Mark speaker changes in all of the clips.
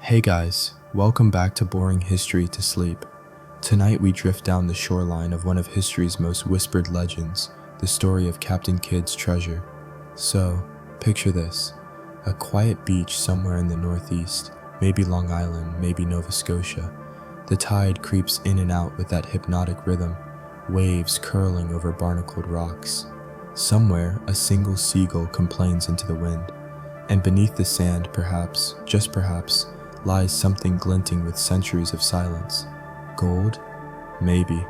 Speaker 1: Hey guys, welcome back to Boring History to Sleep. Tonight we drift down the shoreline of one of history's most whispered legends, the story of Captain Kidd's treasure. So, picture this, a quiet beach somewhere in the northeast, maybe Long Island, maybe Nova Scotia. The tide creeps in and out with that hypnotic rhythm, waves curling over barnacled rocks. Somewhere, a single seagull complains into the wind, and beneath the sand, perhaps, just perhaps, lies something glinting with centuries of silence. Gold? Maybe.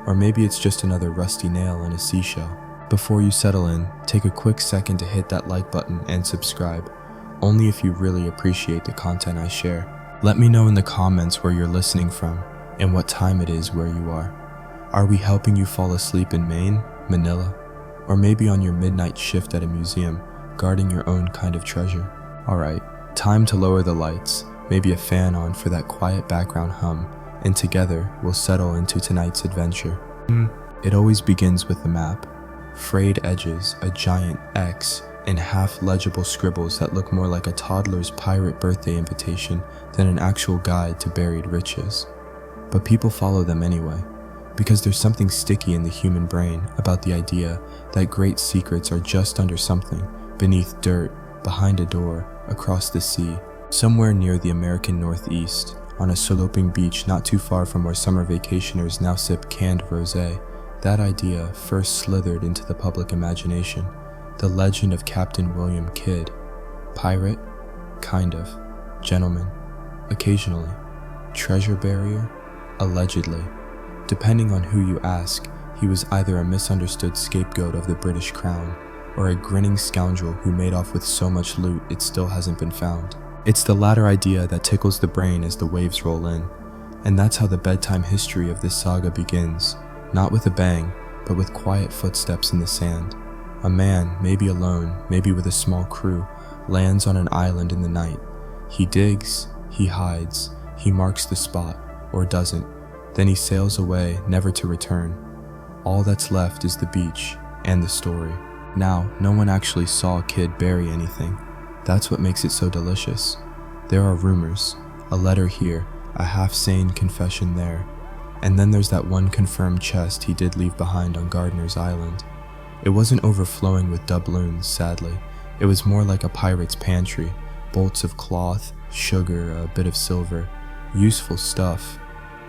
Speaker 1: Or maybe it's just another rusty nail in a seashell. Before you settle in, take a quick second to hit that like button and subscribe, only if you really appreciate the content I share. Let me know in the comments where you're listening from, and what time it is where you are. Are we helping you fall asleep in Maine, Manila, or maybe on your midnight shift at a museum, guarding your own kind of treasure? Alright, time to lower the lights, maybe a fan on for that quiet background hum, and together we'll settle into tonight's adventure. It always begins with the map. Frayed edges, a giant X, and half-legible scribbles that look more like a toddler's pirate birthday invitation than an actual guide to buried riches. But people follow them anyway, because there's something sticky in the human brain about the idea that great secrets are just under something, beneath dirt, behind a door, across the sea, somewhere near the American Northeast, on a sloping beach not too far from where summer vacationers now sip canned rosé. That idea first slithered into the public imagination. The legend of Captain William Kidd. Pirate? Kind of. Gentleman? Occasionally. Treasure barrier? Allegedly. Depending on who you ask, he was either a misunderstood scapegoat of the British Crown, or a grinning scoundrel who made off with so much loot it still hasn't been found. It's the latter idea that tickles the brain as the waves roll in, and that's how the bedtime history of this saga begins, not with a bang, but with quiet footsteps in the sand. A man, maybe alone, maybe with a small crew, lands on an island in the night. He digs, he hides, he marks the spot, or doesn't, then he sails away, never to return. All that's left is the beach, and the story. Now, no one actually saw Kidd bury anything. That's what makes it so delicious. There are rumors, a letter here, a half-sane confession there, and then there's that one confirmed chest he did leave behind on Gardiner's Island. It wasn't overflowing with doubloons, sadly. It was more like a pirate's pantry, bolts of cloth, sugar, a bit of silver, useful stuff.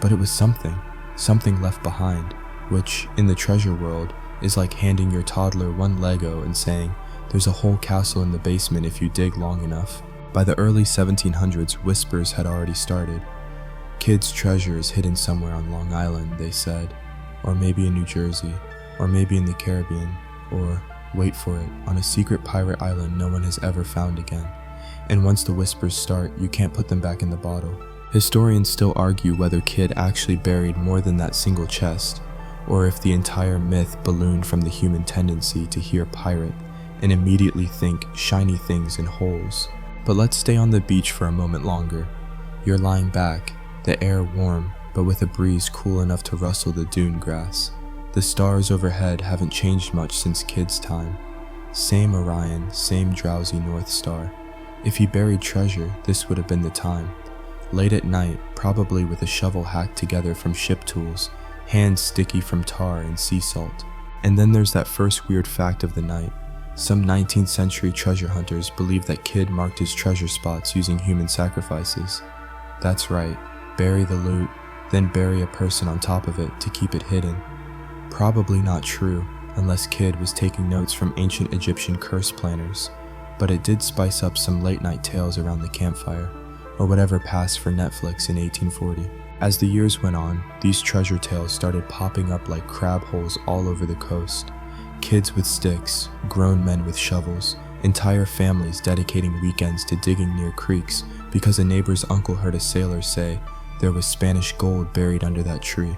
Speaker 1: But it was something left behind, which, in the treasure world, is like handing your toddler one Lego and saying, there's a whole castle in the basement if you dig long enough. By the early 1700s, whispers had already started. Kidd's treasure is hidden somewhere on Long Island, they said, or maybe in New Jersey, or maybe in the Caribbean, or, wait for it, on a secret pirate island no one has ever found again. And once the whispers start, you can't put them back in the bottle. Historians still argue whether Kidd actually buried more than that single chest, or if the entire myth ballooned from the human tendency to hear pirate and immediately think shiny things in holes. But let's stay on the beach for a moment longer. You're lying back, the air warm, but with a breeze cool enough to rustle the dune grass. The stars overhead haven't changed much since Kidd's time. Same Orion, same drowsy North Star. If he buried treasure, this would have been the time. Late at night, probably with a shovel hacked together from ship tools, hands sticky from tar and sea salt. And then there's that first weird fact of the night. Some 19th century treasure hunters believed that Kidd marked his treasure spots using human sacrifices. That's right, bury the loot, then bury a person on top of it to keep it hidden. Probably not true, unless Kidd was taking notes from ancient Egyptian curse planners, but it did spice up some late night tales around the campfire, or whatever passed for Netflix in 1840. As the years went on, these treasure tales started popping up like crab holes all over the coast. Kids with sticks, grown men with shovels, entire families dedicating weekends to digging near creeks because a neighbor's uncle heard a sailor say there was Spanish gold buried under that tree.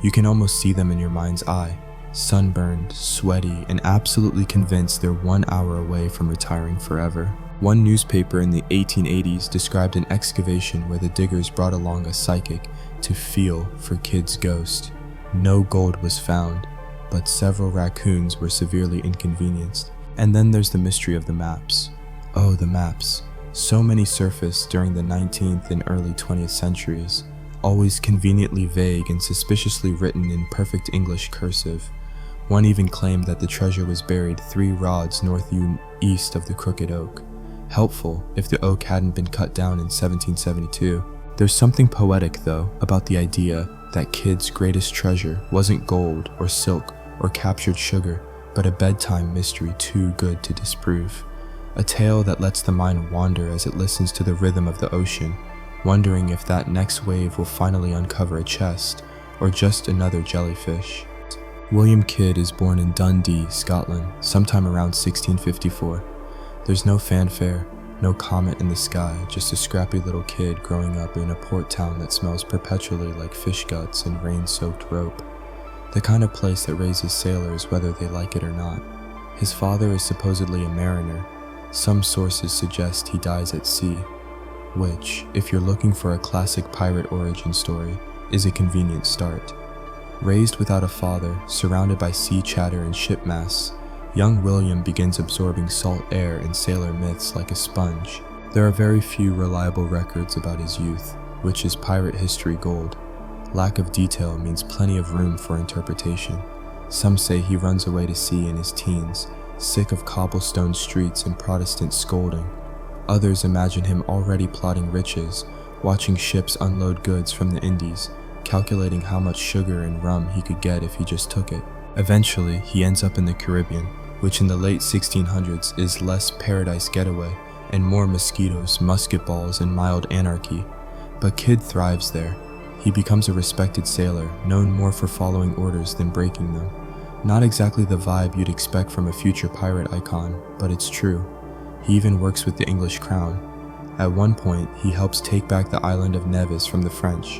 Speaker 1: You can almost see them in your mind's eye, sunburned, sweaty, and absolutely convinced they're 1 hour away from retiring forever. One newspaper in the 1880s described an excavation where the diggers brought along a psychic to feel for Kidd's ghost. No gold was found, but several raccoons were severely inconvenienced. And then there's the mystery of the maps. Oh, the maps. So many surfaced during the 19th and early 20th centuries, always conveniently vague and suspiciously written in perfect English cursive. One even claimed that the treasure was buried 3 rods northeast of the Crooked Oak. Helpful if the oak hadn't been cut down in 1772. There's something poetic, though, about the idea that kids' greatest treasure wasn't gold or silk or captured sugar, but a bedtime mystery too good to disprove. A tale that lets the mind wander as it listens to the rhythm of the ocean, wondering if that next wave will finally uncover a chest or just another jellyfish. William Kidd is born in Dundee, Scotland, sometime around 1654. There's no fanfare, no comet in the sky, just a scrappy little kid growing up in a port town that smells perpetually like fish guts and rain-soaked rope. The kind of place that raises sailors whether they like it or not. His father is supposedly a mariner. Some sources suggest he dies at sea, which, if you're looking for a classic pirate origin story, is a convenient start. Raised without a father, surrounded by sea chatter and ship masts, young William begins absorbing salt air and sailor myths like a sponge. There are very few reliable records about his youth, which is pirate history gold. Lack of detail means plenty of room for interpretation. Some say he runs away to sea in his teens, sick of cobblestone streets and Protestant scolding. Others imagine him already plotting riches, watching ships unload goods from the Indies, calculating how much sugar and rum he could get if he just took it. Eventually, he ends up in the Caribbean, which in the late 1600s is less paradise getaway and more mosquitoes, musket balls, and mild anarchy. But Kidd thrives there. He becomes a respected sailor, known more for following orders than breaking them. Not exactly the vibe you'd expect from a future pirate icon, but it's true. He even works with the English crown. At one point, he helps take back the island of Nevis from the French,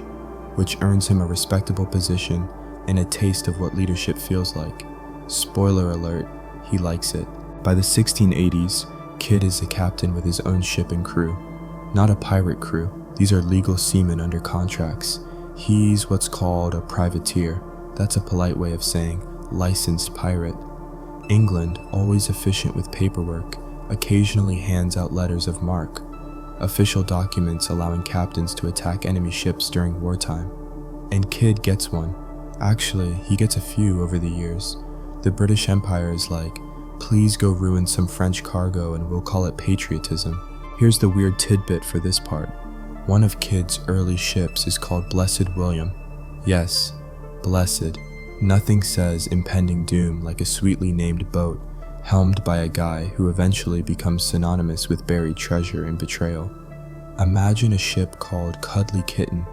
Speaker 1: which earns him a respectable position and a taste of what leadership feels like. Spoiler alert, he likes it. By the 1680s, Kidd is a captain with his own ship and crew. Not a pirate crew, these are legal seamen under contracts. He's what's called a privateer. That's a polite way of saying licensed pirate. England, always efficient with paperwork, occasionally hands out letters of marque, official documents allowing captains to attack enemy ships during wartime. And Kidd gets one. Actually, he gets a few over the years. The British Empire is like, please go ruin some French cargo and we'll call it patriotism. Here's the weird tidbit for this part. One of Kidd's early ships is called Blessed William. Yes, blessed. Nothing says impending doom like a sweetly named boat, helmed by a guy who eventually becomes synonymous with buried treasure and betrayal. Imagine a ship called Cuddly Kitten,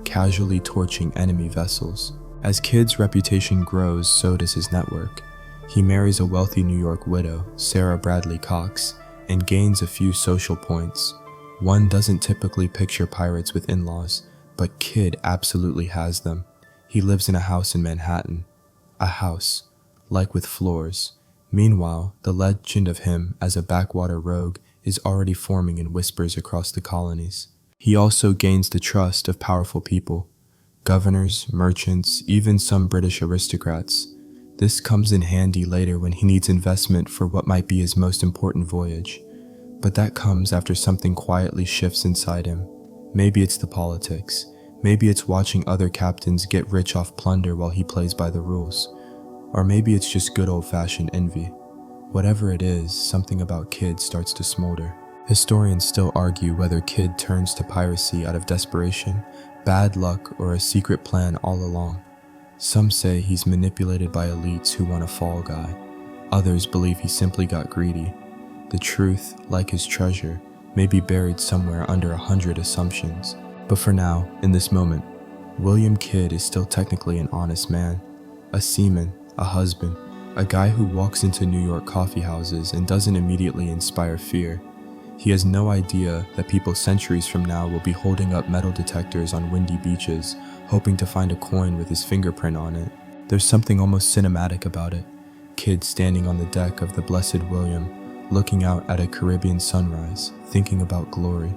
Speaker 1: casually torching enemy vessels. As Kidd's reputation grows, so does his network. He marries a wealthy New York widow, Sarah Bradley Cox, and gains a few social points. One doesn't typically picture pirates with in-laws, but Kidd absolutely has them. He lives in a house in Manhattan. A house, like with floors. Meanwhile, the legend of him as a backwater rogue is already forming in whispers across the colonies. He also gains the trust of powerful people. Governors, merchants, even some British aristocrats. This comes in handy later when he needs investment for what might be his most important voyage. But that comes after something quietly shifts inside him. Maybe it's the politics. Maybe it's watching other captains get rich off plunder while he plays by the rules. Or maybe it's just good old-fashioned envy. Whatever it is, something about Kidd starts to smolder. Historians still argue whether Kidd turns to piracy out of desperation, bad luck, or a secret plan all along. Some say he's manipulated by elites who want a fall guy. Others believe he simply got greedy. The truth, like his treasure, may be buried somewhere under 100 assumptions. But for now, in this moment, William Kidd is still technically an honest man. A seaman, a husband, a guy who walks into New York coffee houses and doesn't immediately inspire fear. He has no idea that people centuries from now will be holding up metal detectors on windy beaches, hoping to find a coin with his fingerprint on it. There's something almost cinematic about it. Kidd standing on the deck of the Blessed William, looking out at a Caribbean sunrise, thinking about glory.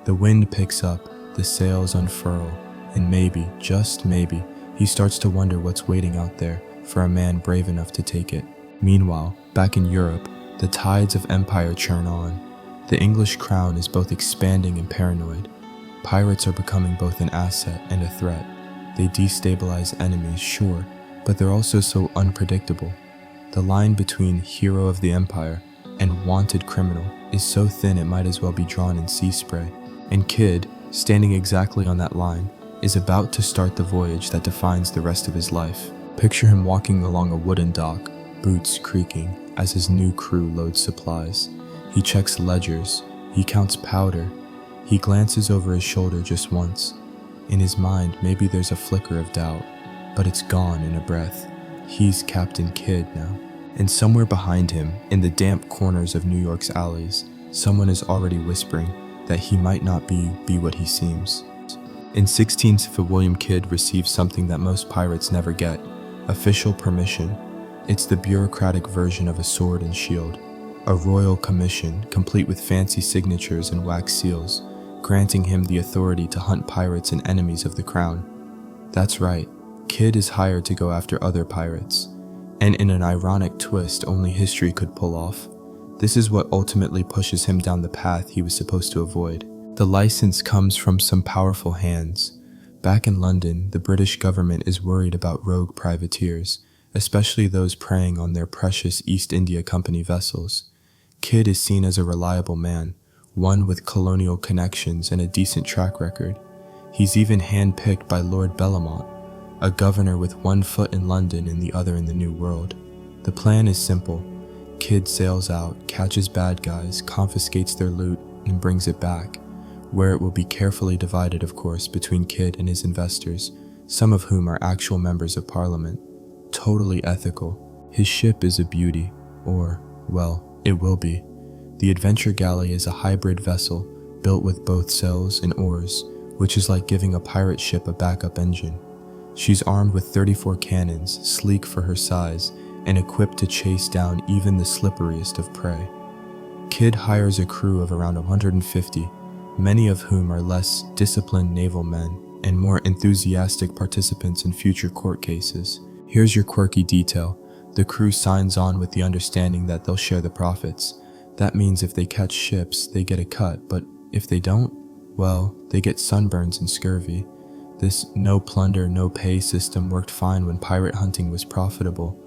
Speaker 1: The wind picks up, the sails unfurl, and maybe, just maybe, he starts to wonder what's waiting out there for a man brave enough to take it. Meanwhile, back in Europe, the tides of empire churn on. The English crown is both expanding and paranoid. Pirates are becoming both an asset and a threat. They destabilize enemies, sure, but they're also so unpredictable. The line between hero of the empire and wanted criminal is so thin it might as well be drawn in sea spray. And Kid, standing exactly on that line, is about to start the voyage that defines the rest of his life. Picture him walking along a wooden dock, boots creaking, as his new crew loads supplies. He checks ledgers, he counts powder, he glances over his shoulder just once. In his mind, maybe there's a flicker of doubt, but it's gone in a breath. He's Captain Kidd now. And somewhere behind him, in the damp corners of New York's alleys, someone is already whispering that he might not be what he seems. In 16th, William Kidd receives something that most pirates never get: official permission. It's the bureaucratic version of a sword and shield. A royal commission, complete with fancy signatures and wax seals, granting him the authority to hunt pirates and enemies of the crown. That's right, Kidd is hired to go after other pirates. And in an ironic twist only history could pull off, this is what ultimately pushes him down the path he was supposed to avoid. The license comes from some powerful hands. Back in London, the British government is worried about rogue privateers, especially those preying on their precious East India Company vessels. Kidd is seen as a reliable man, one with colonial connections and a decent track record. He's even handpicked by Lord Bellamont, a governor with one foot in London and the other in the New World. The plan is simple. Kidd sails out, catches bad guys, confiscates their loot, and brings it back, where it will be carefully divided, of course, between Kidd and his investors, some of whom are actual members of Parliament. Totally ethical. His ship is a beauty, or, well, it will be. The Adventure Galley is a hybrid vessel, built with both sails and oars, which is like giving a pirate ship a backup engine. She's armed with 34 cannons, sleek for her size, and equipped to chase down even the slipperiest of prey. Kidd hires a crew of around 150, many of whom are less disciplined naval men and more enthusiastic participants in future court cases. Here's your quirky detail. The crew signs on with the understanding that they'll share the profits. That means if they catch ships, they get a cut, but if they don't, well, they get sunburns and scurvy. This no plunder, no pay system worked fine when pirate hunting was profitable.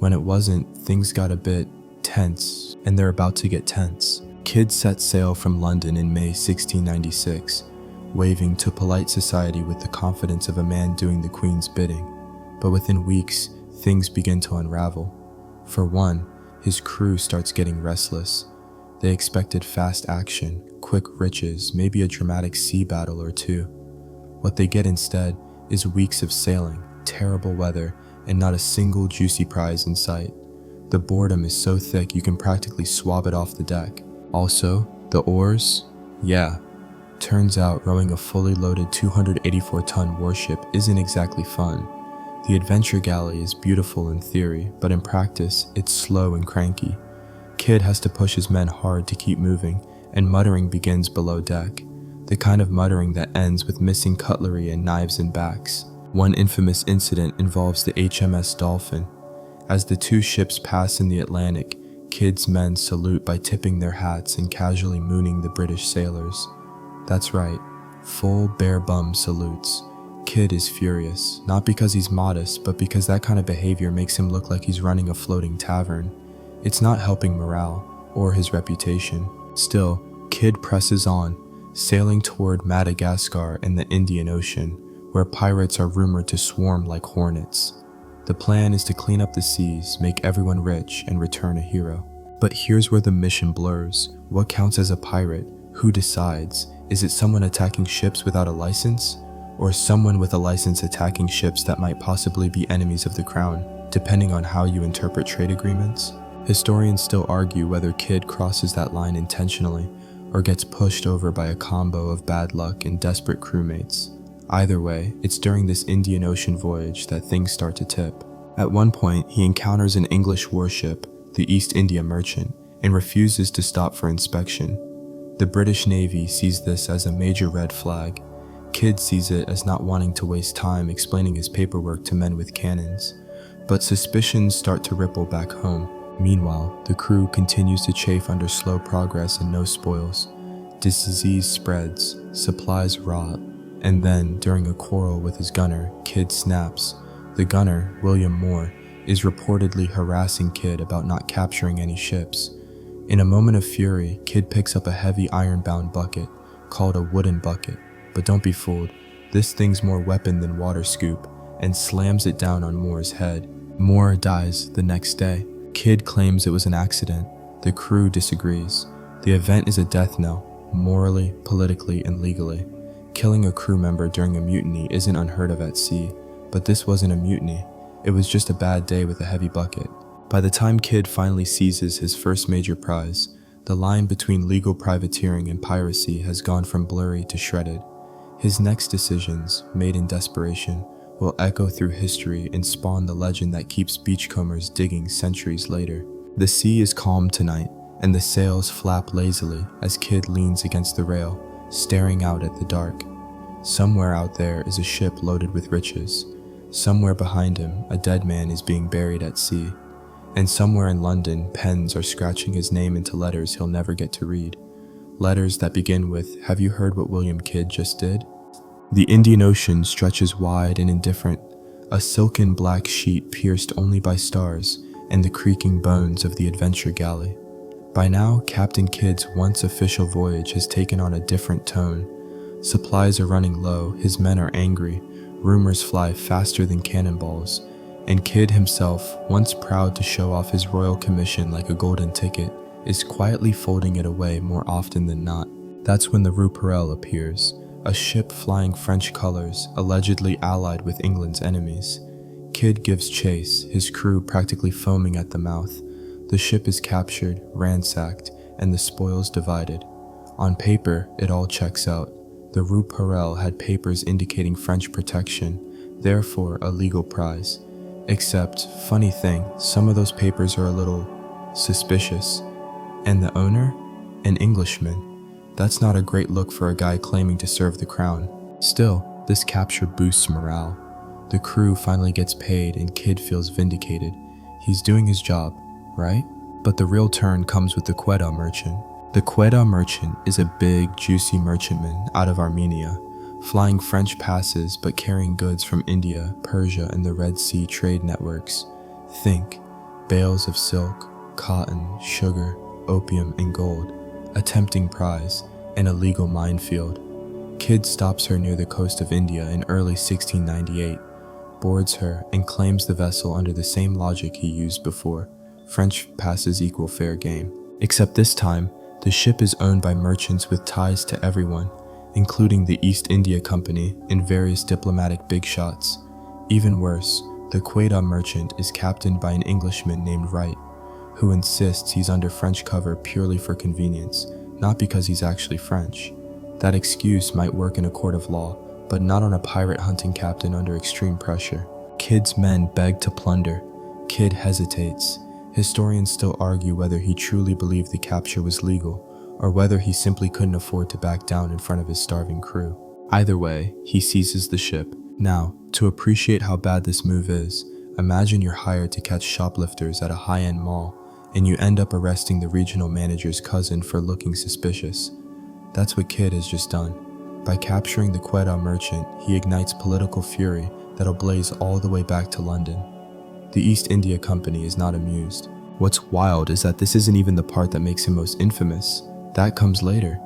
Speaker 1: When it wasn't, things got a bit tense, and they're about to get tense. Kidd set sail from London in May 1696, waving to polite society with the confidence of a man doing the Queen's bidding. But within weeks, things begin to unravel. For one, his crew starts getting restless. They expected fast action, quick riches, maybe a dramatic sea battle or two. What they get instead is weeks of sailing, terrible weather, and not a single juicy prize in sight. The boredom is so thick you can practically swab it off the deck. Also, the oars? Yeah. Turns out rowing a fully loaded 284-ton warship isn't exactly fun. The Adventure Galley is beautiful in theory, but in practice, it's slow and cranky. Kidd has to push his men hard to keep moving, and muttering begins below deck. The kind of muttering that ends with missing cutlery and knives and backs. One infamous incident involves the HMS Dolphin. As the two ships pass in the Atlantic, Kidd's men salute by tipping their hats and casually mooning the British sailors. That's right, full bare bum salutes. Kidd is furious, not because he's modest, but because that kind of behavior makes him look like he's running a floating tavern. It's not helping morale, or his reputation. Still, Kidd presses on, sailing toward Madagascar and the Indian Ocean, where pirates are rumored to swarm like hornets. The plan is to clean up the seas, make everyone rich, and return a hero. But here's where the mission blurs. What counts as a pirate? Who decides? Is it someone attacking ships without a license? Or someone with a license attacking ships that might possibly be enemies of the crown, depending on how you interpret trade agreements? Historians still argue whether Kidd crosses that line intentionally, or gets pushed over by a combo of bad luck and desperate crewmates. Either way, it's during this Indian Ocean voyage that things start to tip. At one point, he encounters an English warship, the East India Merchant, and refuses to stop for inspection. The British Navy sees this as a major red flag. Kidd sees it as not wanting to waste time explaining his paperwork to men with cannons. But suspicions start to ripple back home. Meanwhile, the crew continues to chafe under slow progress and no spoils. Disease spreads, supplies rot, and then, during a quarrel with his gunner, Kid snaps. The gunner, William Moore, is reportedly harassing Kid about not capturing any ships. In a moment of fury, Kid picks up a heavy iron-bound bucket, called a wooden bucket, but don't be fooled, this thing's more weapon than water scoop, and slams it down on Moore's head. Moore dies the next day. Kid claims it was an accident. The crew disagrees. The event is a death knell, morally, politically, and legally. Killing a crew member during a mutiny isn't unheard of at sea, but this wasn't a mutiny. It was just a bad day with a heavy bucket. By the time Kid finally seizes his first major prize, the line between legal privateering and piracy has gone from blurry to shredded. His next decisions, made in desperation, will echo through history and spawn the legend that keeps beachcombers digging centuries later. The sea is calm tonight, and the sails flap lazily as Kid leans against the rail, staring out at the dark. Somewhere out there is a ship loaded with riches. Somewhere behind him, a dead man is being buried at sea. And somewhere in London, pens are scratching his name into letters he'll never get to read. Letters that begin with, "Have you heard what William Kidd just did?" The Indian Ocean stretches wide and indifferent, a silken black sheet pierced only by stars and the creaking bones of the adventure galley. By now, Captain Kidd's once official voyage has taken on a different tone. Supplies are running low, his men are angry, rumors fly faster than cannonballs, and Kidd himself, once proud to show off his royal commission like a golden ticket, is quietly folding it away more often than not. That's when the Rouperelle appears, a ship flying French colors, allegedly allied with England's enemies. Kidd gives chase, his crew practically foaming at the mouth. The ship is captured, ransacked, and the spoils divided. On paper, it all checks out. The Rouperelle had papers indicating French protection, therefore a legal prize. Except, funny thing, some of those papers are a little suspicious. And the owner? An Englishman. That's not a great look for a guy claiming to serve the crown. Still, this capture boosts morale. The crew finally gets paid and Kidd feels vindicated. He's doing his job, right? But the real turn comes with the Quetta merchant. The Quetta merchant is a big, juicy merchantman out of Armenia, flying French passes but carrying goods from India, Persia, and the Red Sea trade networks. Think, bales of silk, cotton, sugar, opium, and gold. A tempting prize, and a legal minefield. Kidd stops her near the coast of India in early 1698, boards her, and claims the vessel under the same logic he used before. French passes equal fair game. Except this time, the ship is owned by merchants with ties to everyone, including the East India Company and various diplomatic big shots. Even worse, the Quetta merchant is captained by an Englishman named Wright, who insists he's under French cover purely for convenience, not because he's actually French. That excuse might work in a court of law, but not on a pirate hunting captain under extreme pressure. Kidd's men beg to plunder. Kidd hesitates. Historians still argue whether he truly believed the capture was legal, or whether he simply couldn't afford to back down in front of his starving crew. Either way, he seizes the ship. Now, to appreciate how bad this move is, imagine you're hired to catch shoplifters at a high-end mall, and you end up arresting the regional manager's cousin for looking suspicious. That's what Kidd has just done. By capturing the Quetta merchant, he ignites political fury that'll blaze all the way back to London. The East India Company is not amused. What's wild is that this isn't even the part that makes him most infamous. That comes later.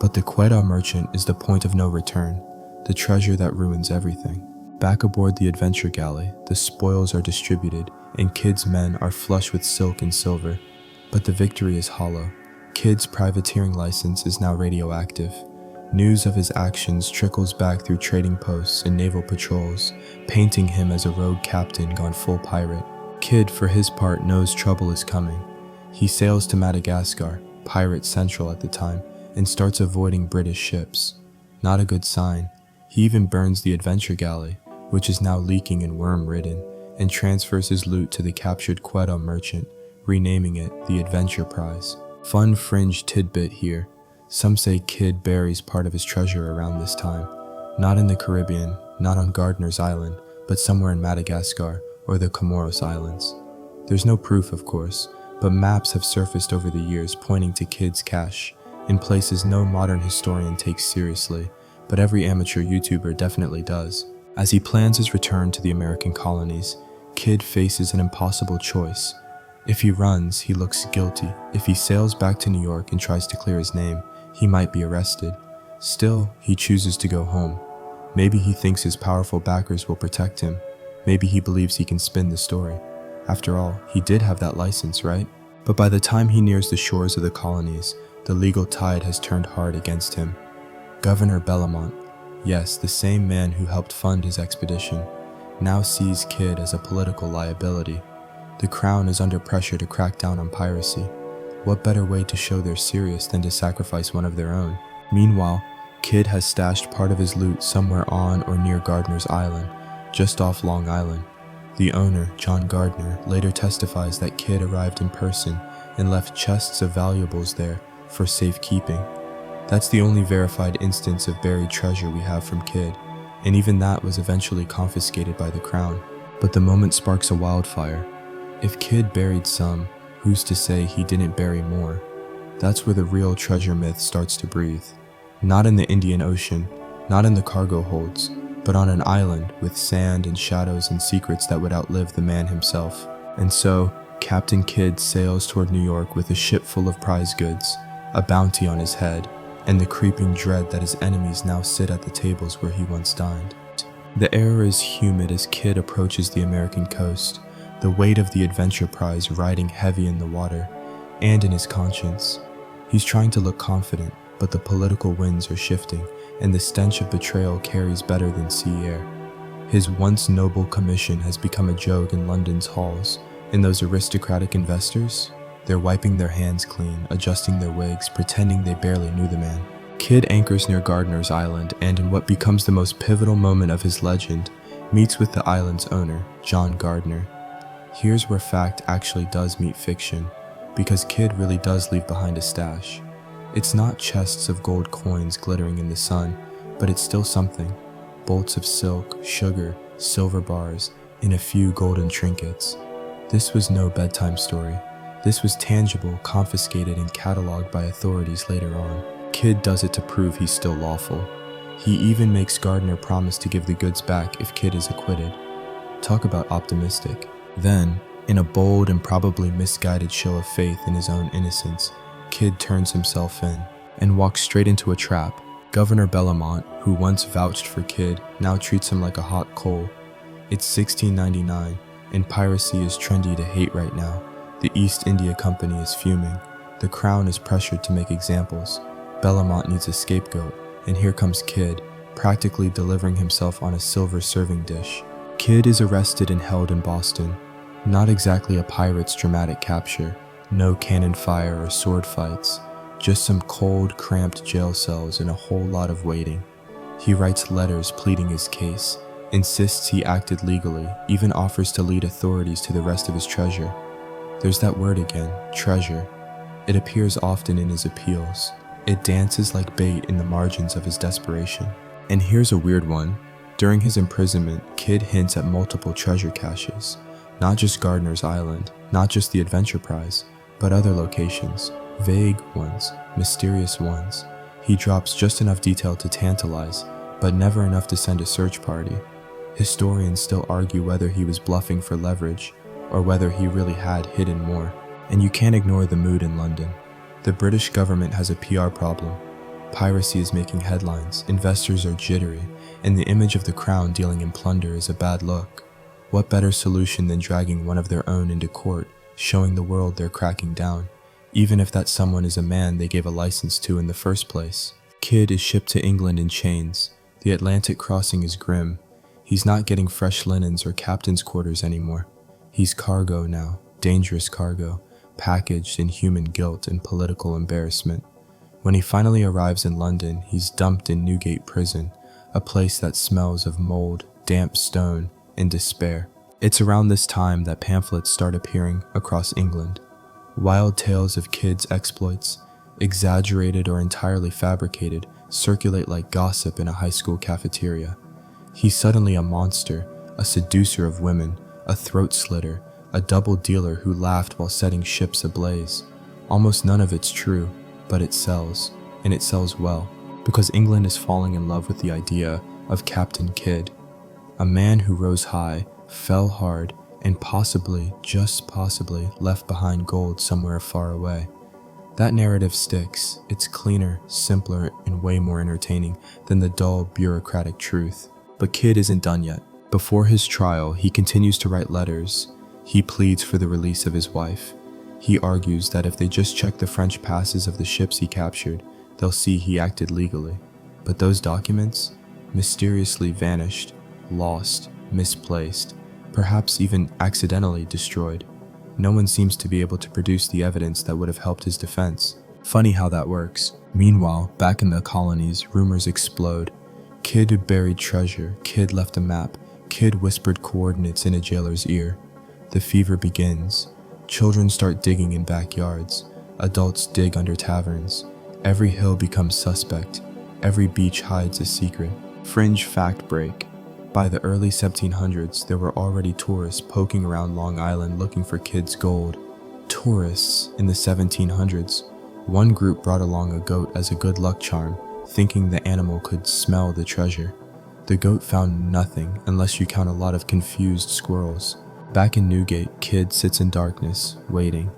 Speaker 1: But the Quetta merchant is the point of no return, the treasure that ruins everything. Back aboard the adventure galley, the spoils are distributed, and Kidd's men are flush with silk and silver. But the victory is hollow. Kidd's privateering license is now radioactive. News of his actions trickles back through trading posts and naval patrols, painting him as a rogue captain gone full pirate. Kidd, for his part, knows trouble is coming. He sails to Madagascar, pirate central at the time, and starts avoiding British ships. Not a good sign. He even burns the adventure galley, which is now leaking and worm-ridden, and transfers his loot to the captured Quetta merchant, renaming it the Adventure Prize. Fun fringe tidbit here. Some say Kidd buries part of his treasure around this time. Not in the Caribbean, not on Gardiner's Island, but somewhere in Madagascar or the Comoros Islands. There's no proof, of course, but maps have surfaced over the years pointing to Kid's cache, in places no modern historian takes seriously, but every amateur YouTuber definitely does. As he plans his return to the American colonies, Kid faces an impossible choice. If he runs, he looks guilty. If he sails back to New York and tries to clear his name, he might be arrested. Still, he chooses to go home. Maybe he thinks his powerful backers will protect him. Maybe he believes he can spin the story. After all, he did have that license, right? But by the time he nears the shores of the colonies, the legal tide has turned hard against him. Governor Bellamont, yes, the same man who helped fund his expedition, now sees Kid as a political liability. The crown is under pressure to crack down on piracy. What better way to show they're serious than to sacrifice one of their own? Meanwhile, Kid has stashed part of his loot somewhere on or near Gardner's Island, just off Long Island. The owner, John Gardner, later testifies that Kid arrived in person and left chests of valuables there for safekeeping. That's the only verified instance of buried treasure we have from Kid, and even that was eventually confiscated by the crown. But the moment sparks a wildfire. If Kid buried some, who's to say he didn't bury more? That's where the real treasure myth starts to breathe. Not in the Indian Ocean, not in the cargo holds, but on an island with sand and shadows and secrets that would outlive the man himself. And so, Captain Kidd sails toward New York with a ship full of prize goods, a bounty on his head, and the creeping dread that his enemies now sit at the tables where he once dined. The air is humid as Kidd approaches the American coast, the weight of the adventure prize riding heavy in the water, and in his conscience. He's trying to look confident, but the political winds are shifting, and the stench of betrayal carries better than sea air. His once noble commission has become a joke in London's halls, and those aristocratic investors? They're wiping their hands clean, adjusting their wigs, pretending they barely knew the man. Kid anchors near Gardner's Island, and in what becomes the most pivotal moment of his legend, meets with the island's owner, John Gardner. Here's where fact actually does meet fiction, because Kid really does leave behind a stash. It's not chests of gold coins glittering in the sun, but it's still something. Bolts of silk, sugar, silver bars, and a few golden trinkets. This was no bedtime story. This was tangible, confiscated, and cataloged by authorities later on. Kid does it to prove he's still lawful. He even makes Gardner promise to give the goods back if Kid is acquitted. Talk about optimistic. Then, in a bold and probably misguided show of faith in his own innocence, Kid turns himself in and walks straight into a trap. Governor Bellamont, who once vouched for Kid, now treats him like a hot coal. It's 1699, and piracy is trendy to hate right now. The East India Company is fuming. The crown is pressured to make examples. Bellamont needs a scapegoat, and here comes Kid, practically delivering himself on a silver serving dish. Kid is arrested and held in Boston. Not exactly a pirate's dramatic capture. No cannon fire or sword fights. Just some cold, cramped jail cells and a whole lot of waiting. He writes letters pleading his case, insists he acted legally, even offers to lead authorities to the rest of his treasure. There's that word again, treasure. It appears often in his appeals. It dances like bait in the margins of his desperation. And here's a weird one. During his imprisonment, Kid hints at multiple treasure caches. Not just Gardner's Island, not just the adventure prize, but other locations. Vague ones, mysterious ones. He drops just enough detail to tantalize, but never enough to send a search party. Historians still argue whether he was bluffing for leverage, or whether he really had hidden more. And you can't ignore the mood in London. The British government has a PR problem. Piracy is making headlines, investors are jittery, and the image of the crown dealing in plunder is a bad look. What better solution than dragging one of their own into court, showing the world they're cracking down, even if that someone is a man they gave a license to in the first place? Kid is shipped to England in chains. The Atlantic crossing is grim. He's not getting fresh linens or captain's quarters anymore. He's cargo now, dangerous cargo, packaged in human guilt and political embarrassment. When he finally arrives in London, he's dumped in Newgate Prison, a place that smells of mold, damp stone, and despair. It's around this time that pamphlets start appearing across England. Wild tales of Kid's exploits, exaggerated or entirely fabricated, circulate like gossip in a high school cafeteria. He's suddenly a monster, a seducer of women, a throat slitter, a double dealer who laughed while setting ships ablaze. Almost none of it's true, but it sells, and it sells well, because England is falling in love with the idea of Captain Kidd, a man who rose high, fell hard, and possibly, just possibly, left behind gold somewhere far away. That narrative sticks. It's cleaner, simpler, and way more entertaining than the dull, bureaucratic truth. But Kidd isn't done yet. Before his trial, he continues to write letters. He pleads for the release of his wife. He argues that if they just check the French passes of the ships he captured, they'll see he acted legally. But those documents? Mysteriously vanished, lost, misplaced, perhaps even accidentally destroyed. No one seems to be able to produce the evidence that would have helped his defense. Funny how that works. Meanwhile, back in the colonies, rumors explode. Kidd buried treasure, Kidd left a map, Kidd whispered coordinates in a jailer's ear. The fever begins. Children start digging in backyards. Adults dig under taverns. Every hill becomes suspect. Every beach hides a secret. Fringe fact break. By the early 1700s, there were already tourists poking around Long Island looking for Kidd's gold. Tourists in the 1700s. One group brought along a goat as a good luck charm, thinking the animal could smell the treasure. The goat found nothing unless you count a lot of confused squirrels. Back in Newgate, Kidd sits in darkness, waiting.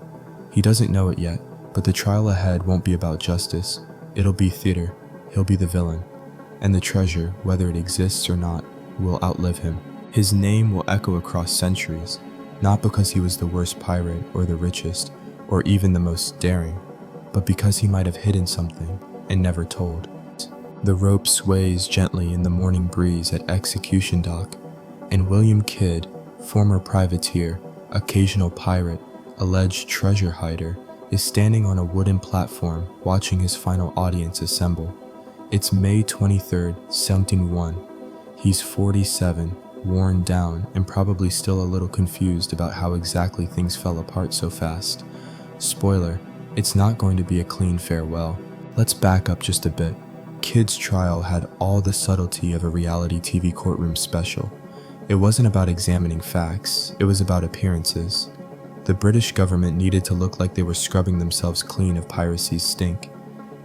Speaker 1: He doesn't know it yet, but the trial ahead won't be about justice. It'll be theater. He'll be the villain. And the treasure, whether it exists or not, will outlive him. His name will echo across centuries, not because he was the worst pirate or the richest, or even the most daring, but because he might have hidden something and never told. The rope sways gently in the morning breeze at Execution Dock, and William Kidd, former privateer, occasional pirate, alleged treasure hider, is standing on a wooden platform watching his final audience assemble. It's May 23rd, 1701. He's 47, worn down, and probably still a little confused about how exactly things fell apart so fast. Spoiler, it's not going to be a clean farewell. Let's back up just a bit. Kidd's trial had all the subtlety of a reality TV courtroom special. It wasn't about examining facts, it was about appearances. The British government needed to look like they were scrubbing themselves clean of piracy's stink.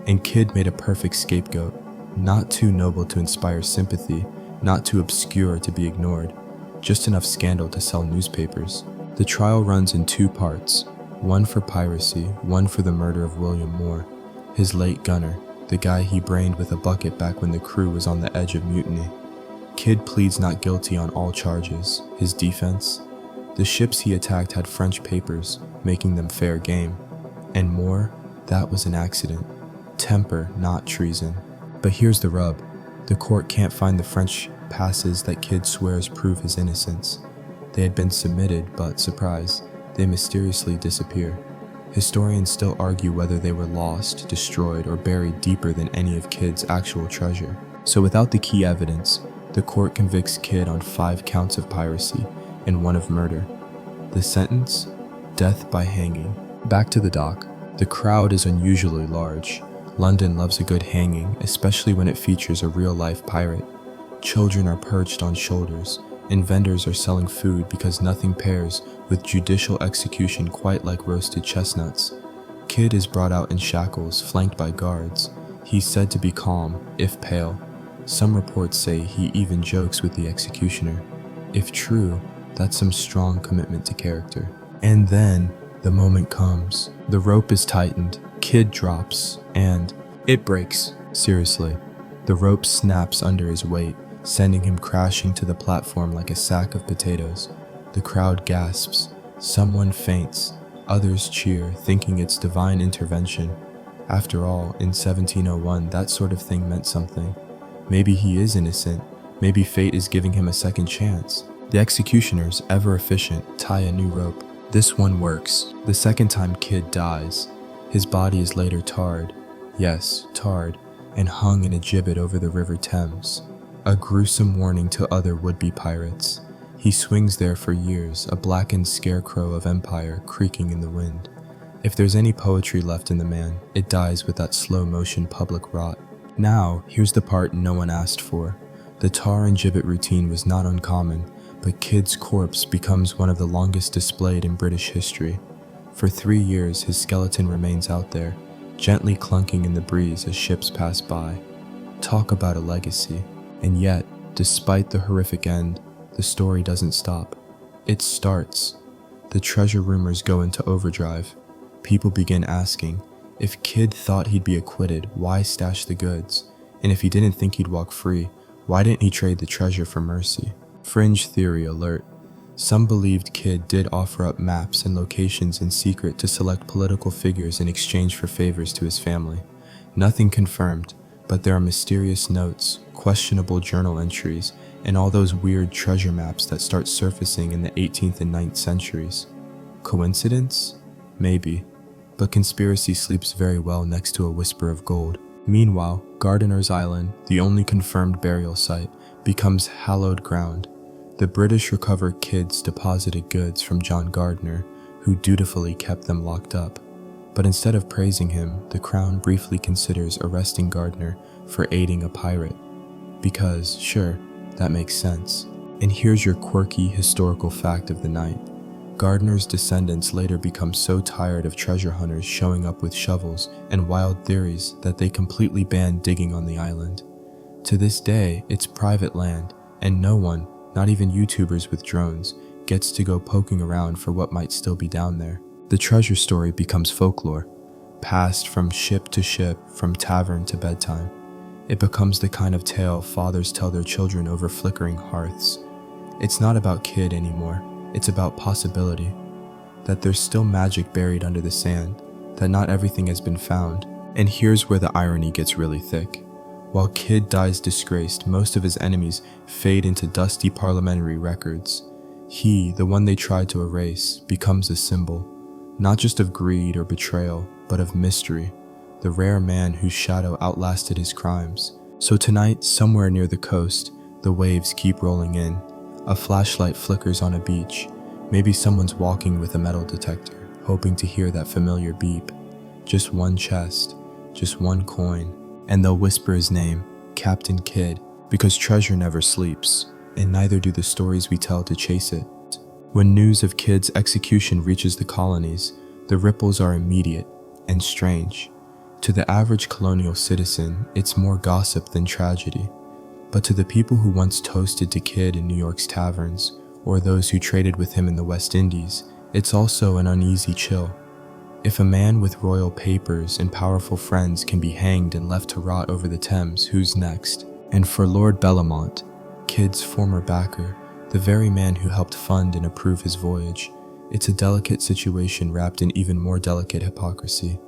Speaker 1: And Kidd made a perfect scapegoat, not too noble to inspire sympathy, not too obscure to be ignored, just enough scandal to sell newspapers. The trial runs in two parts, one for piracy, one for the murder of William Moore, his late gunner, the guy he brained with a bucket back when the crew was on the edge of mutiny. Kidd pleads not guilty on all charges. His defense? The ships he attacked had French papers, making them fair game. And Moore? That was an accident. Temper, not treason. But here's the rub. The court can't find the French passes that Kidd swears prove his innocence. They had been submitted, but, surprise, they mysteriously disappear. Historians still argue whether they were lost, destroyed, or buried deeper than any of Kidd's actual treasure. So without the key evidence, the court convicts Kidd on 5 counts of piracy and 1 of murder. The sentence? Death by hanging. Back to the dock. The crowd is unusually large. London loves a good hanging, especially when it features a real-life pirate. Children are perched on shoulders, and vendors are selling food because nothing pairs with judicial execution quite like roasted chestnuts. Kidd is brought out in shackles, flanked by guards. He's said to be calm, if pale. Some reports say he even jokes with the executioner. If true, that's some strong commitment to character. And then, the moment comes. The rope is tightened, Kidd drops, and it breaks. Seriously. The rope snaps under his weight, sending him crashing to the platform like a sack of potatoes. The crowd gasps. Someone faints. Others cheer, thinking it's divine intervention. After all, in 1701, that sort of thing meant something. Maybe he is innocent. Maybe fate is giving him a second chance. The executioners, ever efficient, tie a new rope. This one works. The second time Kidd dies. His body is later tarred. Yes, tarred, and hung in a gibbet over the River Thames. A gruesome warning to other would-be pirates. He swings there for years, a blackened scarecrow of empire creaking in the wind. If there's any poetry left in the man, it dies with that slow-motion public rot. Now, here's the part no one asked for. The tar and gibbet routine was not uncommon, but Kidd's corpse becomes one of the longest displayed in British history. For 3 years, his skeleton remains out there, gently clunking in the breeze as ships pass by. Talk about a legacy. And yet, despite the horrific end, the story doesn't stop. It starts. The treasure rumors go into overdrive. People begin asking, if Kidd thought he'd be acquitted, why stash the goods? And if he didn't think he'd walk free, why didn't he trade the treasure for mercy? Fringe theory alert. Some believed Kidd did offer up maps and locations in secret to select political figures in exchange for favors to his family. Nothing confirmed, but there are mysterious notes, questionable journal entries, and all those weird treasure maps that start surfacing in the 18th and 9th centuries. Coincidence? Maybe. But conspiracy sleeps very well next to a whisper of gold. Meanwhile, Gardiner's Island, the only confirmed burial site, becomes hallowed ground. The British recover Kidd's deposited goods from John Gardiner, who dutifully kept them locked up. But instead of praising him, the Crown briefly considers arresting Gardiner for aiding a pirate. Because, sure, that makes sense. And here's your quirky historical fact of the night. Gardiner's descendants later become so tired of treasure hunters showing up with shovels and wild theories that they completely ban digging on the island. To this day, it's private land, and no one, not even YouTubers with drones, gets to go poking around for what might still be down there. The treasure story becomes folklore, passed from ship to ship, from tavern to bedtime. It becomes the kind of tale fathers tell their children over flickering hearths. It's not about Kidd anymore, it's about possibility. That there's still magic buried under the sand, that not everything has been found. And here's where the irony gets really thick. While Kidd dies disgraced, most of his enemies fade into dusty parliamentary records. He, the one they tried to erase, becomes a symbol, not just of greed or betrayal, but of mystery, the rare man whose shadow outlasted his crimes. So tonight, somewhere near the coast, the waves keep rolling in. A flashlight flickers on a beach. Maybe someone's walking with a metal detector, hoping to hear that familiar beep. Just one chest, just one coin. And they'll whisper his name, Captain Kidd, because treasure never sleeps, and neither do the stories we tell to chase it. When news of Kidd's execution reaches the colonies, the ripples are immediate and strange. To the average colonial citizen, it's more gossip than tragedy. But to the people who once toasted to Kidd in New York's taverns, or those who traded with him in the West Indies, it's also an uneasy chill. If a man with royal papers and powerful friends can be hanged and left to rot over the Thames, who's next? And for Lord Bellamont, Kidd's former backer, the very man who helped fund and approve his voyage, it's a delicate situation wrapped in even more delicate hypocrisy.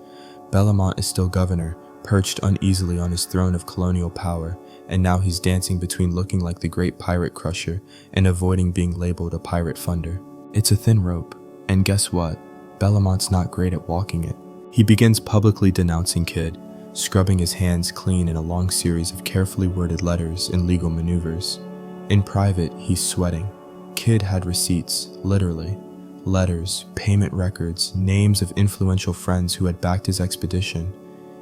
Speaker 1: Bellamont is still governor, perched uneasily on his throne of colonial power, and now he's dancing between looking like the great pirate crusher and avoiding being labeled a pirate funder. It's a thin rope, and guess what? Bellamont's not great at walking it. He begins publicly denouncing Kidd, scrubbing his hands clean in a long series of carefully worded letters and legal maneuvers. In private, he's sweating. Kidd had receipts, literally. Letters, payment records, names of influential friends who had backed his expedition.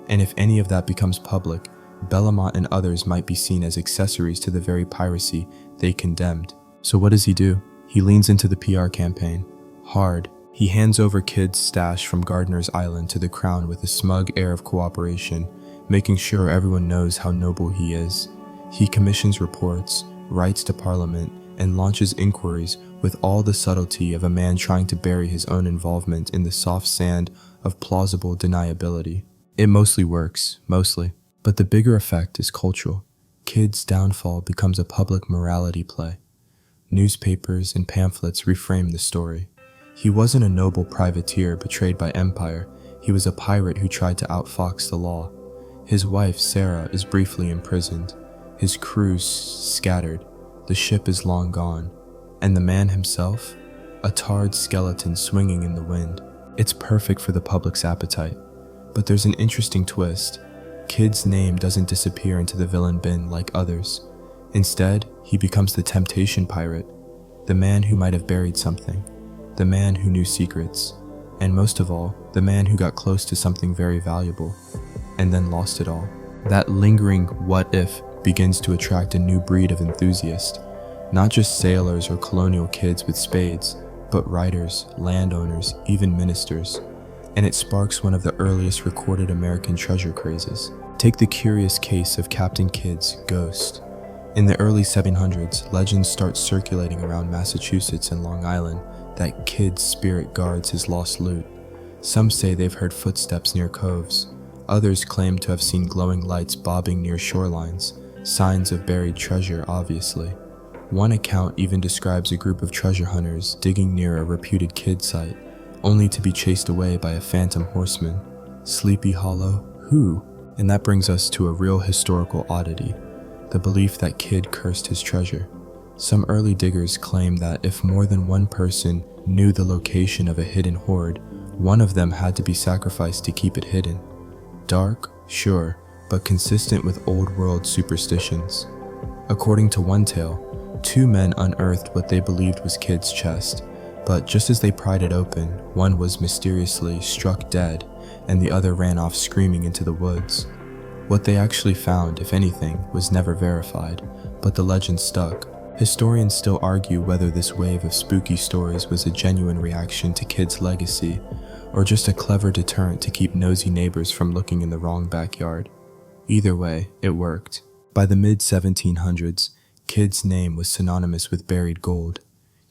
Speaker 1: And if any of that becomes public, Bellamont and others might be seen as accessories to the very piracy they condemned. So what does he do? He leans into the PR campaign. Hard. He hands over Kidd's stash from Gardiner's Island to the Crown with a smug air of cooperation, making sure everyone knows how noble he is. He commissions reports, writes to Parliament, and launches inquiries with all the subtlety of a man trying to bury his own involvement in the soft sand of plausible deniability. It mostly works, but the bigger effect is cultural. Kidd's downfall becomes a public morality play. Newspapers and pamphlets reframe the story. He wasn't a noble privateer betrayed by empire, he was a pirate who tried to outfox the law. His wife, Sarah, is briefly imprisoned. His crew scattered. The ship is long gone. And the man himself? A tarred skeleton swinging in the wind. It's perfect for the public's appetite. But there's an interesting twist. Kidd's name doesn't disappear into the villain bin like others. Instead, he becomes the temptation pirate, the man who might have buried something, the man who knew secrets, and most of all, the man who got close to something very valuable, and then lost it all. That lingering what if begins to attract a new breed of enthusiast. Not just sailors or colonial kids with spades, but writers, landowners, even ministers. And it sparks one of the earliest recorded American treasure crazes. Take the curious case of Captain Kidd's ghost. In the early 1700s, legends start circulating around Massachusetts and Long Island that Kidd's spirit guards his lost loot. Some say they've heard footsteps near coves. Others claim to have seen glowing lights bobbing near shorelines, signs of buried treasure, obviously. One account even describes a group of treasure hunters digging near a reputed Kidd site, only to be chased away by a phantom horseman. Sleepy Hollow? Who? And that brings us to a real historical oddity, the belief that Kidd cursed his treasure. Some early diggers claim that if more than one person knew the location of a hidden hoard, one of them had to be sacrificed to keep it hidden. Dark, sure, but consistent with old world superstitions. According to one tale, two men unearthed what they believed was Kidd's chest, but just as they pried it open, one was mysteriously struck dead, and the other ran off screaming into the woods. What they actually found, if anything, was never verified, but the legend stuck. Historians still argue whether this wave of spooky stories was a genuine reaction to Kidd's legacy, or just a clever deterrent to keep nosy neighbors from looking in the wrong backyard. Either way, it worked. By the mid-1700s, Kidd's name was synonymous with buried gold.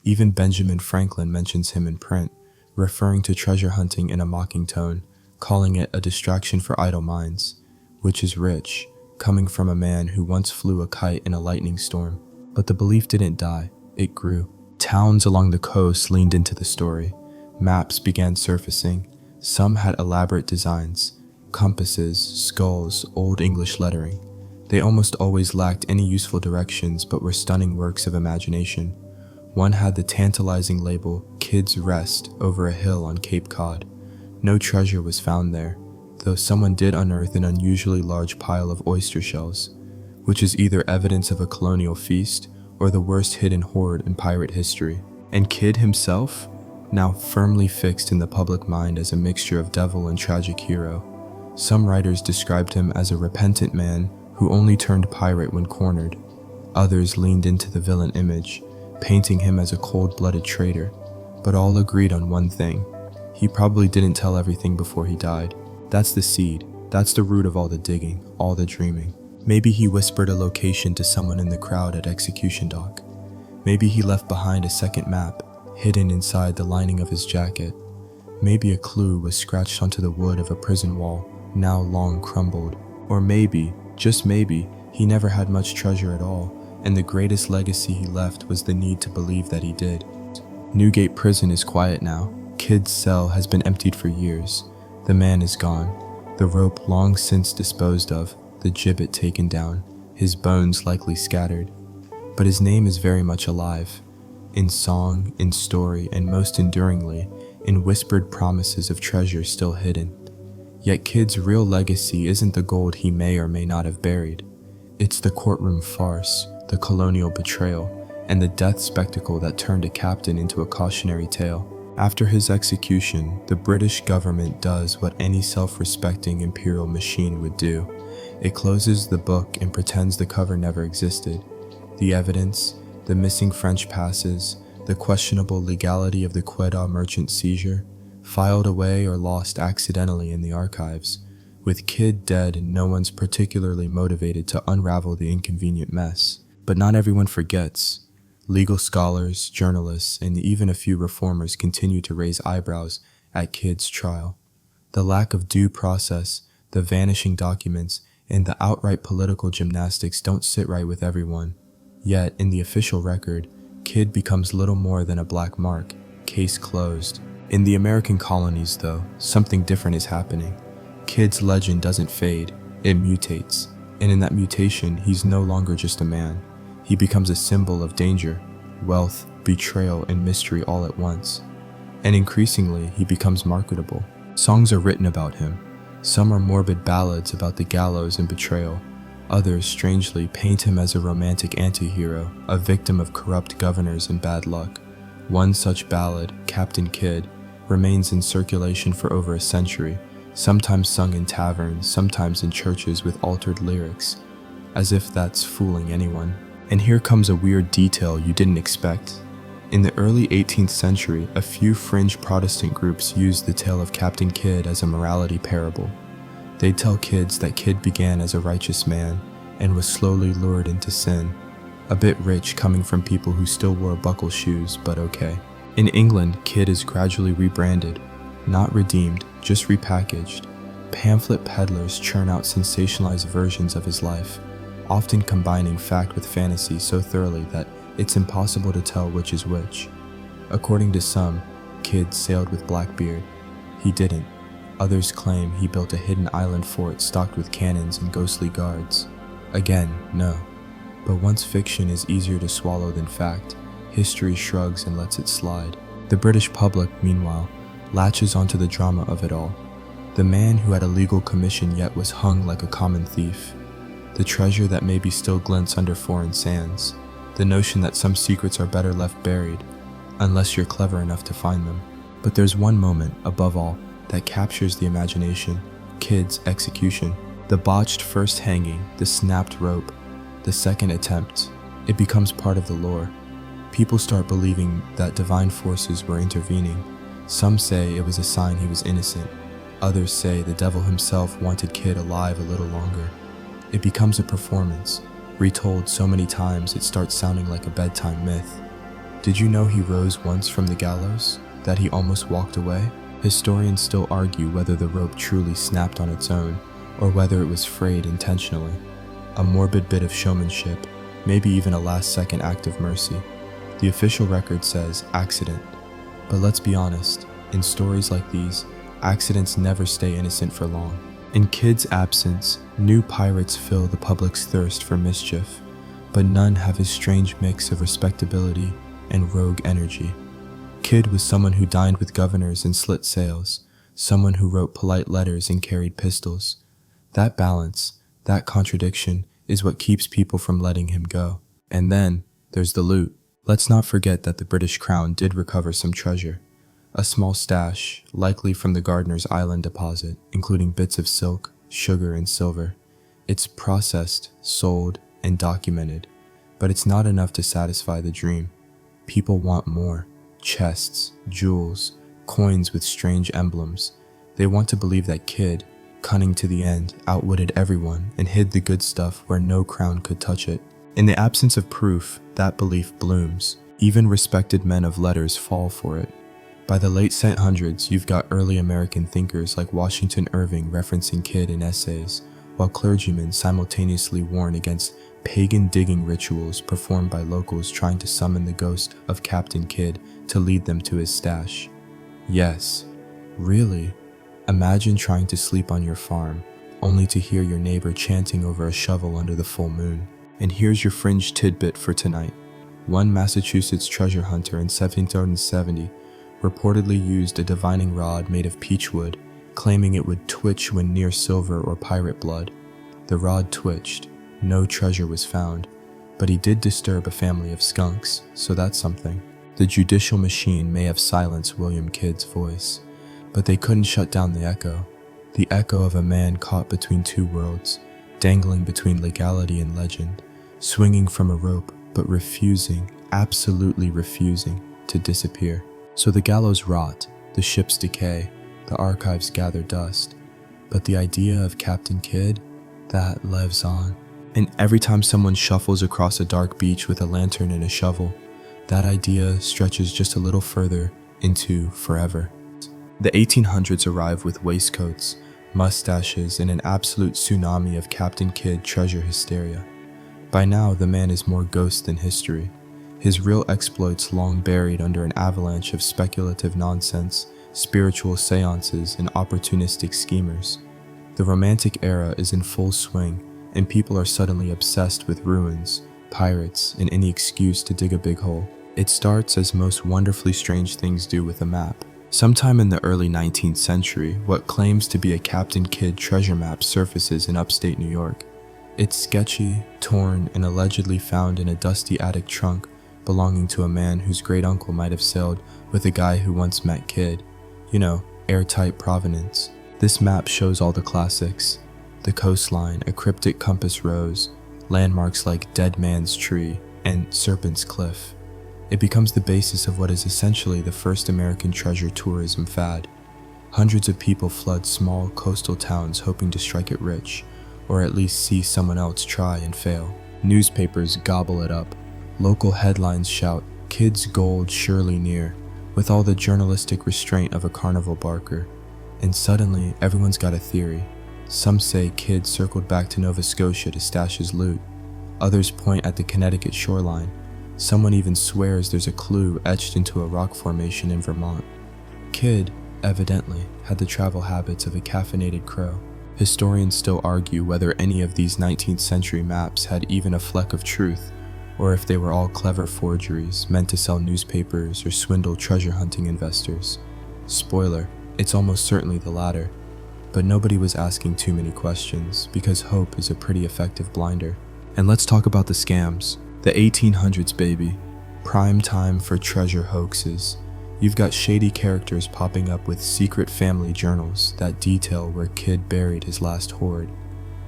Speaker 1: Even Benjamin Franklin mentions him in print, referring to treasure hunting in a mocking tone, calling it a distraction for idle minds, which is rich, coming from a man who once flew a kite in a lightning storm. But the belief didn't die, it grew. Towns along the coast leaned into the story. Maps began surfacing. Some had elaborate designs, compasses, skulls, Old English lettering. They almost always lacked any useful directions but were stunning works of imagination. One had the tantalizing label, Kidd's Rest, over a hill on Cape Cod. No treasure was found there, though someone did unearth an unusually large pile of oyster shells, which is either evidence of a colonial feast or the worst hidden hoard in pirate history. And Kidd himself? Now firmly fixed in the public mind as a mixture of devil and tragic hero. Some writers described him as a repentant man who only turned pirate when cornered. Others leaned into the villain image, painting him as a cold-blooded traitor. But all agreed on one thing: he probably didn't tell everything before he died. That's the seed, that's the root of all the digging, all the dreaming. Maybe he whispered a location to someone in the crowd at execution dock. Maybe he left behind a second map, hidden inside the lining of his jacket. Maybe a clue was scratched onto the wood of a prison wall, now long crumbled. Or maybe, just maybe, he never had much treasure at all, and the greatest legacy he left was the need to believe that he did. Newgate Prison is quiet now. Kidd's cell has been emptied for years. The man is gone, the rope long since disposed of, the gibbet taken down, his bones likely scattered. But his name is very much alive. In song, in story, and most enduringly, in whispered promises of treasure still hidden. Yet Kidd's real legacy isn't the gold he may or may not have buried. It's the courtroom farce, the colonial betrayal, and the death spectacle that turned a captain into a cautionary tale. After his execution, the British government does what any self-respecting imperial machine would do. It closes the book and pretends the cover never existed. The evidence, the missing French passes, the questionable legality of the Quedagh merchant seizure, filed away or lost accidentally in the archives. With Kidd dead, no one's particularly motivated to unravel the inconvenient mess. But not everyone forgets. Legal scholars, journalists, and even a few reformers continue to raise eyebrows at Kidd's trial. The lack of due process, the vanishing documents, and the outright political gymnastics don't sit right with everyone. Yet, in the official record, Kidd becomes little more than a black mark, case closed. In the American colonies, though, something different is happening. Kidd's legend doesn't fade, it mutates. And in that mutation, he's no longer just a man. He becomes a symbol of danger, wealth, betrayal, and mystery all at once. And increasingly, he becomes marketable. Songs are written about him. Some are morbid ballads about the gallows and betrayal. Others, strangely, paint him as a romantic anti-hero, a victim of corrupt governors and bad luck. One such ballad, Captain Kidd, remains in circulation for over a century, sometimes sung in taverns, sometimes in churches with altered lyrics, as if that's fooling anyone. And here comes a weird detail you didn't expect. In the early 18th century, a few fringe Protestant groups used the tale of Captain Kidd as a morality parable. They'd tell kids that Kidd began as a righteous man and was slowly lured into sin. A bit rich coming from people who still wore buckle shoes, but okay. In England, Kidd is gradually rebranded, not redeemed, just repackaged. Pamphlet peddlers churn out sensationalized versions of his life, often combining fact with fantasy so thoroughly that it's impossible to tell which is which. According to some, Kidd sailed with Blackbeard. He didn't. Others claim he built a hidden island fort stocked with cannons and ghostly guards. Again, no. But once fiction is easier to swallow than fact, history shrugs and lets it slide. The British public, meanwhile, latches onto the drama of it all. The man who had a legal commission yet was hung like a common thief. The treasure that maybe still glints under foreign sands. The notion that some secrets are better left buried, unless you're clever enough to find them. But there's one moment, above all, that captures the imagination: Kidd's execution. The botched first hanging, the snapped rope, the second attempt. It becomes part of the lore. People start believing that divine forces were intervening. Some say it was a sign he was innocent. Others say the devil himself wanted Kidd alive a little longer. It becomes a performance, retold so many times it starts sounding like a bedtime myth. Did you know he rose once from the gallows? That he almost walked away? Historians still argue whether the rope truly snapped on its own, or whether it was frayed intentionally. A morbid bit of showmanship, maybe even a last-second act of mercy. The official record says accident. But let's be honest, in stories like these, accidents never stay innocent for long. In Kidd's absence, new pirates fill the public's thirst for mischief, but none have his strange mix of respectability and rogue energy. Kidd was someone who dined with governors and slit sails, someone who wrote polite letters and carried pistols. That balance, that contradiction, is what keeps people from letting him go. And then, there's the loot. Let's not forget that the British Crown did recover some treasure. A small stash, likely from the Gardiner's Island deposit, including bits of silk, sugar, and silver. It's processed, sold, and documented, but it's not enough to satisfy the dream. People want more. Chests, jewels, coins with strange emblems. They want to believe that Kidd, cunning to the end, outwitted everyone and hid the good stuff where no crown could touch it. In the absence of proof, that belief blooms. Even respected men of letters fall for it. By the late 1800s, you've got early American thinkers like Washington Irving referencing Kidd in essays, while clergymen simultaneously warn against pagan digging rituals performed by locals trying to summon the ghost of Captain Kidd to lead them to his stash. Yes, really. Imagine trying to sleep on your farm, only to hear your neighbor chanting over a shovel under the full moon. And here's your fringe tidbit for tonight. One Massachusetts treasure hunter in 1770 reportedly used a divining rod made of peach wood, claiming it would twitch when near silver or pirate blood. The rod twitched. No treasure was found, but he did disturb a family of skunks, so that's something. The judicial machine may have silenced William Kidd's voice, but they couldn't shut down the echo of a man caught between two worlds, dangling between legality and legend, swinging from a rope, but refusing, absolutely refusing, to disappear. So the gallows rot, the ships decay, the archives gather dust, but the idea of Captain Kidd, that lives on. And every time someone shuffles across a dark beach with a lantern and a shovel, that idea stretches just a little further into forever. The 1800s arrive with waistcoats, mustaches, and an absolute tsunami of Captain Kidd treasure hysteria. By now, the man is more ghost than history. His real exploits long buried under an avalanche of speculative nonsense, spiritual seances, and opportunistic schemers. The Romantic era is in full swing, and people are suddenly obsessed with ruins, pirates, and any excuse to dig a big hole. It starts as most wonderfully strange things do with a map. Sometime in the early 19th century, what claims to be a Captain Kidd treasure map surfaces in upstate New York. It's sketchy, torn, and allegedly found in a dusty attic trunk belonging to a man whose great-uncle might have sailed with a guy who once met Kidd. You know, airtight provenance. This map shows all the classics. The coastline, a cryptic compass rose, landmarks like Dead Man's Tree and Serpent's Cliff. It becomes the basis of what is essentially the first American treasure tourism fad. Hundreds of people flood small coastal towns hoping to strike it rich, or at least see someone else try and fail. Newspapers gobble it up. Local headlines shout, "Kids' gold surely near," with all the journalistic restraint of a carnival barker. And suddenly, everyone's got a theory. Some say Kidd circled back to Nova Scotia to stash his loot. Others point at the Connecticut shoreline. Someone even swears there's a clue etched into a rock formation in Vermont. Kidd, evidently, had the travel habits of a caffeinated crow. Historians still argue whether any of these 19th century maps had even a fleck of truth, or if they were all clever forgeries meant to sell newspapers or swindle treasure hunting investors. Spoiler, it's almost certainly the latter. But nobody was asking too many questions, because hope is a pretty effective blinder. And let's talk about the scams. The 1800s, baby. Prime time for treasure hoaxes. You've got shady characters popping up with secret family journals that detail where Kidd buried his last hoard.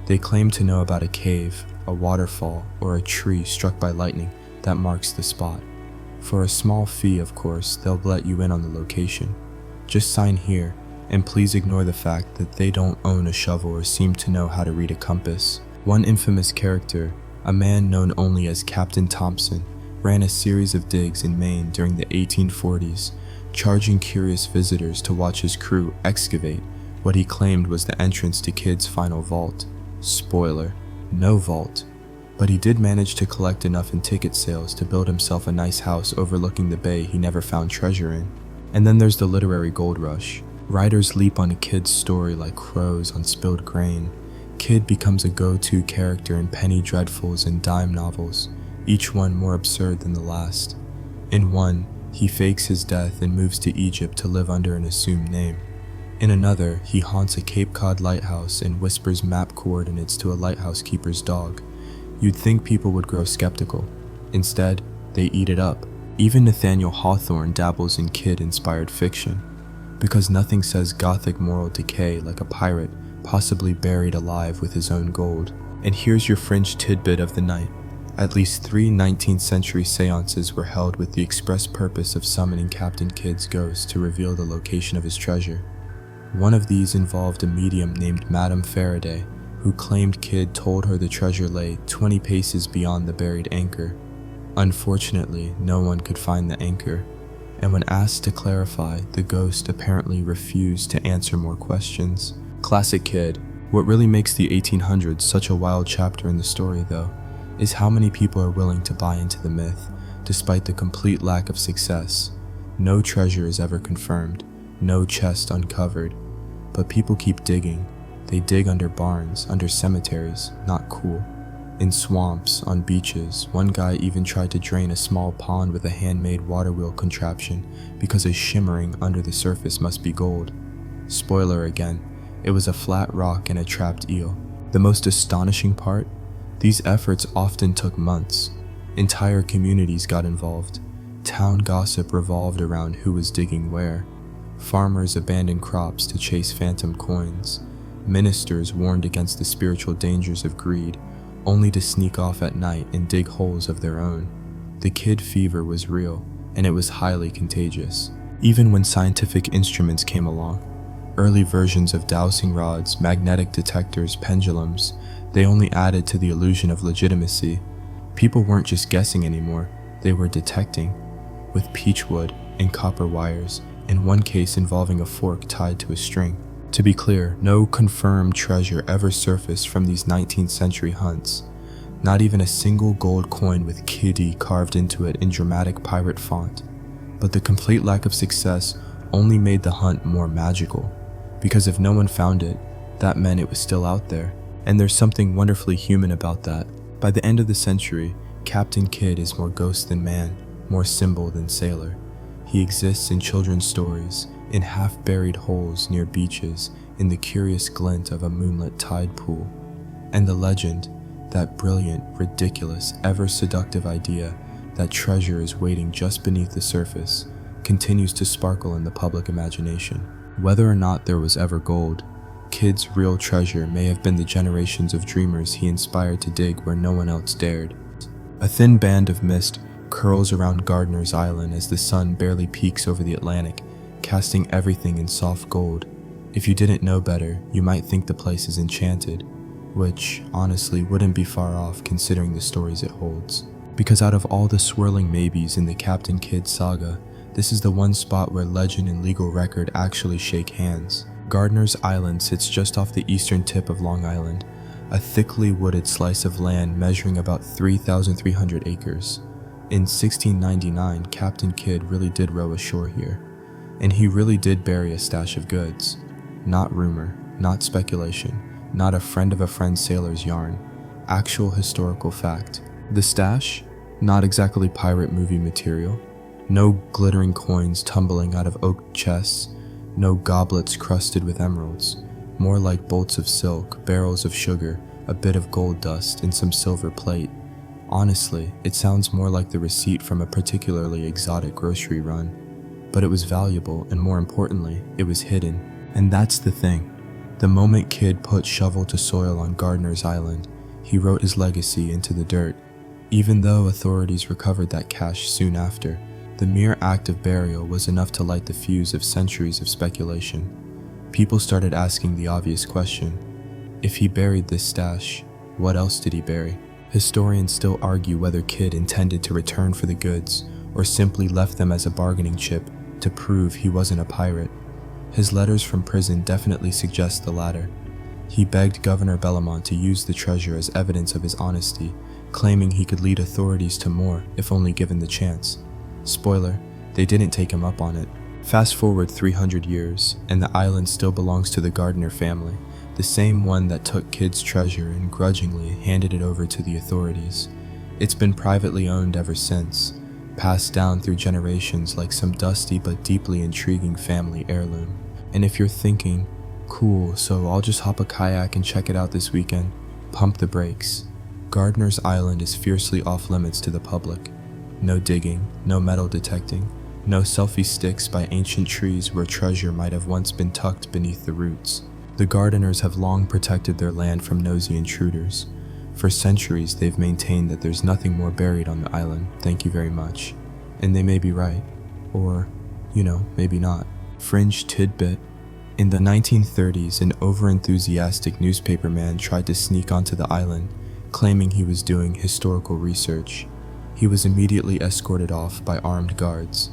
Speaker 1: They claim to know about a cave, a waterfall, or a tree struck by lightning that marks the spot. For a small fee, of course, they'll let you in on the location. Just sign here, and please ignore the fact that they don't own a shovel or seem to know how to read a compass. One infamous character, a man known only as Captain Thompson, ran a series of digs in Maine during the 1840s, charging curious visitors to watch his crew excavate what he claimed was the entrance to Kidd's final vault. Spoiler, no vault. But he did manage to collect enough in ticket sales to build himself a nice house overlooking the bay he never found treasure in. And then there's the literary gold rush. Writers leap on Kidd's story like crows on spilled grain. Kidd becomes a go-to character in penny dreadfuls and dime novels, each one more absurd than the last. In one, he fakes his death and moves to Egypt to live under an assumed name. In another, he haunts a Cape Cod lighthouse and whispers map coordinates to a lighthouse keeper's dog. You'd think people would grow skeptical. Instead, they eat it up. Even Nathaniel Hawthorne dabbles in Kidd-inspired fiction, because nothing says gothic moral decay like a pirate possibly buried alive with his own gold. And here's your fringe tidbit of the night. At least 3 19th century seances were held with the express purpose of summoning Captain Kidd's ghost to reveal the location of his treasure. One of these involved a medium named Madame Faraday, who claimed Kidd told her the treasure lay 20 paces beyond the buried anchor. Unfortunately, no one could find the anchor, and when asked to clarify, the ghost apparently refused to answer more questions. Classic Kidd. What really makes the 1800s such a wild chapter in the story, though, is how many people are willing to buy into the myth, despite the complete lack of success. No treasure is ever confirmed, no chest uncovered, but people keep digging. They dig under barns, under cemeteries, not cool. In swamps, on beaches, one guy even tried to drain a small pond with a handmade water wheel contraption because a shimmering under the surface must be gold. Spoiler again, it was a flat rock and a trapped eel. The most astonishing part? These efforts often took months. Entire communities got involved. Town gossip revolved around who was digging where. Farmers abandoned crops to chase phantom coins. Ministers warned against the spiritual dangers of greed, only to sneak off at night and dig holes of their own. The Kidd fever was real, and it was highly contagious. Even when scientific instruments came along, early versions of dowsing rods, magnetic detectors, pendulums, they only added to the illusion of legitimacy. People weren't just guessing anymore, they were detecting, with peachwood and copper wires, in one case involving a fork tied to a string. To be clear, no confirmed treasure ever surfaced from these 19th century hunts. Not even a single gold coin with Kiddie carved into it in dramatic pirate font. But the complete lack of success only made the hunt more magical, because if no one found it, that meant it was still out there. And there's something wonderfully human about that. By the end of the century, Captain Kidd is more ghost than man, more symbol than sailor. He exists in children's stories, in half-buried holes near beaches, in the curious glint of a moonlit tide pool. And the legend, that brilliant, ridiculous, ever-seductive idea that treasure is waiting just beneath the surface, continues to sparkle in the public imagination. Whether or not there was ever gold, Kidd's real treasure may have been the generations of dreamers he inspired to dig where no one else dared. A thin band of mist curls around Gardiner's Island as the sun barely peeks over the Atlantic, casting everything in soft gold. If you didn't know better, you might think the place is enchanted, which honestly wouldn't be far off considering the stories it holds. Because out of all the swirling maybes in the Captain Kidd saga, this is the one spot where legend and legal record actually shake hands. Gardiner's Island sits just off the eastern tip of Long Island, a thickly wooded slice of land measuring about 3,300 acres. In 1699, Captain Kidd really did row ashore here, and he really did bury a stash of goods. Not rumor, not speculation, not a friend of a friend sailor's yarn. Actual historical fact. The stash? Not exactly pirate movie material. No glittering coins tumbling out of oak chests. No goblets crusted with emeralds. More like bolts of silk, barrels of sugar, a bit of gold dust, and some silver plate. Honestly, it sounds more like the receipt from a particularly exotic grocery run. But it was valuable, and more importantly, it was hidden. And that's the thing. The moment Kidd put shovel to soil on Gardiner's Island, he wrote his legacy into the dirt. Even though authorities recovered that cache soon after, the mere act of burial was enough to light the fuse of centuries of speculation. People started asking the obvious question: if he buried this stash, what else did he bury? Historians still argue whether Kidd intended to return for the goods, or simply left them as a bargaining chip to prove he wasn't a pirate. His letters from prison definitely suggest the latter. He begged Governor Bellamont to use the treasure as evidence of his honesty, claiming he could lead authorities to more if only given the chance. Spoiler, they didn't take him up on it. Fast forward 300 years, and the island still belongs to the Gardiner family, the same one that took Kidd's treasure and grudgingly handed it over to the authorities. It's been privately owned ever since, passed down through generations like some dusty but deeply intriguing family heirloom. And if you're thinking, cool, so I'll just hop a kayak and check it out this weekend, pump the brakes. Gardiner's Island is fiercely off limits to the public. No digging, no metal detecting, no selfie sticks by ancient trees where treasure might have once been tucked beneath the roots. The Gardiners have long protected their land from nosy intruders. For centuries, they've maintained that there's nothing more buried on the island, thank you very much. And they may be right. Or, maybe not. Fringe tidbit. In the 1930s, an over-enthusiastic newspaperman tried to sneak onto the island, claiming he was doing historical research. He was immediately escorted off by armed guards.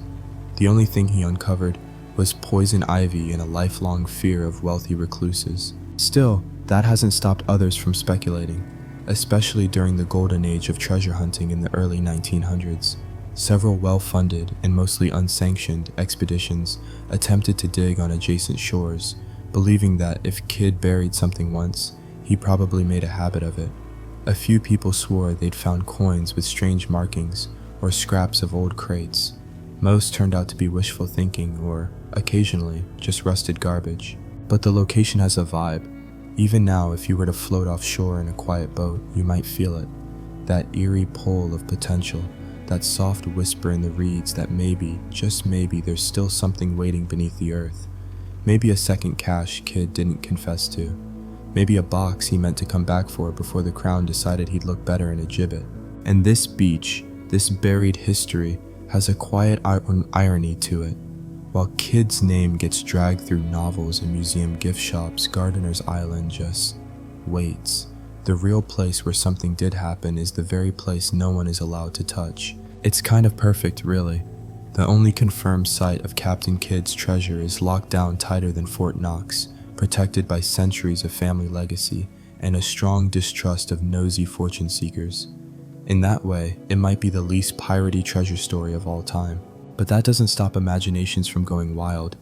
Speaker 1: The only thing he uncovered was poison ivy and a lifelong fear of wealthy recluses. Still, that hasn't stopped others from speculating, especially during the golden age of treasure hunting in the early 1900s. Several well-funded and mostly unsanctioned expeditions attempted to dig on adjacent shores, believing that if Kidd buried something once, he probably made a habit of it. A few people swore they'd found coins with strange markings or scraps of old crates. Most turned out to be wishful thinking or, occasionally, just rusted garbage. But the location has a vibe. Even now, if you were to float offshore in a quiet boat, you might feel it. That eerie pull of potential, that soft whisper in the reeds that maybe, just maybe, there's still something waiting beneath the earth. Maybe a second cache Kidd didn't confess to. Maybe a box he meant to come back for before the crown decided he'd look better in a gibbet. And this beach, this buried history, has a quiet irony to it. While Kidd's name gets dragged through novels and museum gift shops, Gardiner's Island just waits. The real place where something did happen is the very place no one is allowed to touch. It's kind of perfect, really. The only confirmed site of Captain Kidd's treasure is locked down tighter than Fort Knox, protected by centuries of family legacy and a strong distrust of nosy fortune seekers. In that way, it might be the least piratey treasure story of all time. But that doesn't stop imaginations from going wild.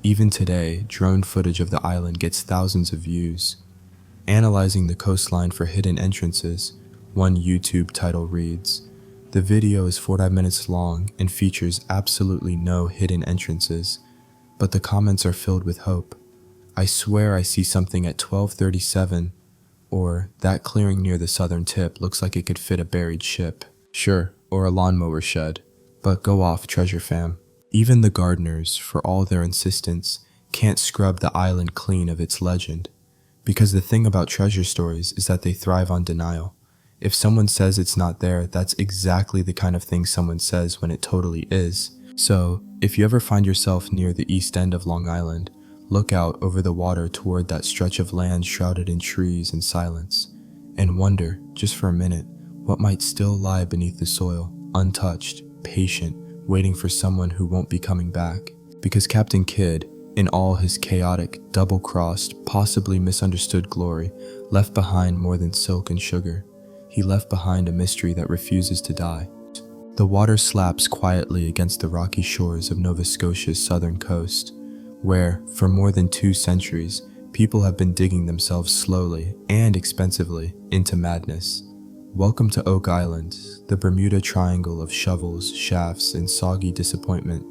Speaker 1: Even today, drone footage of the island gets thousands of views. Analyzing the coastline for hidden entrances, one YouTube title reads, "The video is 45 minutes long and features absolutely no hidden entrances, but the comments are filled with hope. I swear I see something at 12:37, or that clearing near the southern tip looks like it could fit a buried ship." Sure, or a lawnmower shed. But go off, treasure fam. Even the Gardiners, for all their insistence, can't scrub the island clean of its legend. Because the thing about treasure stories is that they thrive on denial. If someone says it's not there, that's exactly the kind of thing someone says when it totally is. So, if you ever find yourself near the east end of Long Island, look out over the water toward that stretch of land shrouded in trees and silence, and wonder, just for a minute, what might still lie beneath the soil, untouched, patient, waiting for someone who won't be coming back. Because Captain Kidd, in all his chaotic, double-crossed, possibly misunderstood glory, left behind more than silk and sugar. He left behind a mystery that refuses to die. The water slaps quietly against the rocky shores of Nova Scotia's southern coast, where, for more than 2 centuries, people have been digging themselves slowly and expensively into madness. Welcome to Oak Island, the Bermuda Triangle of shovels, shafts, and soggy disappointment.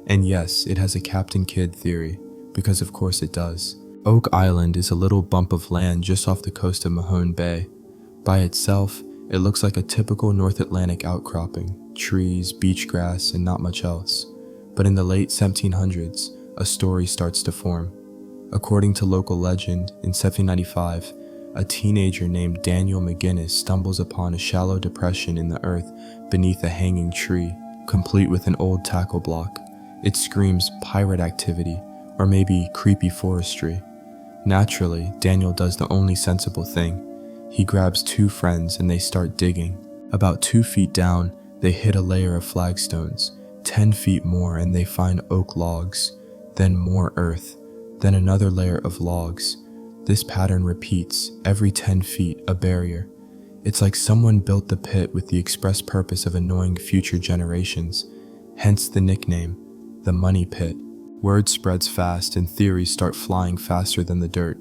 Speaker 1: And yes, it has a Captain Kidd theory, because of course it does. Oak Island is a little bump of land just off the coast of Mahone Bay. By itself, it looks like a typical North Atlantic outcropping, trees, beach grass, and not much else. But in the late 1700s, a story starts to form. According to local legend, in 1795, a teenager named Daniel McGinnis stumbles upon a shallow depression in the earth beneath a hanging tree, complete with an old tackle block. It screams pirate activity, or maybe creepy forestry. Naturally, Daniel does the only sensible thing. He grabs 2 friends and they start digging. About 2 feet down, they hit a layer of flagstones. 10 feet more and they find oak logs, then more earth, then another layer of logs. This pattern repeats, every 10 feet a barrier. It's like someone built the pit with the express purpose of annoying future generations, hence the nickname, the Money Pit. Word spreads fast and theories start flying faster than the dirt.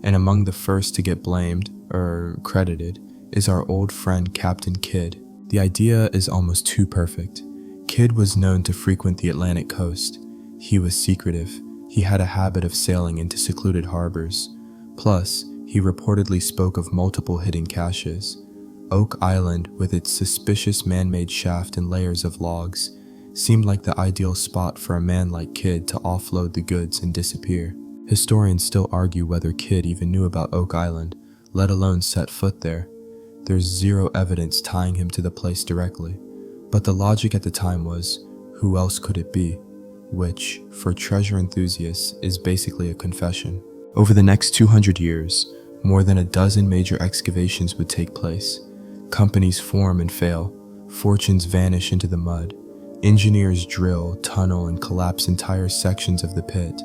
Speaker 1: And among the first to get blamed, or credited, is our old friend Captain Kidd. The idea is almost too perfect. Kidd was known to frequent the Atlantic coast. He was secretive. He had a habit of sailing into secluded harbors. Plus, he reportedly spoke of multiple hidden caches. Oak Island, with its suspicious man-made shaft and layers of logs, seemed like the ideal spot for a man like Kidd to offload the goods and disappear. Historians still argue whether Kidd even knew about Oak Island, let alone set foot there. There's zero evidence tying him to the place directly, but the logic at the time was, who else could it be? Which, for treasure enthusiasts, is basically a confession. Over the next 200 years, more than a dozen major excavations would take place. Companies form and fail, fortunes vanish into the mud. Engineers drill, tunnel, and collapse entire sections of the pit.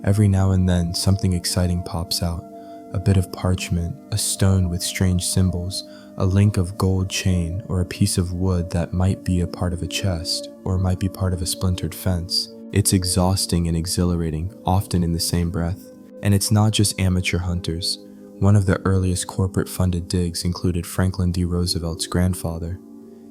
Speaker 1: Every now and then, something exciting pops out. A bit of parchment, a stone with strange symbols, a link of gold chain, or a piece of wood that might be a part of a chest, or might be part of a splintered fence. It's exhausting and exhilarating, often in the same breath. And it's not just amateur hunters. One of the earliest corporate-funded digs included Franklin D. Roosevelt's grandfather.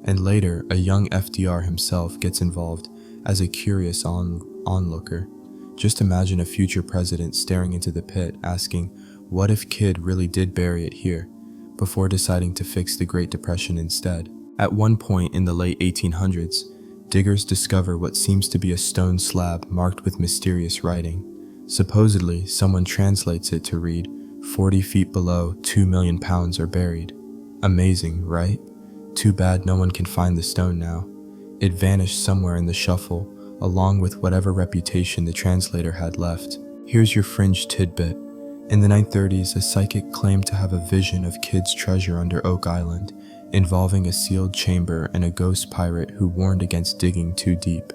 Speaker 1: And later, a young FDR himself gets involved as a curious onlooker. Just imagine a future president staring into the pit, asking, what if Kidd really did bury it here, before deciding to fix the Great Depression instead? At one point in the late 1800s, diggers discover what seems to be a stone slab marked with mysterious writing. Supposedly, someone translates it to read, 40 feet below, 2 million pounds are buried. Amazing, right? Too bad no one can find the stone now. It vanished somewhere in the shuffle, along with whatever reputation the translator had left. Here's your fringe tidbit. In the 1930s, a psychic claimed to have a vision of Kidd's treasure under Oak Island, involving a sealed chamber and a ghost pirate who warned against digging too deep.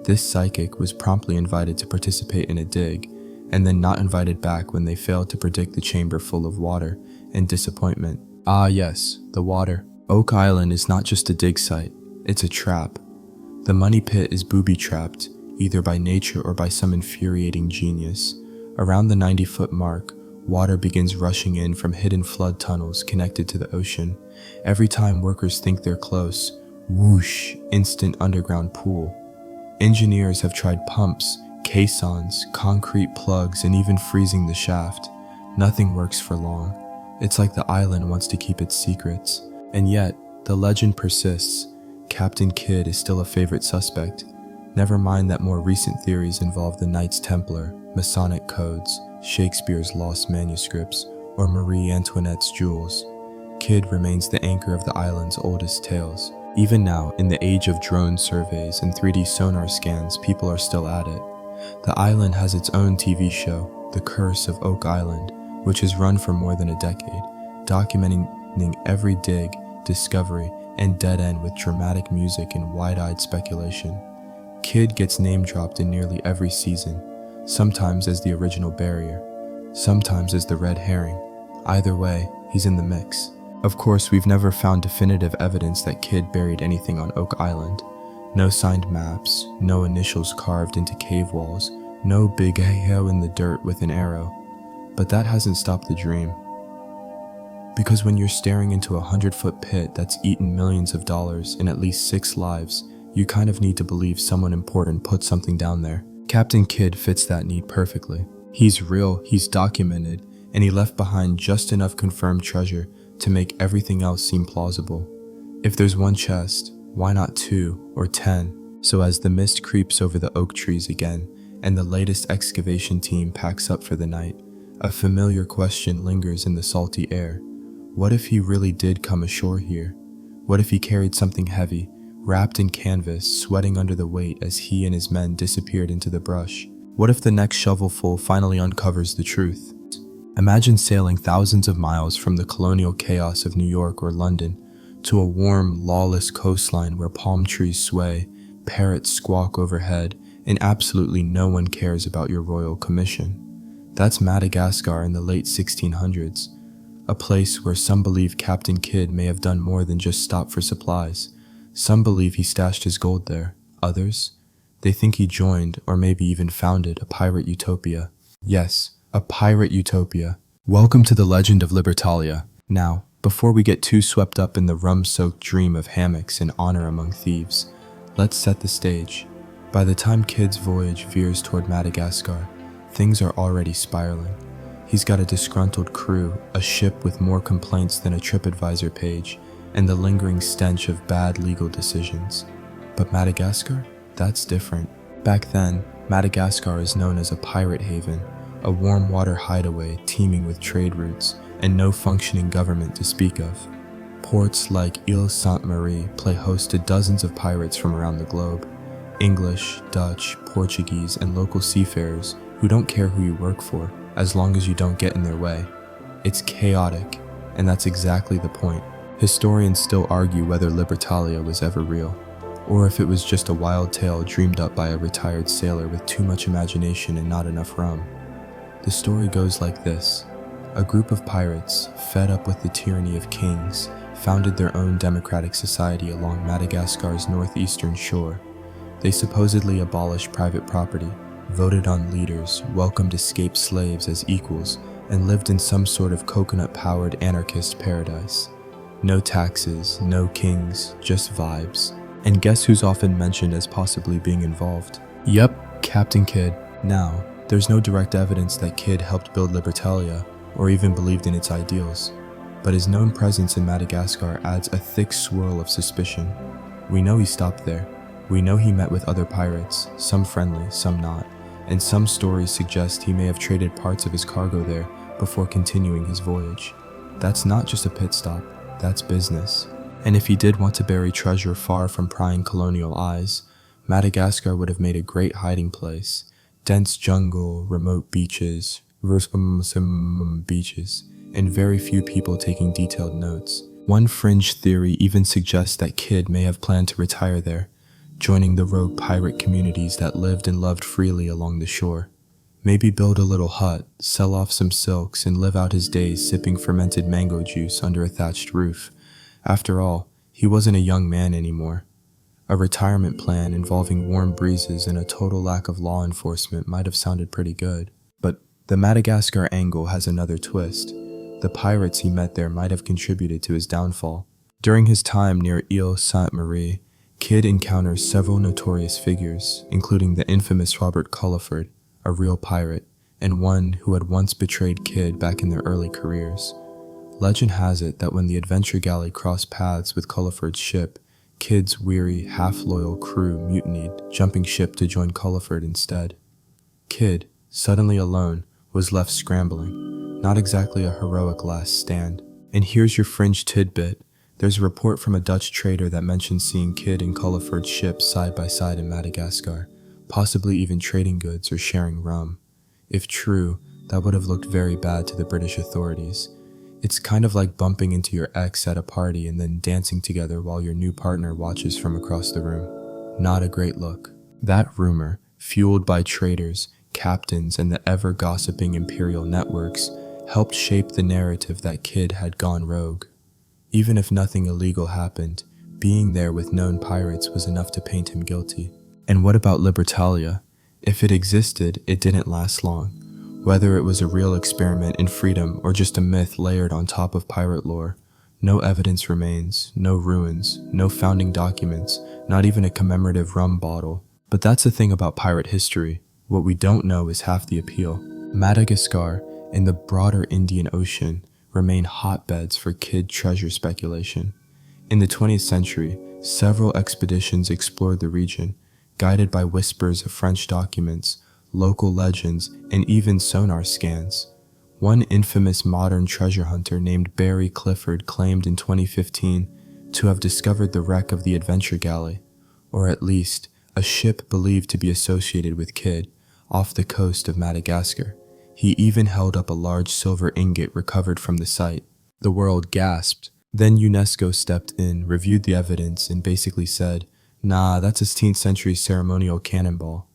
Speaker 1: This psychic was promptly invited to participate in a dig, and then not invited back when they failed to predict the chamber full of water and disappointment. Ah yes, the water. Oak Island is not just a dig site, it's a trap. The Money Pit is booby-trapped, either by nature or by some infuriating genius. Around the 90-foot mark, water begins rushing in from hidden flood tunnels connected to the ocean. Every time workers think they're close, whoosh, instant underground pool. Engineers have tried pumps, caissons, concrete plugs, and even freezing the shaft. Nothing works for long. It's like the island wants to keep its secrets. And yet, the legend persists. Captain Kidd is still a favorite suspect. Never mind that more recent theories involve the Knights Templar, Masonic codes, Shakespeare's lost manuscripts, or Marie Antoinette's jewels, Kidd remains the anchor of the island's oldest tales. Even now, in the age of drone surveys and 3D sonar scans, people are still at it. The island has its own TV show, The Curse of Oak Island, which has run for more than a decade, documenting every dig, discovery, and dead end with dramatic music and wide-eyed speculation. Kidd gets name-dropped in nearly every season, sometimes as the original barrier, sometimes as the red herring. Either way, he's in the mix. Of course, we've never found definitive evidence that Kidd buried anything on Oak Island. No signed maps, no initials carved into cave walls, no big hey-ho in the dirt with an arrow. But that hasn't stopped the dream. Because when you're staring into a 100-foot pit that's eaten millions of dollars and at least 6 lives, you kind of need to believe someone important put something down there. Captain Kidd fits that need perfectly. He's real, he's documented, and he left behind just enough confirmed treasure to make everything else seem plausible. If there's one chest, why not 2 or 10? So as the mist creeps over the oak trees again, and the latest excavation team packs up for the night, a familiar question lingers in the salty air. What if he really did come ashore here? What if he carried something heavy, wrapped in canvas, sweating under the weight as he and his men disappeared into the brush? What if the next shovelful finally uncovers the truth? Imagine sailing thousands of miles from the colonial chaos of New York or London to a warm, lawless coastline where palm trees sway, parrots squawk overhead, and absolutely no one cares about your royal commission. That's Madagascar in the late 1600s, a place where some believe Captain Kidd may have done more than just stop for supplies. Some believe he stashed his gold there. Others, they think he joined, or maybe even founded, a pirate utopia. Yes, a pirate utopia. Welcome to the legend of Libertalia. Now, before we get too swept up in the rum-soaked dream of hammocks and honor among thieves, let's set the stage. By the time Kidd's voyage veers toward Madagascar, things are already spiraling. He's got a disgruntled crew, a ship with more complaints than a TripAdvisor page, and the lingering stench of bad legal decisions. But Madagascar? That's different. Back then, Madagascar is known as a pirate haven, a warm water hideaway teeming with trade routes, and no functioning government to speak of. Ports like Ile Sainte-Marie play host to dozens of pirates from around the globe. English, Dutch, Portuguese, and local seafarers who don't care who you work for, as long as you don't get in their way. It's chaotic, and that's exactly the point. Historians still argue whether Libertalia was ever real, or if it was just a wild tale dreamed up by a retired sailor with too much imagination and not enough rum. The story goes like this. A group of pirates, fed up with the tyranny of kings, founded their own democratic society along Madagascar's northeastern shore. They supposedly abolished private property, voted on leaders, welcomed escaped slaves as equals, and lived in some sort of coconut-powered anarchist paradise. No taxes, no kings, just vibes. And guess who's often mentioned as possibly being involved? Yep, Captain Kidd. Now, there's no direct evidence that Kidd helped build Libertalia, or even believed in its ideals. But his known presence in Madagascar adds a thick swirl of suspicion. We know he stopped there. We know he met with other pirates, some friendly, some not, and some stories suggest he may have traded parts of his cargo there before continuing his voyage. That's not just a pit stop, that's business. And if he did want to bury treasure far from prying colonial eyes, Madagascar would have made a great hiding place. Dense jungle, remote beaches, and very few people taking detailed notes. One fringe theory even suggests that Kidd may have planned to retire there, joining the rogue pirate communities that lived and loved freely along the shore. Maybe build a little hut, sell off some silks, and live out his days sipping fermented mango juice under a thatched roof. After all, he wasn't a young man anymore. A retirement plan involving warm breezes and a total lack of law enforcement might have sounded pretty good. But the Madagascar angle has another twist. The pirates he met there might have contributed to his downfall. During his time near Ile Sainte-Marie, Kidd encounters several notorious figures, including the infamous Robert Culliford, a real pirate, and one who had once betrayed Kidd back in their early careers. Legend has it that when the adventure galley crossed paths with Culliford's ship, Kidd's weary, half-loyal crew mutinied, jumping ship to join Culliford instead. Kidd, suddenly alone, was left scrambling. Not exactly a heroic last stand. And here's your fringe tidbit. There's a report from a Dutch trader that mentions seeing Kidd and Culliford's ships side by side in Madagascar, possibly even trading goods or sharing rum. If true, that would have looked very bad to the British authorities. It's kind of like bumping into your ex at a party and then dancing together while your new partner watches from across the room. Not a great look. That rumor, fueled by traders, captains, and the ever-gossiping imperial networks, helped shape the narrative that Kidd had gone rogue. Even if nothing illegal happened, being there with known pirates was enough to paint him guilty. And what about Libertalia? If it existed, it didn't last long. Whether it was a real experiment in freedom or just a myth layered on top of pirate lore, no evidence remains, no ruins, no founding documents, not even a commemorative rum bottle. But that's the thing about pirate history. What we don't know is half the appeal. Madagascar and the broader Indian Ocean remain hotbeds for Kidd treasure speculation. In the 20th century, several expeditions explored the region, guided by whispers of French documents, local legends, and even sonar scans. One infamous modern treasure hunter named Barry Clifford claimed in 2015 to have discovered the wreck of the adventure galley, or at least a ship believed to be associated with Kidd, off the coast of Madagascar. He even held up a large silver ingot recovered from the site. The world gasped. Then UNESCO stepped in, reviewed the evidence, and basically said, "Nah, that's a 16th century ceremonial cannonball."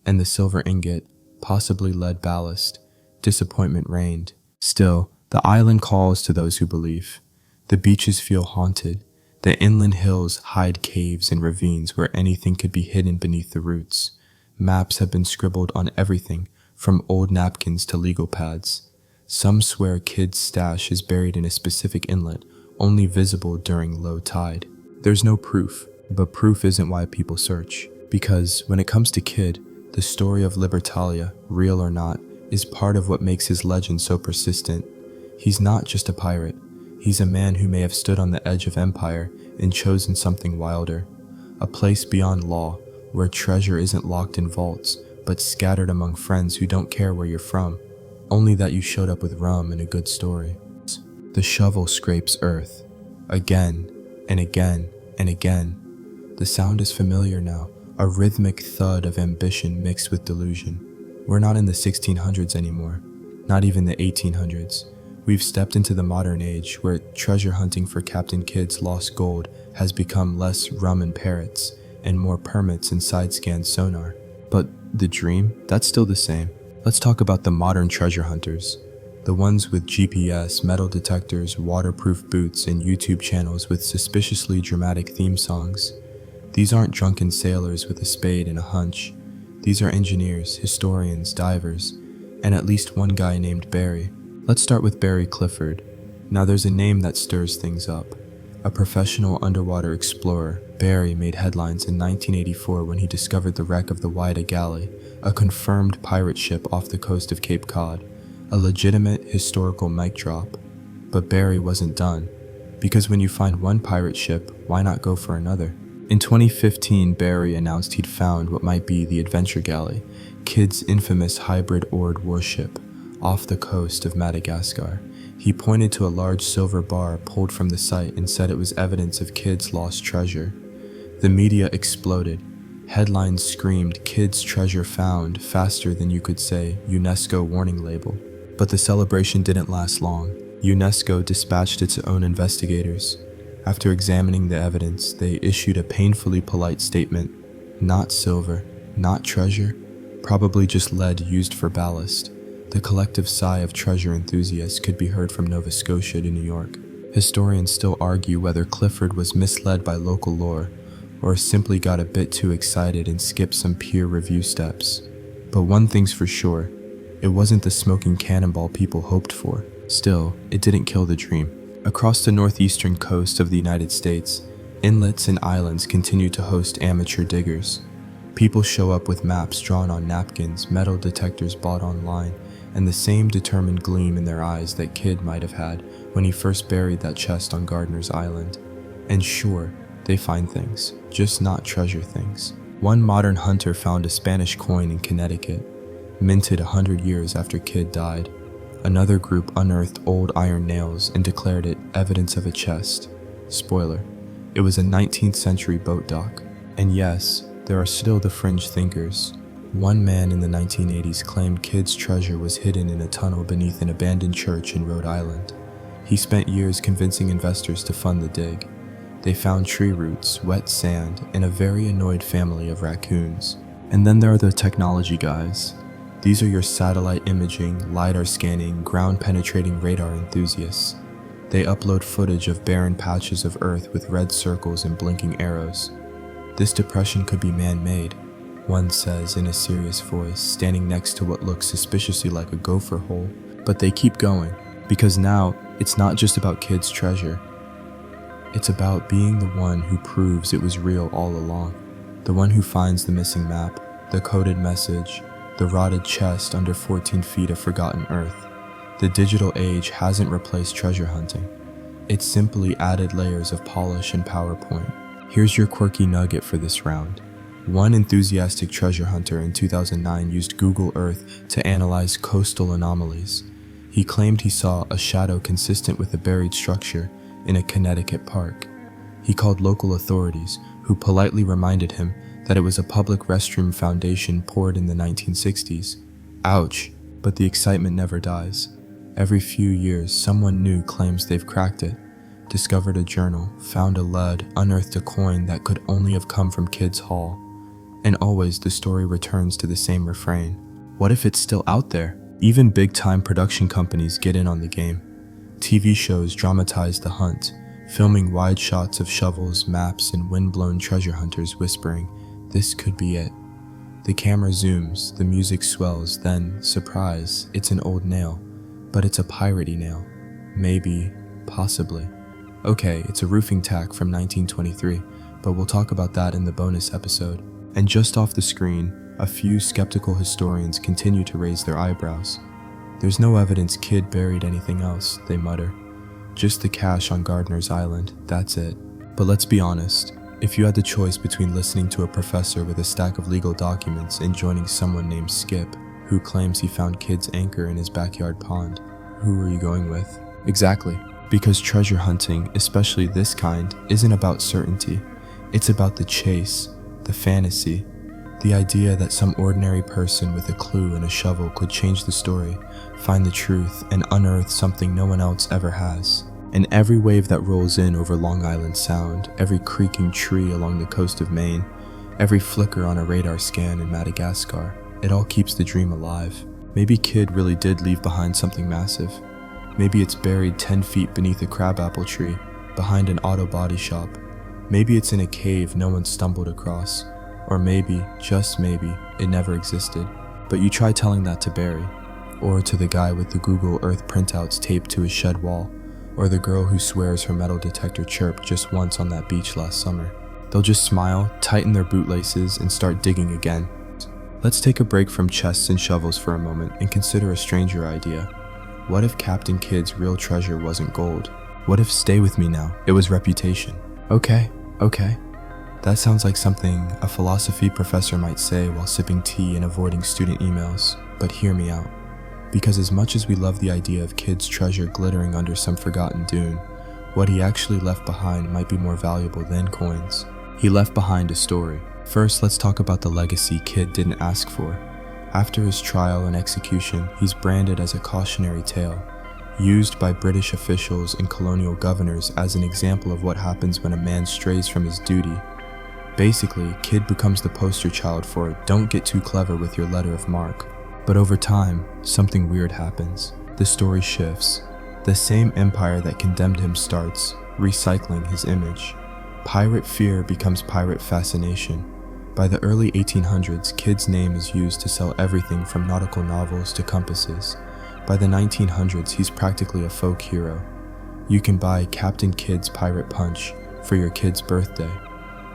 Speaker 1: And the silver ingot, possibly lead ballast. Disappointment reigned. Still, the island calls to those who believe. The beaches feel haunted. The inland hills hide caves and ravines where anything could be hidden beneath the roots. Maps have been scribbled on everything, from old napkins to legal pads. Some swear Kidd's stash is buried in a specific inlet, only visible during low tide. There's no proof, but proof isn't why people search. Because when it comes to Kidd, the story of Libertalia, real or not, is part of what makes his legend so persistent. He's not just a pirate. He's a man who may have stood on the edge of empire and chosen something wilder. A place beyond law, where treasure isn't locked in vaults, but scattered among friends who don't care where you're from, only that you showed up with rum and a good story. The shovel scrapes earth, again and again and again. The sound is familiar now, a rhythmic thud of ambition mixed with delusion. We're not in the 1600s anymore, not even the 1800s. We've stepped into the modern age where treasure hunting for Captain Kidd's lost gold has become less rum and parrots and more permits and side-scan sonar. But the dream, that's still the same. Let's talk about the modern treasure hunters. The ones with GPS, metal detectors, waterproof boots, and YouTube channels with suspiciously dramatic theme songs. These aren't drunken sailors with a spade and a hunch. These are engineers, historians, divers, and at least one guy named Barry. Let's start with Barry Clifford. Now there's a name that stirs things up. A professional underwater explorer, Barry made headlines in 1984 when he discovered the wreck of the Whydah Galley, a confirmed pirate ship off the coast of Cape Cod, a legitimate historical mic drop. But Barry wasn't done, because when you find one pirate ship, why not go for another? In 2015, Barry announced he'd found what might be the Adventure Galley, Kidd's infamous hybrid-oared warship, off the coast of Madagascar. He pointed to a large silver bar pulled from the site and said it was evidence of Kidd's lost treasure. The media exploded. Headlines screamed, "Kidd's treasure found," faster than you could say, UNESCO warning label. But the celebration didn't last long. UNESCO dispatched its own investigators. After examining the evidence, they issued a painfully polite statement. Not silver, not treasure, probably just lead used for ballast. The collective sigh of treasure enthusiasts could be heard from Nova Scotia to New York. Historians still argue whether Clifford was misled by local lore, or simply got a bit too excited and skipped some peer review steps. But one thing's for sure, it wasn't the smoking cannonball people hoped for. Still, it didn't kill the dream. Across the northeastern coast of the United States, inlets and islands continue to host amateur diggers. People show up with maps drawn on napkins, metal detectors bought online, and the same determined gleam in their eyes that Kidd might have had when he first buried that chest on Gardiner's Island. And sure, they find things, just not treasure things. One modern hunter found a Spanish coin in Connecticut. minted 100 years after Kidd died. Another group unearthed old iron nails and declared it evidence of a chest. Spoiler, it was a 19th century boat dock. And yes, there are still the fringe thinkers. One man in the 1980s claimed Kidd's treasure was hidden in a tunnel beneath an abandoned church in Rhode Island. He spent years convincing investors to fund the dig. They found tree roots, wet sand, and a very annoyed family of raccoons. And then there are the technology guys. These are your satellite imaging, LiDAR scanning, ground-penetrating radar enthusiasts. They upload footage of barren patches of Earth with red circles and blinking arrows. This depression could be man-made, one says in a serious voice, standing next to what looks suspiciously like a gopher hole. But they keep going, because now it's not just about Kidd's treasure. It's about being the one who proves it was real all along. The one who finds the missing map, the coded message, the rotted chest under 14 feet of forgotten Earth. The digital age hasn't replaced treasure hunting. It's simply added layers of polish and PowerPoint. Here's your quirky nugget for this round. One enthusiastic treasure hunter in 2009 used Google Earth to analyze coastal anomalies. He claimed he saw a shadow consistent with a buried structure in a Connecticut park. He called local authorities, who politely reminded him that it was a public restroom foundation poured in the 1960s. Ouch, but the excitement never dies. Every few years, someone new claims they've cracked it, discovered a journal, found a lead, unearthed a coin that could only have come from Kidd's haul. And always the story returns to the same refrain. What if it's still out there? Even big-time production companies get in on the game. TV shows dramatize the hunt, filming wide shots of shovels, maps, and wind-blown treasure hunters whispering, "This could be it." The camera zooms, the music swells, then, surprise, it's an old nail. But it's a piratey nail. Maybe, possibly. Okay, it's a roofing tack from 1923, but we'll talk about that in the bonus episode. And just off the screen, a few skeptical historians continue to raise their eyebrows. There's no evidence Kidd buried anything else, they mutter. Just the cache on Gardner's Island, that's it. But let's be honest, if you had the choice between listening to a professor with a stack of legal documents and joining someone named Skip, who claims he found Kidd's anchor in his backyard pond, who are you going with? Exactly, because treasure hunting, especially this kind, isn't about certainty. It's about the chase, the fantasy, the idea that some ordinary person with a clue and a shovel could change the story, find the truth, and unearth something no one else ever has. And every wave that rolls in over Long Island Sound, every creaking tree along the coast of Maine, every flicker on a radar scan in Madagascar, it all keeps the dream alive. Maybe Kidd really did leave behind something massive. Maybe it's buried 10 feet beneath a crabapple tree, behind an auto body shop. Maybe it's in a cave no one stumbled across. Or maybe, just maybe, it never existed. But you try telling that to Barry, or to the guy with the Google Earth printouts taped to his shed wall, or the girl who swears her metal detector chirped just once on that beach last summer. They'll just smile, tighten their bootlaces, and start digging again. Let's take a break from chests and shovels for a moment and consider a stranger idea. What if Captain Kidd's real treasure wasn't gold? What if, stay with me now, it was reputation? Okay. That sounds like something a philosophy professor might say while sipping tea and avoiding student emails, but hear me out. Because as much as we love the idea of Kidd's treasure glittering under some forgotten dune, what he actually left behind might be more valuable than coins. He left behind a story. First, let's talk about the legacy Kidd didn't ask for. After his trial and execution, he's branded as a cautionary tale, used by British officials and colonial governors as an example of what happens when a man strays from his duty. Basically, Kidd becomes the poster child for don't get too clever with your letter of marque. But over time, something weird happens. The story shifts. The same empire that condemned him starts recycling his image. Pirate fear becomes pirate fascination. By the early 1800s, Kidd's name is used to sell everything from nautical novels to compasses. By the 1900s, he's practically a folk hero. You can buy Captain Kidd's Pirate Punch for your kid's birthday.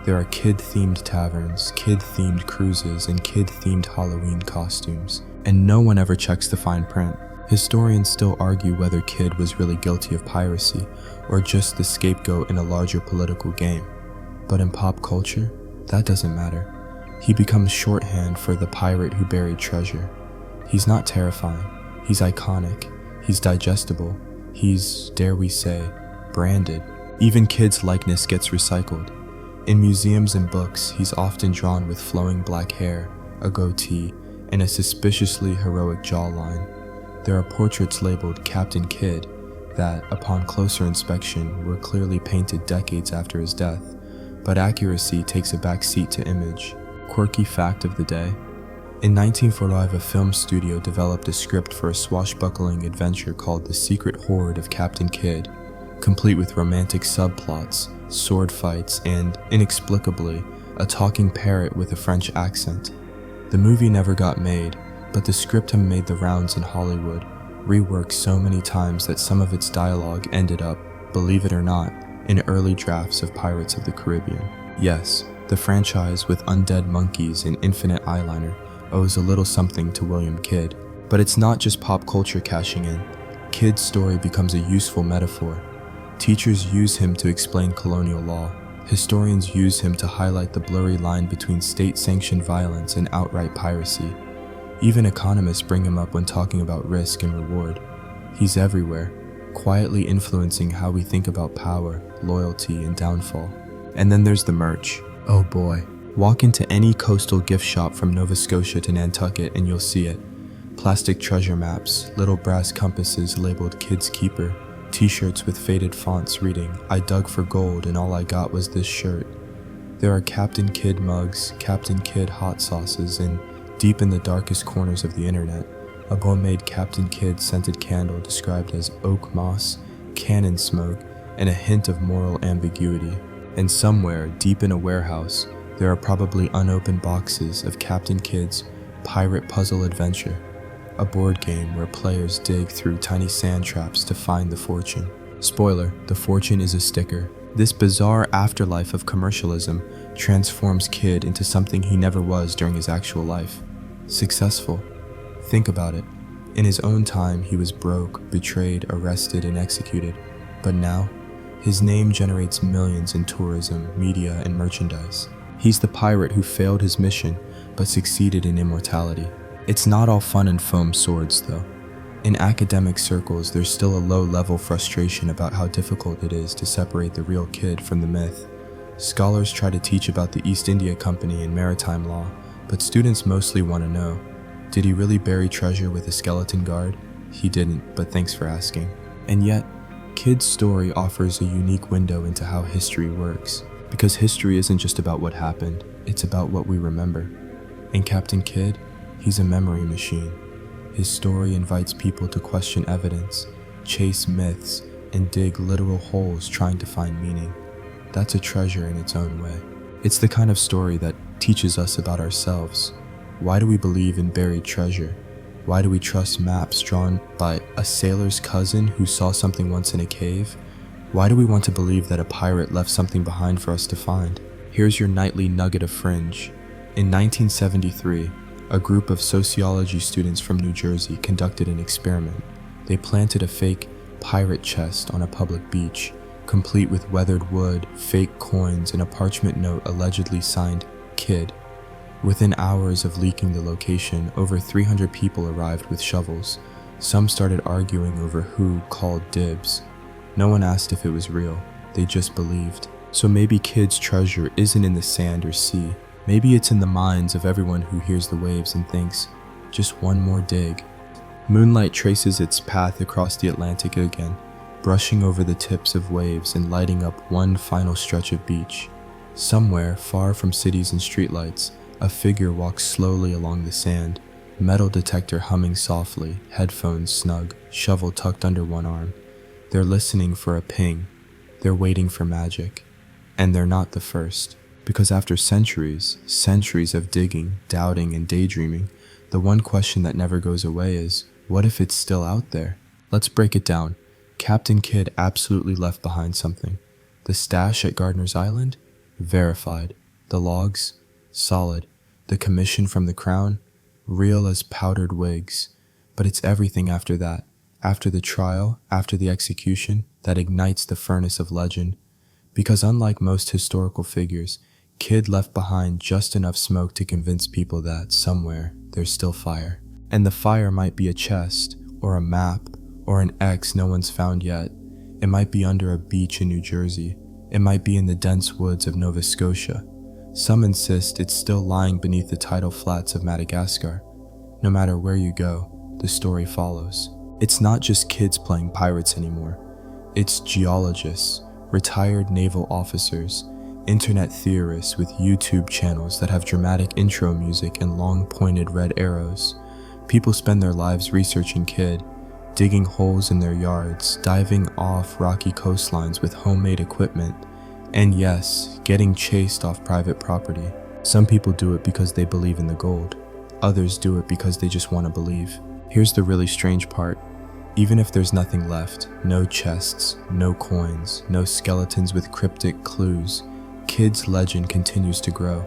Speaker 1: There are Kidd-themed taverns, Kidd-themed cruises, and Kidd-themed Halloween costumes. And no one ever checks the fine print. Historians still argue whether Kidd was really guilty of piracy, or just the scapegoat in a larger political game. But in pop culture, that doesn't matter. He becomes shorthand for the pirate who buried treasure. He's not terrifying. He's iconic. He's digestible. He's, dare we say, branded. Even Kid's likeness gets recycled. In museums and books, he's often drawn with flowing black hair, a goatee, and a suspiciously heroic jawline. There are portraits labeled Captain Kidd that, upon closer inspection, were clearly painted decades after his death, but accuracy takes a back seat to image. Quirky fact of the day: in 1945, a film studio developed a script for a swashbuckling adventure called The Secret Hoard of Captain Kidd, complete with romantic subplots, sword fights, and, inexplicably, a talking parrot with a French accent. The movie never got made, but the script had made the rounds in Hollywood, reworked so many times that some of its dialogue ended up, believe it or not, in early drafts of Pirates of the Caribbean. Yes, the franchise with undead monkeys and infinite eyeliner owes a little something to William Kidd. But it's not just pop culture cashing in. Kidd's story becomes a useful metaphor. Teachers use him to explain colonial law. Historians use him to highlight the blurry line between state-sanctioned violence and outright piracy. Even economists bring him up when talking about risk and reward. He's everywhere, quietly influencing how we think about power, loyalty, and downfall. And then there's the merch. Oh boy. Walk into any coastal gift shop from Nova Scotia to Nantucket and you'll see it. Plastic treasure maps, little brass compasses labeled Kidd's Keeper, t-shirts with faded fonts reading, "I dug for gold and all I got was this shirt." There are Captain Kidd mugs, Captain Kidd hot sauces, and deep in the darkest corners of the internet, a homemade Captain Kidd scented candle described as oak moss, cannon smoke, and a hint of moral ambiguity. And somewhere, deep in a warehouse, there are probably unopened boxes of Captain Kidd's Pirate Puzzle Adventure, a board game where players dig through tiny sand traps to find the fortune. Spoiler, the fortune is a sticker. This bizarre afterlife of commercialism transforms Kidd into something he never was during his actual life. Successful. Think about it. In his own time, he was broke, betrayed, arrested, and executed. But now, his name generates millions in tourism, media, and merchandise. He's the pirate who failed his mission, but succeeded in immortality. It's not all fun and foam swords, though. In academic circles, there's still a low-level frustration about how difficult it is to separate the real Kidd from the myth. Scholars try to teach about the East India Company and maritime law, but students mostly want to know, did he really bury treasure with a skeleton guard? He didn't, but thanks for asking. And yet, Kidd's story offers a unique window into how history works, because history isn't just about what happened, it's about what we remember. And Captain Kidd, he's a memory machine. His story invites people to question evidence, chase myths, and dig literal holes trying to find meaning. That's a treasure in its own way. It's the kind of story that teaches us about ourselves. Why do we believe in buried treasure? Why do we trust maps drawn by a sailor's cousin who saw something once in a cave? Why do we want to believe that a pirate left something behind for us to find? Here's your nightly nugget of fringe. In 1973, a group of sociology students from New Jersey conducted an experiment. They planted a fake pirate chest on a public beach, complete with weathered wood, fake coins, and a parchment note allegedly signed Kidd. Within hours of leaking the location, over 300 people arrived with shovels. Some started arguing over who called dibs. No one asked if it was real, they just believed. So maybe Kidd's treasure isn't in the sand or sea. Maybe it's in the minds of everyone who hears the waves and thinks, just one more dig. Moonlight traces its path across the Atlantic again, brushing over the tips of waves and lighting up one final stretch of beach. Somewhere, far from cities and streetlights, a figure walks slowly along the sand, metal detector humming softly, headphones snug, shovel tucked under one arm. They're listening for a ping. They're waiting for magic. And they're not the first. Because after centuries of digging, doubting, and daydreaming, the one question that never goes away is, what if it's still out there? Let's break it down. Captain Kidd absolutely left behind something. The stash at Gardner's Island? Verified. The logs? Solid. The commission from the crown? Real as powdered wigs. But it's everything after that. After the trial, after the execution, that ignites the furnace of legend. Because unlike most historical figures, Kidd left behind just enough smoke to convince people that, somewhere, there's still fire. And the fire might be a chest, or a map, or an X no one's found yet. It might be under a beach in New Jersey. It might be in the dense woods of Nova Scotia. Some insist it's still lying beneath the tidal flats of Madagascar. No matter where you go, the story follows. It's not just kids playing pirates anymore. It's geologists, retired naval officers, internet theorists with YouTube channels that have dramatic intro music and long pointed red arrows. People spend their lives researching Kidd, digging holes in their yards, diving off rocky coastlines with homemade equipment, and yes, getting chased off private property. Some people do it because they believe in the gold. Others do it because they just want to believe. Here's the really strange part. Even if there's nothing left, no chests, no coins, no skeletons with cryptic clues, Kidd's legend continues to grow.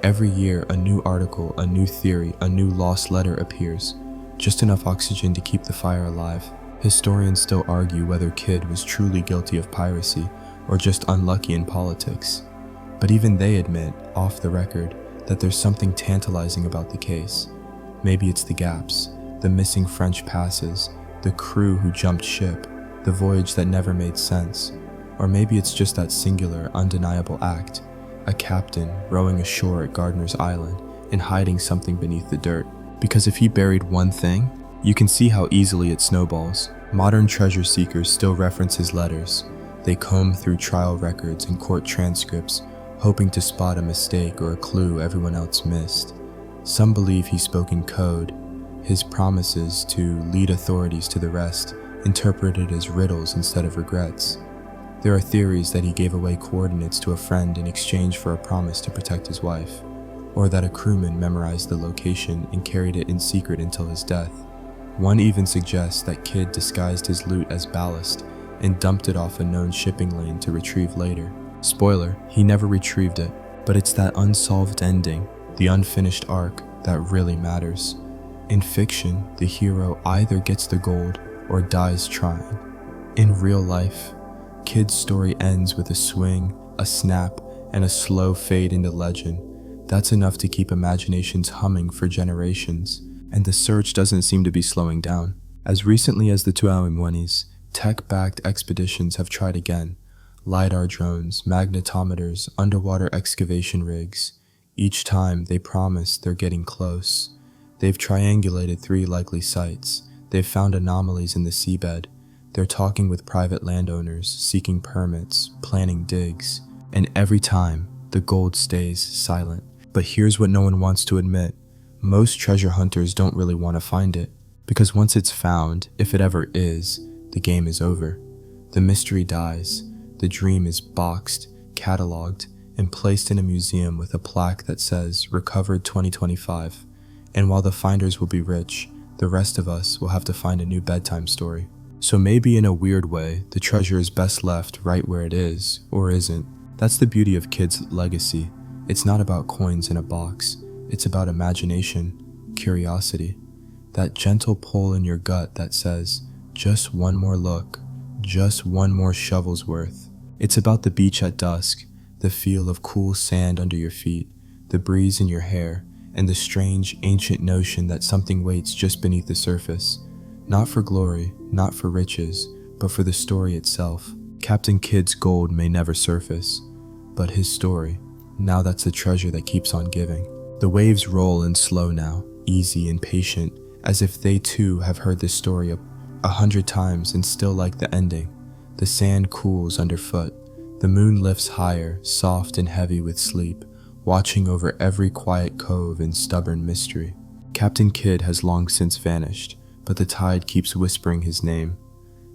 Speaker 1: Every year, a new article, a new theory, a new lost letter appears. Just enough oxygen to keep the fire alive. Historians still argue whether Kidd was truly guilty of piracy or just unlucky in politics. But even they admit, off the record, that there's something tantalizing about the case. Maybe it's the gaps, the missing French passes, the crew who jumped ship, the voyage that never made sense. Or maybe it's just that singular, undeniable act, a captain rowing ashore at Gardiner's Island and hiding something beneath the dirt. Because if he buried one thing, you can see how easily it snowballs. Modern treasure seekers still reference his letters. They comb through trial records and court transcripts, hoping to spot a mistake or a clue everyone else missed. Some believe he spoke in code, his promises to lead authorities to the rest interpreted as riddles instead of regrets. There are theories that he gave away coordinates to a friend in exchange for a promise to protect his wife, or that a crewman memorized the location and carried it in secret until his death. One even suggests that Kidd disguised his loot as ballast and dumped it off a known shipping lane to retrieve later. Spoiler, he never retrieved it, but it's that unsolved ending, the unfinished arc, that really matters. In fiction, the hero either gets the gold or dies trying. In real life, Kidd's story ends with a swing, a snap, and a slow fade into legend. That's enough to keep imaginations humming for generations, and the search doesn't seem to be slowing down. As recently as the 2020s, tech-backed expeditions have tried again. LiDAR drones, magnetometers, underwater excavation rigs. Each time, they promise they're getting close. They've triangulated 3 likely sites. They've found anomalies in the seabed. They're talking with private landowners, seeking permits, planning digs. And every time, the gold stays silent. But here's what no one wants to admit. Most treasure hunters don't really want to find it. Because once it's found, if it ever is, the game is over. The mystery dies. The dream is boxed, cataloged, and placed in a museum with a plaque that says, "Recovered 2025. And while the finders will be rich, the rest of us will have to find a new bedtime story. So maybe in a weird way, the treasure is best left right where it is, or isn't. That's the beauty of Kidd's legacy. It's not about coins in a box. It's about imagination, curiosity. That gentle pull in your gut that says, just one more look, just one more shovel's worth. It's about the beach at dusk, the feel of cool sand under your feet, the breeze in your hair, and the strange, ancient notion that something waits just beneath the surface. Not for glory, not for riches, but for the story itself. Captain Kidd's gold may never surface, but his story, now that's the treasure that keeps on giving. The waves roll in slow now, easy and patient, as if they too have heard this story 100 times and still like the ending. The sand cools underfoot. The moon lifts higher, soft and heavy with sleep, watching over every quiet cove and stubborn mystery. Captain Kidd has long since vanished, but the tide keeps whispering his name.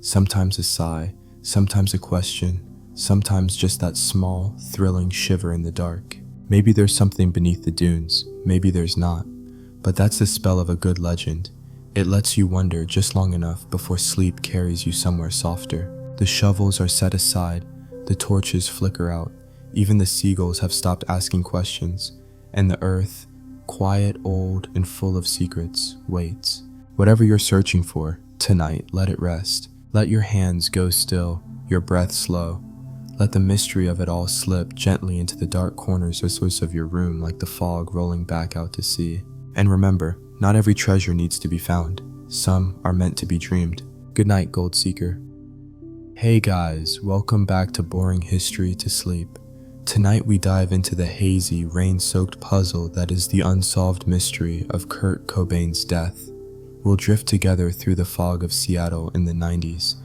Speaker 1: Sometimes a sigh, sometimes a question, sometimes just that small, thrilling shiver in the dark. Maybe there's something beneath the dunes, maybe there's not. But that's the spell of a good legend. It lets you wonder just long enough before sleep carries you somewhere softer. The shovels are set aside, the torches flicker out, even the seagulls have stopped asking questions, and the earth, quiet, old, and full of secrets, waits. Whatever you're searching for, tonight, let it rest. Let your hands go still, your breath slow. Let the mystery of it all slip gently into the dark corners of your room like the fog rolling back out to sea. And remember, not every treasure needs to be found. Some are meant to be dreamed. Good night, Gold Seeker. Hey guys, welcome back to Boring History to Sleep. Tonight we dive into the hazy, rain-soaked puzzle that is the unsolved mystery of Kurt Cobain's death. We'll drift together through the fog of Seattle in the 90s,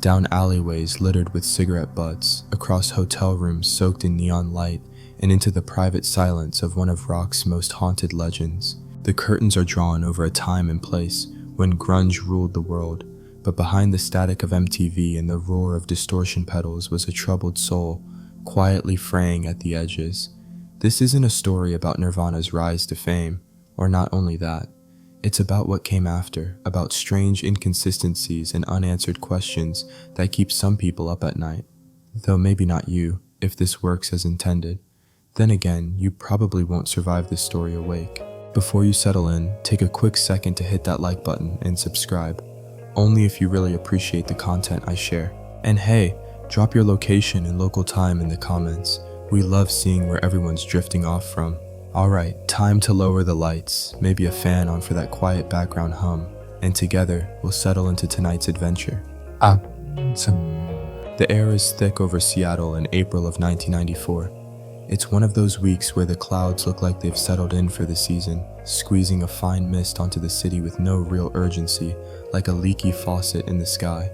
Speaker 1: down alleyways littered with cigarette butts, across hotel rooms soaked in neon light, and into the private silence of one of rock's most haunted legends. The curtains are drawn over a time and place when grunge ruled the world, but behind the static of MTV and the roar of distortion pedals was a troubled soul, quietly fraying at the edges. This isn't a story about Nirvana's rise to fame, or not only that. It's about what came after, about strange inconsistencies and unanswered questions that keep some people up at night. Though maybe not you, if this works as intended. Then again, you probably won't survive this story awake. Before you settle in, take a quick second to hit that like button and subscribe. Only if you really appreciate the content I share. And hey, drop your location and local time in the comments. We love seeing where everyone's drifting off from. Alright, time to lower the lights, maybe a fan on for that quiet background hum, and together we'll settle into tonight's adventure. The air is thick over Seattle in April of 1994. It's one of those weeks where the clouds look like they've settled in for the season, squeezing a fine mist onto the city with no real urgency, like a leaky faucet in the sky.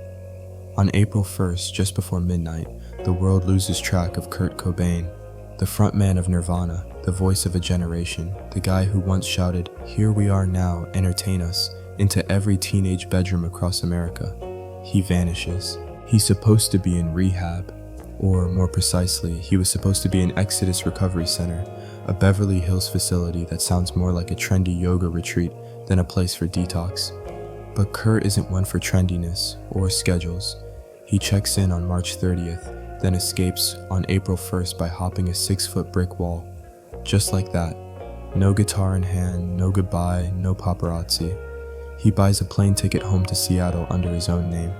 Speaker 1: On April 1st, just before midnight, the world loses track of Kurt Cobain, the frontman of Nirvana, the voice of a generation, the guy who once shouted, "Here we are now, entertain us," into every teenage bedroom across America. He vanishes. He's supposed to be in rehab, or more precisely, he was supposed to be in Exodus Recovery Center, a Beverly Hills facility that sounds more like a trendy yoga retreat than a place for detox. But Kurt isn't one for trendiness or schedules. He checks in on March 30th, then escapes on April 1st by hopping a 6-foot brick wall. Just like that. No guitar in hand, no goodbye, no paparazzi. He buys a plane ticket home to Seattle under his own name.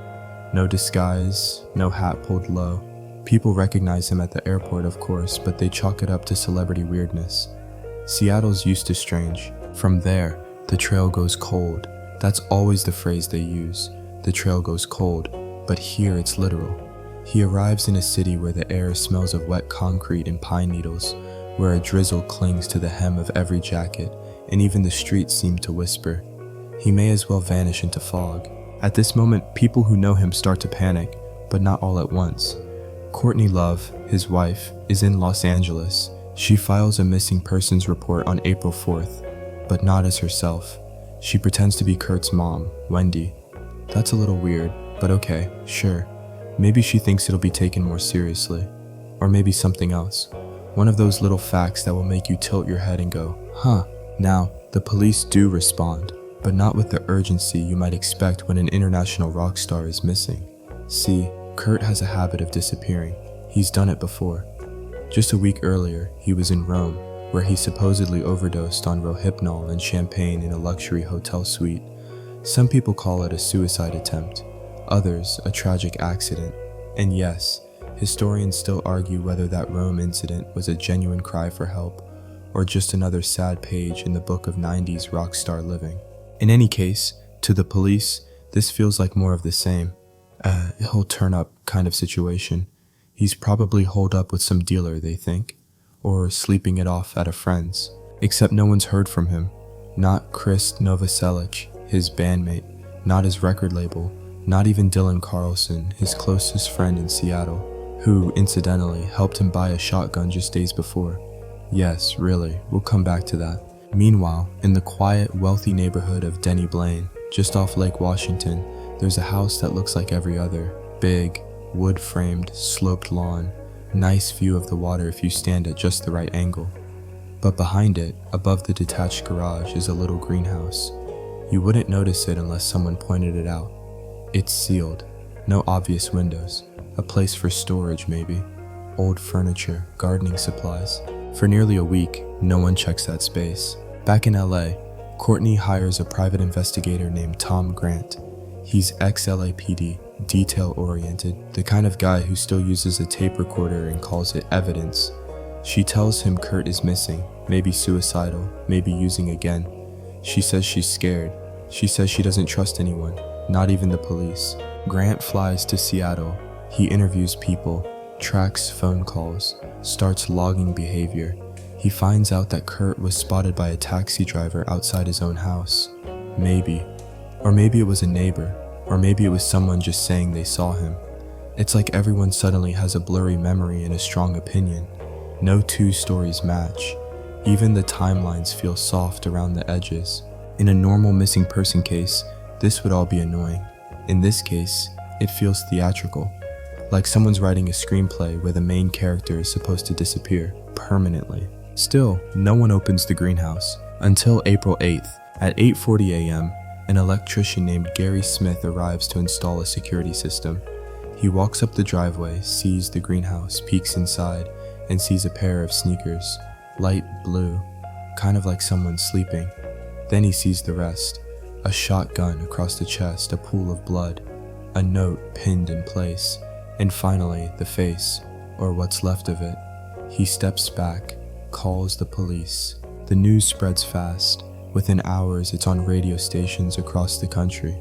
Speaker 1: No disguise, no hat pulled low. People recognize him at the airport, of course, but they chalk it up to celebrity weirdness. Seattle's used to strange. From there, the trail goes cold. That's always the phrase they use. The trail goes cold, but here it's literal. He arrives in a city where the air smells of wet concrete and pine needles, where a drizzle clings to the hem of every jacket, and even the streets seem to whisper. He may as well vanish into fog. At this moment, people who know him start to panic, but not all at once. Courtney Love, his wife, is in Los Angeles. She files a missing persons report on April 4th, but not as herself. She pretends to be Kurt's mom, Wendy. That's a little weird, but okay, sure. Maybe she thinks it'll be taken more seriously. Or maybe something else. One of those little facts that will make you tilt your head and go, huh. Now, the police do respond, but not with the urgency you might expect when an international rock star is missing. See, Kurt has a habit of disappearing. He's done it before. Just a week earlier, he was in Rome, where he supposedly overdosed on Rohypnol and champagne in a luxury hotel suite. Some people call it a suicide attempt, others a tragic accident. And yes, historians still argue whether that Rome incident was a genuine cry for help, or just another sad page in the book of 90s rock star living. In any case, to the police, this feels like more of the same. He'll turn up kind of situation. He's probably holed up with some dealer, they think, or sleeping it off at a friend's. Except no one's heard from him. Not Chris Novoselic, his bandmate, not his record label, not even Dylan Carlson, his closest friend in Seattle, who, incidentally, helped him buy a shotgun just days before. Yes, really, we'll come back to that. Meanwhile, in the quiet, wealthy neighborhood of Denny Blaine, just off Lake Washington, there's a house that looks like every other. Big, wood-framed, sloped lawn, nice view of the water if you stand at just the right angle. But behind it, above the detached garage, is a little greenhouse. You wouldn't notice it unless someone pointed it out. It's sealed, no obvious windows, a place for storage maybe, old furniture, gardening supplies. For nearly a week, no one checks that space. Back in LA, Courtney hires a private investigator named Tom Grant. He's ex-LAPD, detail-oriented, the kind of guy who still uses a tape recorder and calls it evidence. She tells him Kurt is missing, maybe suicidal, maybe using again. She says she's scared. She says she doesn't trust anyone, not even the police. Grant flies to Seattle. He interviews people, tracks phone calls, starts logging behavior. He finds out that Kurt was spotted by a taxi driver outside his own house. Maybe. Or maybe it was a neighbor. Or maybe it was someone just saying they saw him. It's like everyone suddenly has a blurry memory and a strong opinion. No two stories match. Even the timelines feel soft around the edges. In a normal missing person case, this would all be annoying. In this case, it feels theatrical. Like someone's writing a screenplay where the main character is supposed to disappear permanently. Still, no one opens the greenhouse until April 8th. At 8:40 a.m., an electrician named Gary Smith arrives to install a security system. He walks up the driveway, sees the greenhouse, peeks inside, and sees a pair of sneakers, light blue, kind of like someone sleeping. Then he sees the rest. A shotgun across the chest, a pool of blood, a note pinned in place, and finally the face, or what's left of it. He steps back, calls the police. The news spreads fast. Within hours, it's on radio stations across the country.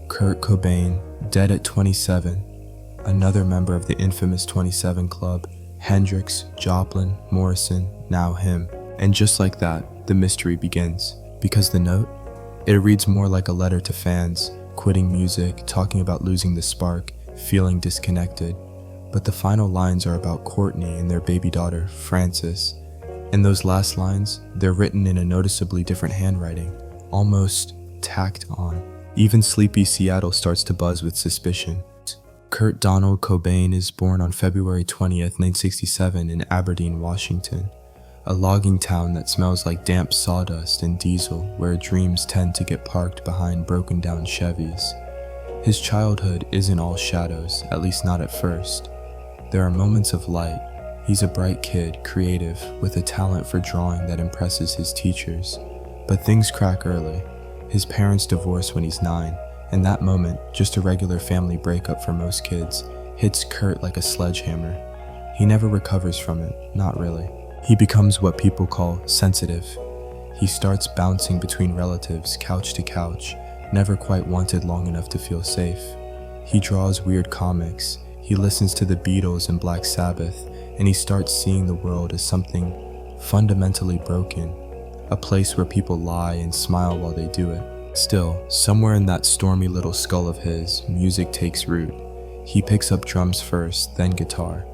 Speaker 1: Kurt Cobain, dead at 27. Another member of the infamous 27 Club, Hendrix, Joplin, Morrison, now him. And just like that, the mystery begins. Because the note? It reads more like a letter to fans, quitting music, talking about losing the spark, feeling disconnected. But the final lines are about Courtney and their baby daughter, Frances. And those last lines, they're written in a noticeably different handwriting, almost tacked on. Even sleepy Seattle starts to buzz with suspicion. Kurt Donald Cobain is born on February 20th, 1967 in Aberdeen, Washington, a logging town that smells like damp sawdust and diesel, where dreams tend to get parked behind broken down Chevys. His childhood isn't all shadows, at least not at first. There are moments of light. He's a bright kid, creative, with a talent for drawing that impresses his teachers. But things crack early. His parents divorce when he's 9, and that moment, just a regular family breakup for most kids, hits Kurt like a sledgehammer. He never recovers from it, not really. He becomes what people call sensitive. He starts bouncing between relatives, couch to couch, never quite wanted long enough to feel safe. He draws weird comics. He listens to the Beatles and Black Sabbath, and he starts seeing the world as something fundamentally broken, a place where people lie and smile while they do it. Still, somewhere in that stormy little skull of his, music takes root. He picks up drums first, then guitar.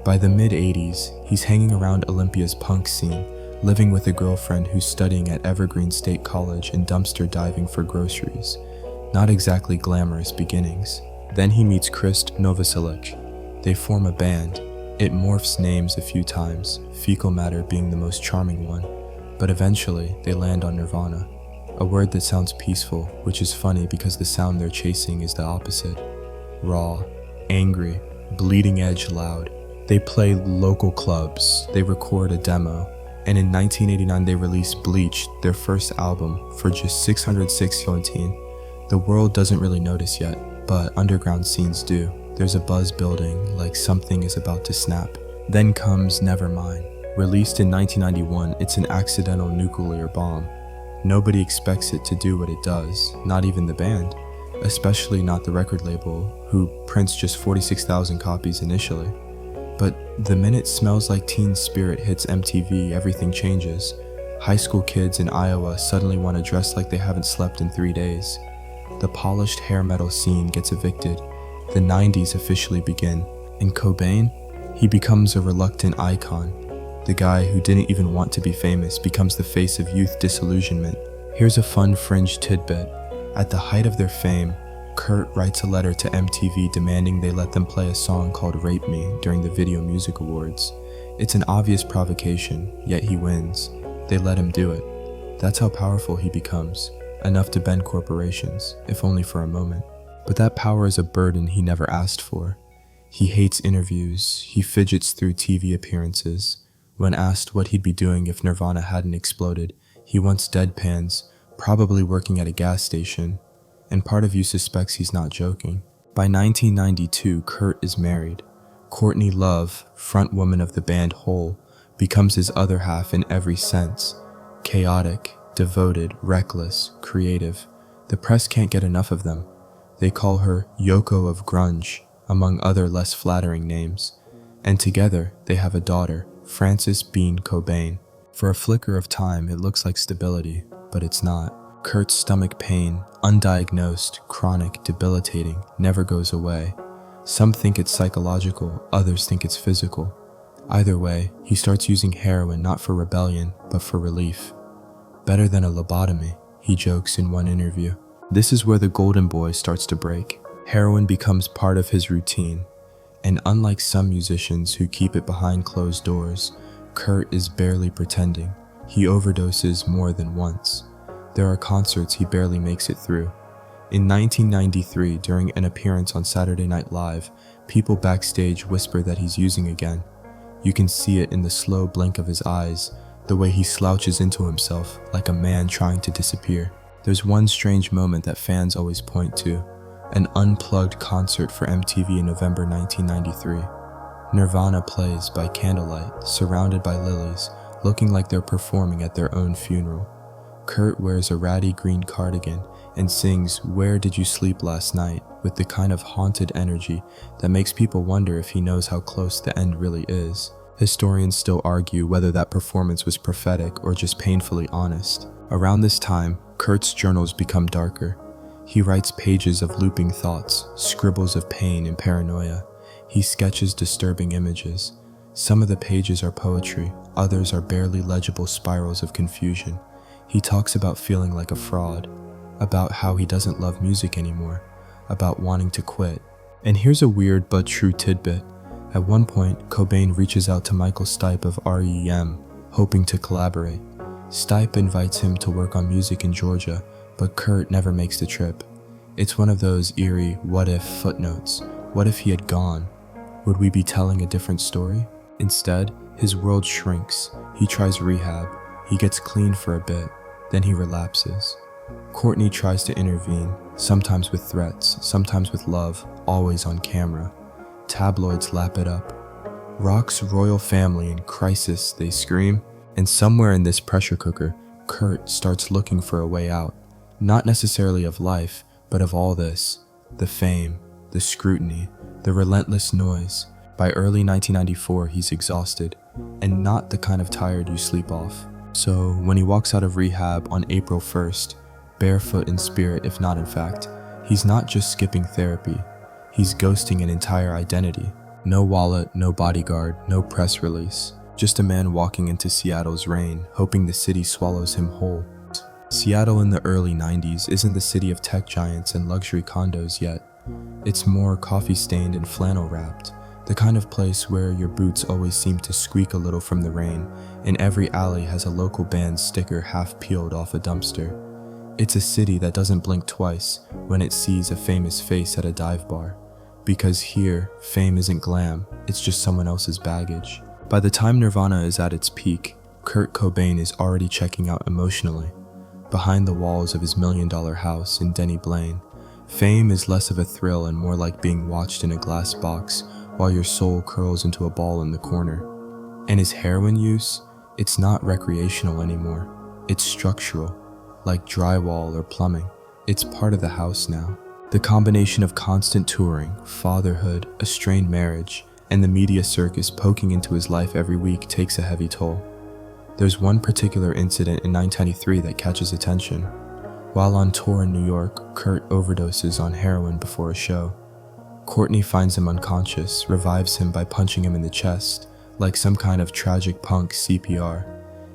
Speaker 1: By the mid-80s, he's hanging around Olympia's punk scene, living with a girlfriend who's studying at Evergreen State College and dumpster diving for groceries. Not exactly glamorous beginnings. Then he meets Chris Novoselic. They form a band. It morphs names a few times, Fecal Matter being the most charming one, but eventually they land on Nirvana, a word that sounds peaceful, which is funny because the sound they're chasing is the opposite. Raw, angry, bleeding edge loud. They play local clubs, they record a demo, and in 1989 they released Bleach, their first album, for just 606 $14. The world doesn't really notice yet, but underground scenes do. There's a buzz building, like something is about to snap. Then comes Nevermind. Released in 1991, it's an accidental nuclear bomb. Nobody expects it to do what it does, not even the band, especially not the record label, who prints just 46,000 copies initially. But the minute Smells Like Teen Spirit hits MTV, everything changes. High school kids in Iowa suddenly want to dress like they haven't slept in 3 days. The polished hair metal scene gets evicted. The 90s officially begin. And Cobain, he becomes a reluctant icon. The guy who didn't even want to be famous becomes the face of youth disillusionment. Here's a fun fringe tidbit. At the height of their fame, Kurt writes a letter to MTV demanding they let them play a song called Rape Me during the Video Music Awards. It's an obvious provocation, yet he wins. They let him do it. That's how powerful he becomes, enough to bend corporations, if only for a moment. But that power is a burden he never asked for. He hates interviews, he fidgets through TV appearances. When asked what he'd be doing if Nirvana hadn't exploded, he once deadpans, probably working at a gas station, and part of you suspects he's not joking. By 1992, Kurt is married. Courtney Love, frontwoman of the band Hole, becomes his other half in every sense. Chaotic, devoted, reckless, creative. The press can't get enough of them. They call her Yoko of Grunge, among other less flattering names. And together, they have a daughter, Frances Bean Cobain. For a flicker of time, it looks like stability, but it's not. Kurt's stomach pain, undiagnosed, chronic, debilitating, never goes away. Some think it's psychological, others think it's physical. Either way, he starts using heroin not for rebellion, but for relief. Better than a lobotomy, he jokes in one interview. This is where the golden boy starts to break. Heroin becomes part of his routine. And unlike some musicians who keep it behind closed doors, Kurt is barely pretending. He overdoses more than once. There are concerts he barely makes it through. In 1993, during an appearance on Saturday Night Live, people backstage whisper that he's using again. You can see it in the slow blink of his eyes, the way he slouches into himself like a man trying to disappear. There's one strange moment that fans always point to, an unplugged concert for MTV in November 1993. Nirvana plays by candlelight, surrounded by lilies, looking like they're performing at their own funeral. Kurt wears a ratty green cardigan and sings "Where Did You Sleep Last Night" with the kind of haunted energy that makes people wonder if he knows how close the end really is. Historians still argue whether that performance was prophetic or just painfully honest. Around this time, Kurt's journals become darker. He writes pages of looping thoughts, scribbles of pain and paranoia. He sketches disturbing images. Some of the pages are poetry, others are barely legible spirals of confusion. He talks about feeling like a fraud, about how he doesn't love music anymore, about wanting to quit. And here's a weird but true tidbit. At one point, Cobain reaches out to Michael Stipe of R.E.M., hoping to collaborate. Stipe invites him to work on music in Georgia, but Kurt never makes the trip. It's one of those eerie what-if footnotes. What if he had gone? Would we be telling a different story? Instead, his world shrinks. He tries rehab. He gets clean for a bit. Then he relapses. Courtney tries to intervene, sometimes with threats, sometimes with love, always on camera. Tabloids lap it up. Rock's royal family in crisis, they scream. And somewhere in this pressure cooker, Kurt starts looking for a way out. Not necessarily of life, but of all this. The fame, the scrutiny, the relentless noise. By early 1994, he's exhausted, and not the kind of tired you sleep off. So when he walks out of rehab on April 1st, barefoot in spirit if not in fact, he's not just skipping therapy. He's ghosting an entire identity. No wallet, no bodyguard, no press release. Just a man walking into Seattle's rain, hoping the city swallows him whole. Seattle in the early 90s isn't the city of tech giants and luxury condos yet. It's more coffee-stained and flannel-wrapped, the kind of place where your boots always seem to squeak a little from the rain, and every alley has a local band's sticker half peeled off a dumpster. It's a city that doesn't blink twice when it sees a famous face at a dive bar. Because here, fame isn't glam, it's just someone else's baggage. By the time Nirvana is at its peak, Kurt Cobain is already checking out emotionally. Behind the walls of his $1 million house in Denny Blaine, fame is less of a thrill and more like being watched in a glass box while your soul curls into a ball in the corner. And his heroin use, it's not recreational anymore. It's structural, like drywall or plumbing. It's part of the house now. The combination of constant touring, fatherhood, a strained marriage, and the media circus poking into his life every week takes a heavy toll. There's one particular incident in 1993 that catches attention. While on tour in New York, Kurt overdoses on heroin before a show. Courtney finds him unconscious, revives him by punching him in the chest, like some kind of tragic punk CPR,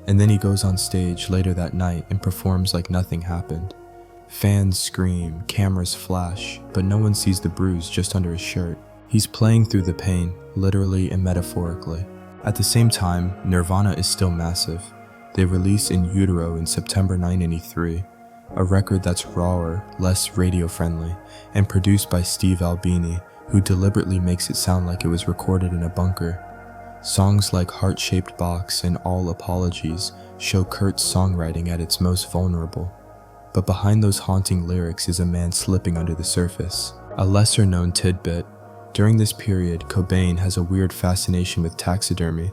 Speaker 1: and then he goes on stage later that night and performs like nothing happened. Fans scream, cameras flash, but no one sees the bruise just under his shirt. He's playing through the pain, literally and metaphorically. At the same time, Nirvana is still massive. They release In Utero in September 1983, a record that's rawer, less radio-friendly, and produced by Steve Albini, who deliberately makes it sound like it was recorded in a bunker. Songs like Heart-Shaped Box and All Apologies show Kurt's songwriting at its most vulnerable. But behind those haunting lyrics is a man slipping under the surface. A lesser-known tidbit: during this period, Cobain has a weird fascination with taxidermy.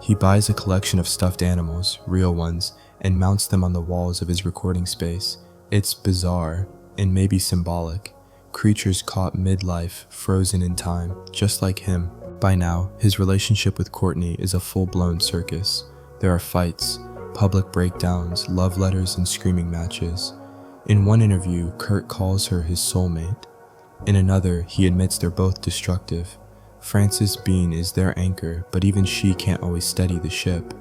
Speaker 1: He buys a collection of stuffed animals, real ones, and mounts them on the walls of his recording space. It's bizarre, and maybe symbolic. Creatures caught midlife, frozen in time, just like him. By now, his relationship with Courtney is a full-blown circus. There are fights, public breakdowns, love letters, and screaming matches. In one interview, Kurt calls her his soulmate. In another, he admits they're both destructive. Frances Bean is their anchor, but even she can't always steady the ship.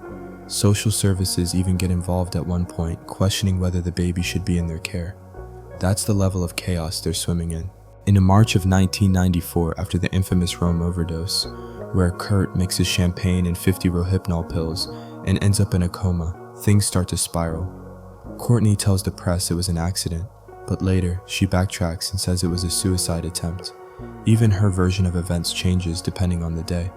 Speaker 1: Social services even get involved at one point, questioning whether the baby should be in their care. That's the level of chaos they're swimming in. In March of 1994, after the infamous Rome overdose, where Kurt mixes champagne and 50 Rohypnol pills and ends up in a coma, things start to spiral. Courtney tells the press it was an accident, but later she backtracks and says it was a suicide attempt. Even her version of events changes depending on the day.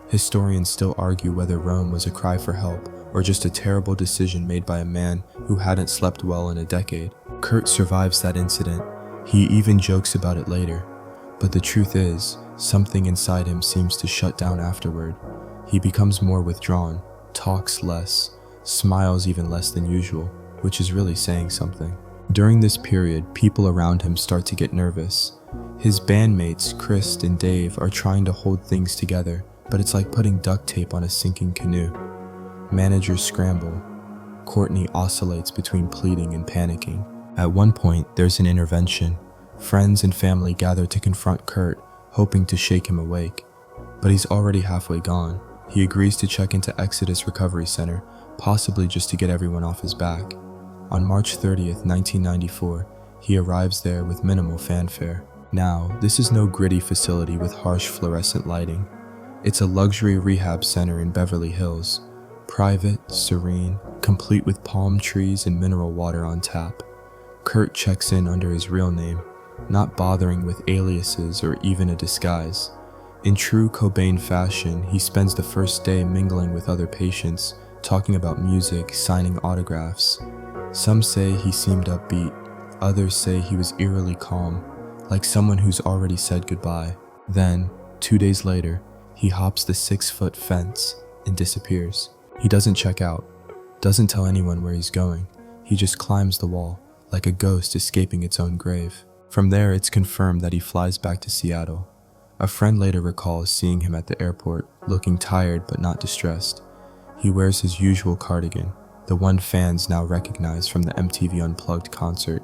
Speaker 1: Historians still argue whether Rome was a cry for help or just a terrible decision made by a man who hadn't slept well in a decade. Kurt survives that incident. He even jokes about it later. But the truth is, something inside him seems to shut down afterward. He becomes more withdrawn, talks less, smiles even less than usual, which is really saying something. During this period, people around him start to get nervous. His bandmates, Chris and Dave, are trying to hold things together, but it's like putting duct tape on a sinking canoe. Managers scramble. Courtney oscillates between pleading and panicking. At one point, there's an intervention. Friends and family gather to confront Kurt, hoping to shake him awake. But he's already halfway gone. He agrees to check into Exodus Recovery Center, possibly just to get everyone off his back. On March 30th, 1994, he arrives there with minimal fanfare. Now, this is no gritty facility with harsh fluorescent lighting. It's a luxury rehab center in Beverly Hills. Private, serene, complete with palm trees and mineral water on tap. Kurt checks in under his real name, not bothering with aliases or even a disguise. In true Cobain fashion, he spends the first day mingling with other patients, talking about music, signing autographs. Some say he seemed upbeat, others say he was eerily calm, like someone who's already said goodbye. Then, 2 days later, he hops the 6-foot fence and disappears. He doesn't check out, doesn't tell anyone where he's going. He just climbs the wall, like a ghost escaping its own grave. From there, it's confirmed that he flies back to Seattle. A friend later recalls seeing him at the airport, looking tired but not distressed. He wears his usual cardigan, the one fans now recognize from the MTV Unplugged concert,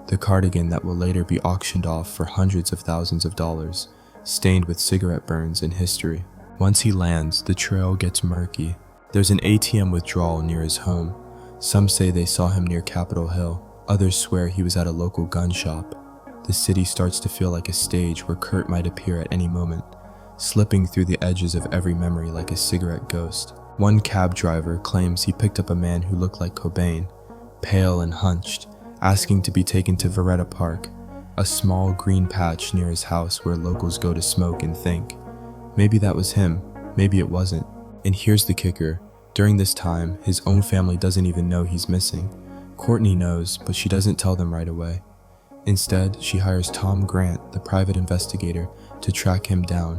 Speaker 1: the cardigan that will later be auctioned off for hundreds of thousands of dollars, stained with cigarette burns and history. Once he lands, the trail gets murky. There's an ATM withdrawal near his home. Some say they saw him near Capitol Hill. Others swear he was at a local gun shop. The city starts to feel like a stage where Kurt might appear at any moment, slipping through the edges of every memory like a cigarette ghost. One cab driver claims he picked up a man who looked like Cobain, pale and hunched, asking to be taken to Veretta Park, a small green patch near his house where locals go to smoke and think. Maybe that was him, maybe it wasn't. And here's the kicker. During this time, his own family doesn't even know he's missing. Courtney knows, but she doesn't tell them right away. Instead, she hires Tom Grant, the private investigator, to track him down.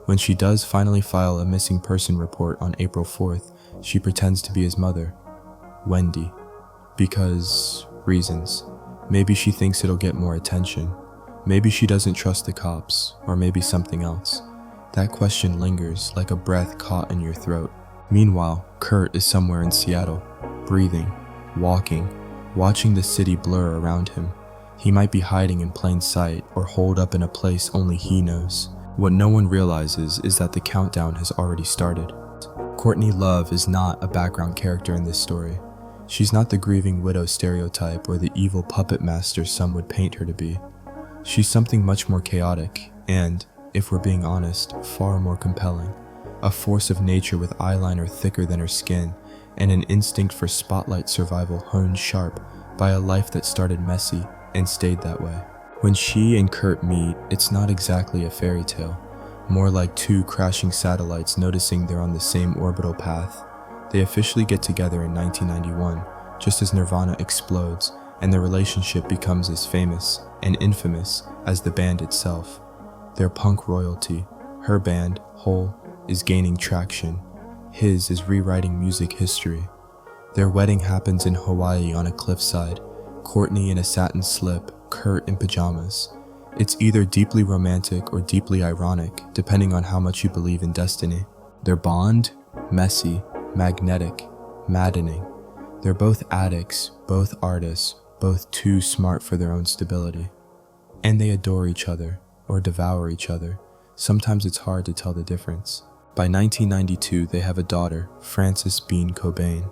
Speaker 1: When she does finally file a missing person report on April 4th, she pretends to be his mother, Wendy. Because reasons. Maybe she thinks it'll get more attention. Maybe she doesn't trust the cops, or maybe something else. That question lingers like a breath caught in your throat. Meanwhile, Kurt is somewhere in Seattle, breathing, walking, watching the city blur around him. He might be hiding in plain sight or holed up in a place only he knows. What no one realizes is that the countdown has already started. Courtney Love is not a background character in this story. She's not the grieving widow stereotype or the evil puppet master some would paint her to be. She's something much more chaotic and, if we're being honest, far more compelling. A force of nature with eyeliner thicker than her skin and an instinct for spotlight survival honed sharp by a life that started messy and stayed that way. When she and Kurt meet, it's not exactly a fairy tale, more like two crashing satellites noticing they're on the same orbital path. They officially get together in 1991, just as Nirvana explodes and their relationship becomes as famous and infamous as the band itself. They're punk royalty. Her band, Hole, is gaining traction. His is rewriting music history. Their wedding happens in Hawaii on a cliffside, Courtney in a satin slip, Kurt in pajamas. It's either deeply romantic or deeply ironic, depending on how much you believe in destiny. Their bond? Messy, magnetic, maddening. They're both addicts, both artists, both too smart for their own stability. And they adore each other, or devour each other. Sometimes it's hard to tell the difference. By 1992, they have a daughter, Frances Bean Cobain.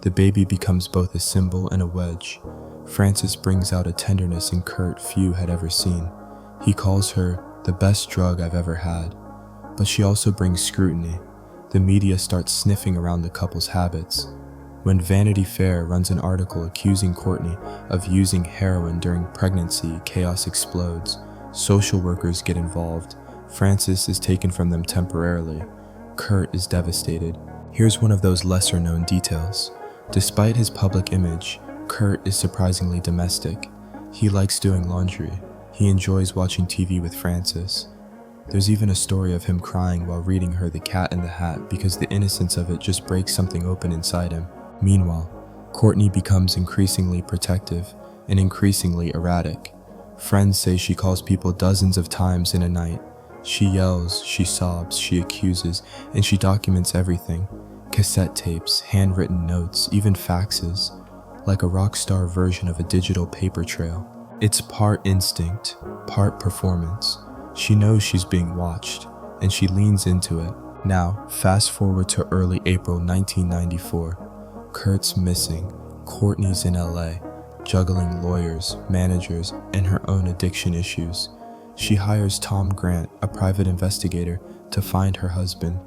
Speaker 1: The baby becomes both a symbol and a wedge. Frances brings out a tenderness in Kurt few had ever seen. He calls her the best drug I've ever had. But she also brings scrutiny. The media starts sniffing around the couple's habits. When Vanity Fair runs an article accusing Courtney of using heroin during pregnancy, chaos explodes. Social workers get involved. Frances is taken from them temporarily. Kurt is devastated. Here's one of those lesser-known details. Despite his public image, Kurt is surprisingly domestic. He likes doing laundry. He enjoys watching TV with Frances. There's even a story of him crying while reading her The Cat in the Hat because the innocence of it just breaks something open inside him. Meanwhile, Courtney becomes increasingly protective and increasingly erratic. Friends say she calls people dozens of times in a night. She yells, she sobs, she accuses, and she documents everything. Cassette tapes, handwritten notes, even faxes. Like a rock star version of a digital paper trail. It's part instinct, part performance. She knows she's being watched, and she leans into it. Now, fast forward to early April 1994. Kurt's missing. Courtney's in LA, juggling lawyers, managers, and her own addiction issues. She hires Tom Grant, a private investigator, to find her husband.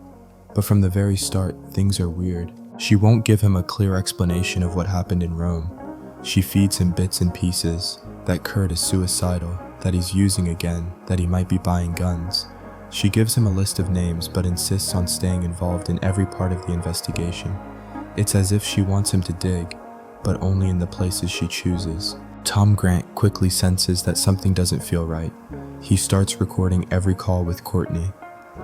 Speaker 1: But from the very start, things are weird. She won't give him a clear explanation of what happened in Rome. She feeds him bits and pieces, that Kurt is suicidal, that he's using again, that he might be buying guns. She gives him a list of names but insists on staying involved in every part of the investigation. It's as if she wants him to dig, but only in the places she chooses. Tom Grant quickly senses that something doesn't feel right. He starts recording every call with Courtney.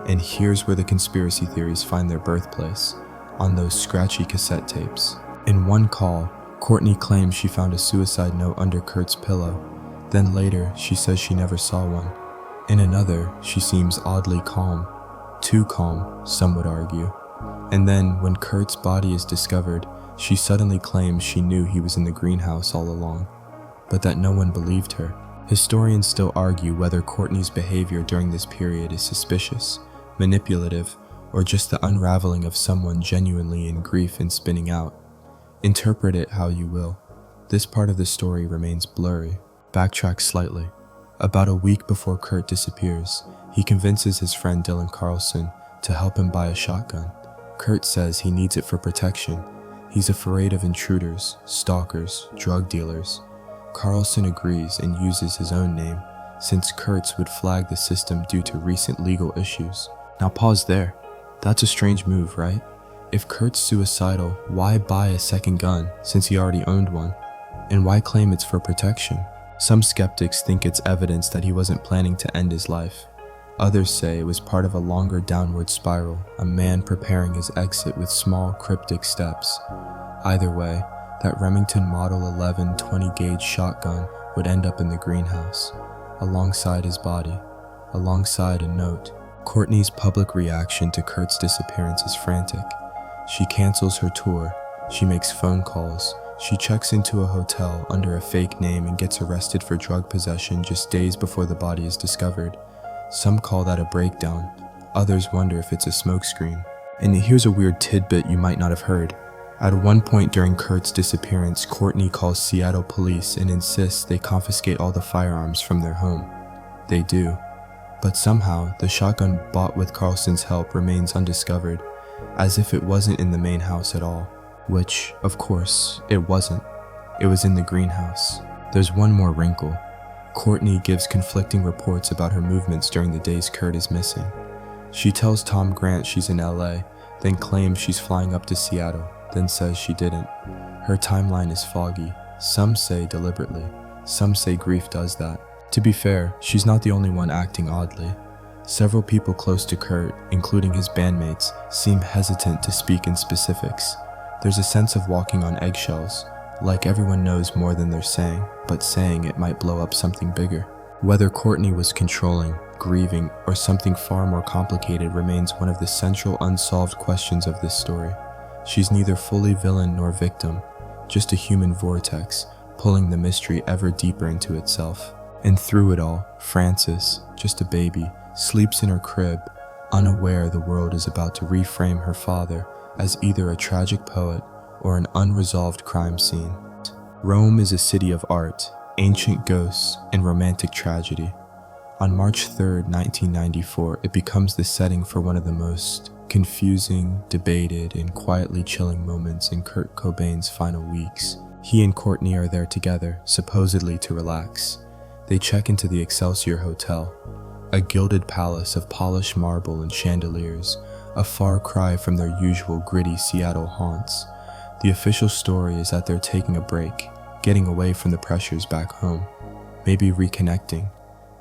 Speaker 1: And here's where the conspiracy theories find their birthplace, on those scratchy cassette tapes. In one call, Courtney claims she found a suicide note under Kurt's pillow. Then later, she says she never saw one. In another, she seems oddly calm. Too calm, some would argue. And then, when Kurt's body is discovered, she suddenly claims she knew he was in the greenhouse all along, but that no one believed her. Historians still argue whether Courtney's behavior during this period is suspicious, manipulative, or just the unraveling of someone genuinely in grief and spinning out. Interpret it how you will. This part of the story remains blurry. Backtrack slightly. About a week before Kurt disappears, he convinces his friend Dylan Carlson to help him buy a shotgun. Kurt says he needs it for protection. He's afraid of intruders, stalkers, drug dealers. Carlson agrees and uses his own name, since Kurt's would flag the system due to recent legal issues. Now pause there. That's a strange move, right? If Kurt's suicidal, why buy a second gun since he already owned one? And why claim it's for protection? Some skeptics think it's evidence that he wasn't planning to end his life. Others say it was part of a longer downward spiral, a man preparing his exit with small, cryptic steps. Either way, that Remington Model 11 20-gauge shotgun would end up in the greenhouse, alongside his body, alongside a note. Courtney's public reaction to Kurt's disappearance is frantic. She cancels her tour, she makes phone calls, she checks into a hotel under a fake name and gets arrested for drug possession just days before the body is discovered. Some call that a breakdown, others wonder if it's a smokescreen. And here's a weird tidbit you might not have heard. At one point during Kurt's disappearance, Courtney calls Seattle police and insists they confiscate all the firearms from their home. They do. But somehow, the shotgun bought with Carlson's help remains undiscovered, as if it wasn't in the main house at all. Which, of course, it wasn't. It was in the greenhouse. There's one more wrinkle. Courtney gives conflicting reports about her movements during the days Kurt is missing. She tells Tom Grant she's in LA, then claims she's flying up to Seattle, then says she didn't. Her timeline is foggy. Some say deliberately. Some say grief does that. To be fair, she's not the only one acting oddly. Several people close to Kurt, including his bandmates, seem hesitant to speak in specifics. There's a sense of walking on eggshells, like everyone knows more than they're saying, but saying it might blow up something bigger. Whether Courtney was controlling, grieving, or something far more complicated remains one of the central unsolved questions of this story. She's neither fully villain nor victim, just a human vortex, pulling the mystery ever deeper into itself. And through it all, Frances, just a baby, sleeps in her crib, unaware the world is about to reframe her father as either a tragic poet or an unresolved crime scene. Rome is a city of art, ancient ghosts, and romantic tragedy. On March 3rd, 1994, it becomes the setting for one of the most confusing, debated, and quietly chilling moments in Kurt Cobain's final weeks. He and Courtney are there together, supposedly to relax. They check into the Excelsior Hotel, a gilded palace of polished marble and chandeliers, a far cry from their usual gritty Seattle haunts. The official story is that they're taking a break, getting away from the pressures back home, maybe reconnecting,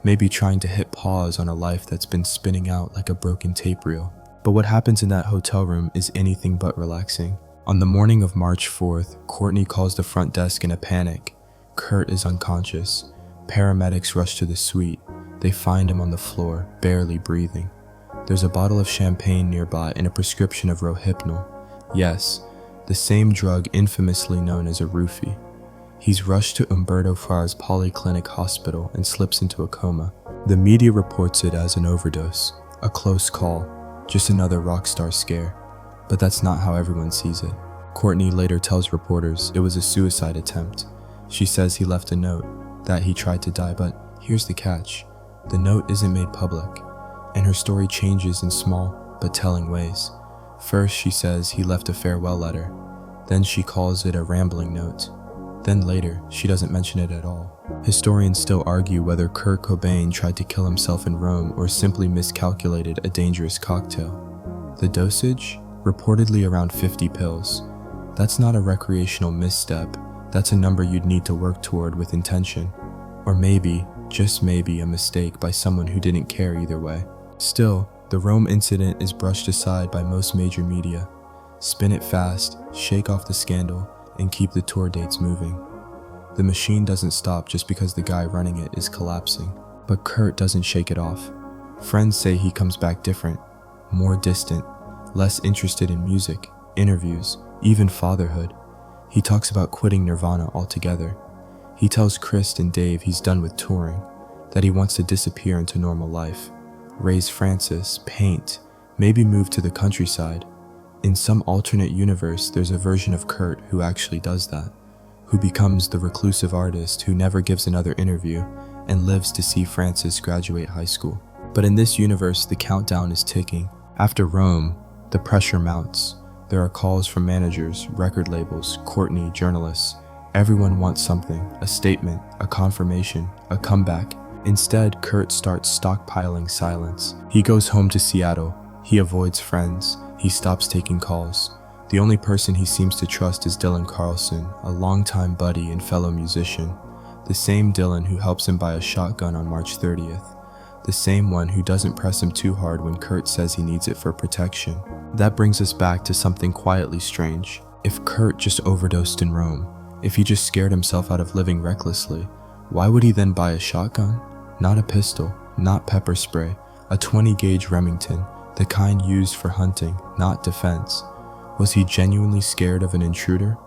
Speaker 1: maybe trying to hit pause on a life that's been spinning out like a broken tape reel. But what happens in that hotel room is anything but relaxing. On the morning of March 4th, Courtney calls the front desk in a panic. Kurt is unconscious. Paramedics rush to the suite. They find him on the floor, barely breathing. There's a bottle of champagne nearby and a prescription of Rohypnol. Yes, the same drug infamously known as a roofie. He's rushed to Umberto Farr's Polyclinic Hospital and slips into a coma. The media reports it as an overdose, a close call, just another rock star scare. But that's not how everyone sees it. Courtney later tells reporters it was a suicide attempt. She says he left a note, that he tried to die, but here's the catch. The note isn't made public, and her story changes in small but telling ways. First, she says he left a farewell letter. Then she calls it a rambling note. Then later, she doesn't mention it at all. Historians still argue whether Kurt Cobain tried to kill himself in Rome or simply miscalculated a dangerous cocktail. The dosage? Reportedly around 50 pills. That's not a recreational misstep. That's a number you'd need to work toward with intention. Or maybe, just maybe, a mistake by someone who didn't care either way. Still, the Rome incident is brushed aside by most major media. Spin it fast, shake off the scandal, and keep the tour dates moving. The machine doesn't stop just because the guy running it is collapsing. But Kurt doesn't shake it off. Friends say he comes back different, more distant, less interested in music, interviews, even fatherhood. He talks about quitting Nirvana altogether. He tells Chris and Dave he's done with touring, that he wants to disappear into normal life, raise Frances, paint, maybe move to the countryside. In some alternate universe, there's a version of Kurt who actually does that, who becomes the reclusive artist who never gives another interview and lives to see Frances graduate high school. But in this universe, the countdown is ticking. After Rome, the pressure mounts. There are calls from managers, record labels, Courtney, journalists. Everyone wants something, a statement, a confirmation, a comeback. Instead, Kurt starts stockpiling silence. He goes home to Seattle. He avoids friends. He stops taking calls. The only person he seems to trust is Dylan Carlson, a longtime buddy and fellow musician. The same Dylan who helps him buy a shotgun on March 30th. The same one who doesn't press him too hard when Kurt says he needs it for protection. That brings us back to something quietly strange. If Kurt just overdosed in Rome, if he just scared himself out of living recklessly, why would he then buy a shotgun? Not a pistol, not pepper spray, a 20-gauge Remington, the kind used for hunting, not defense. Was he genuinely scared of an intruder?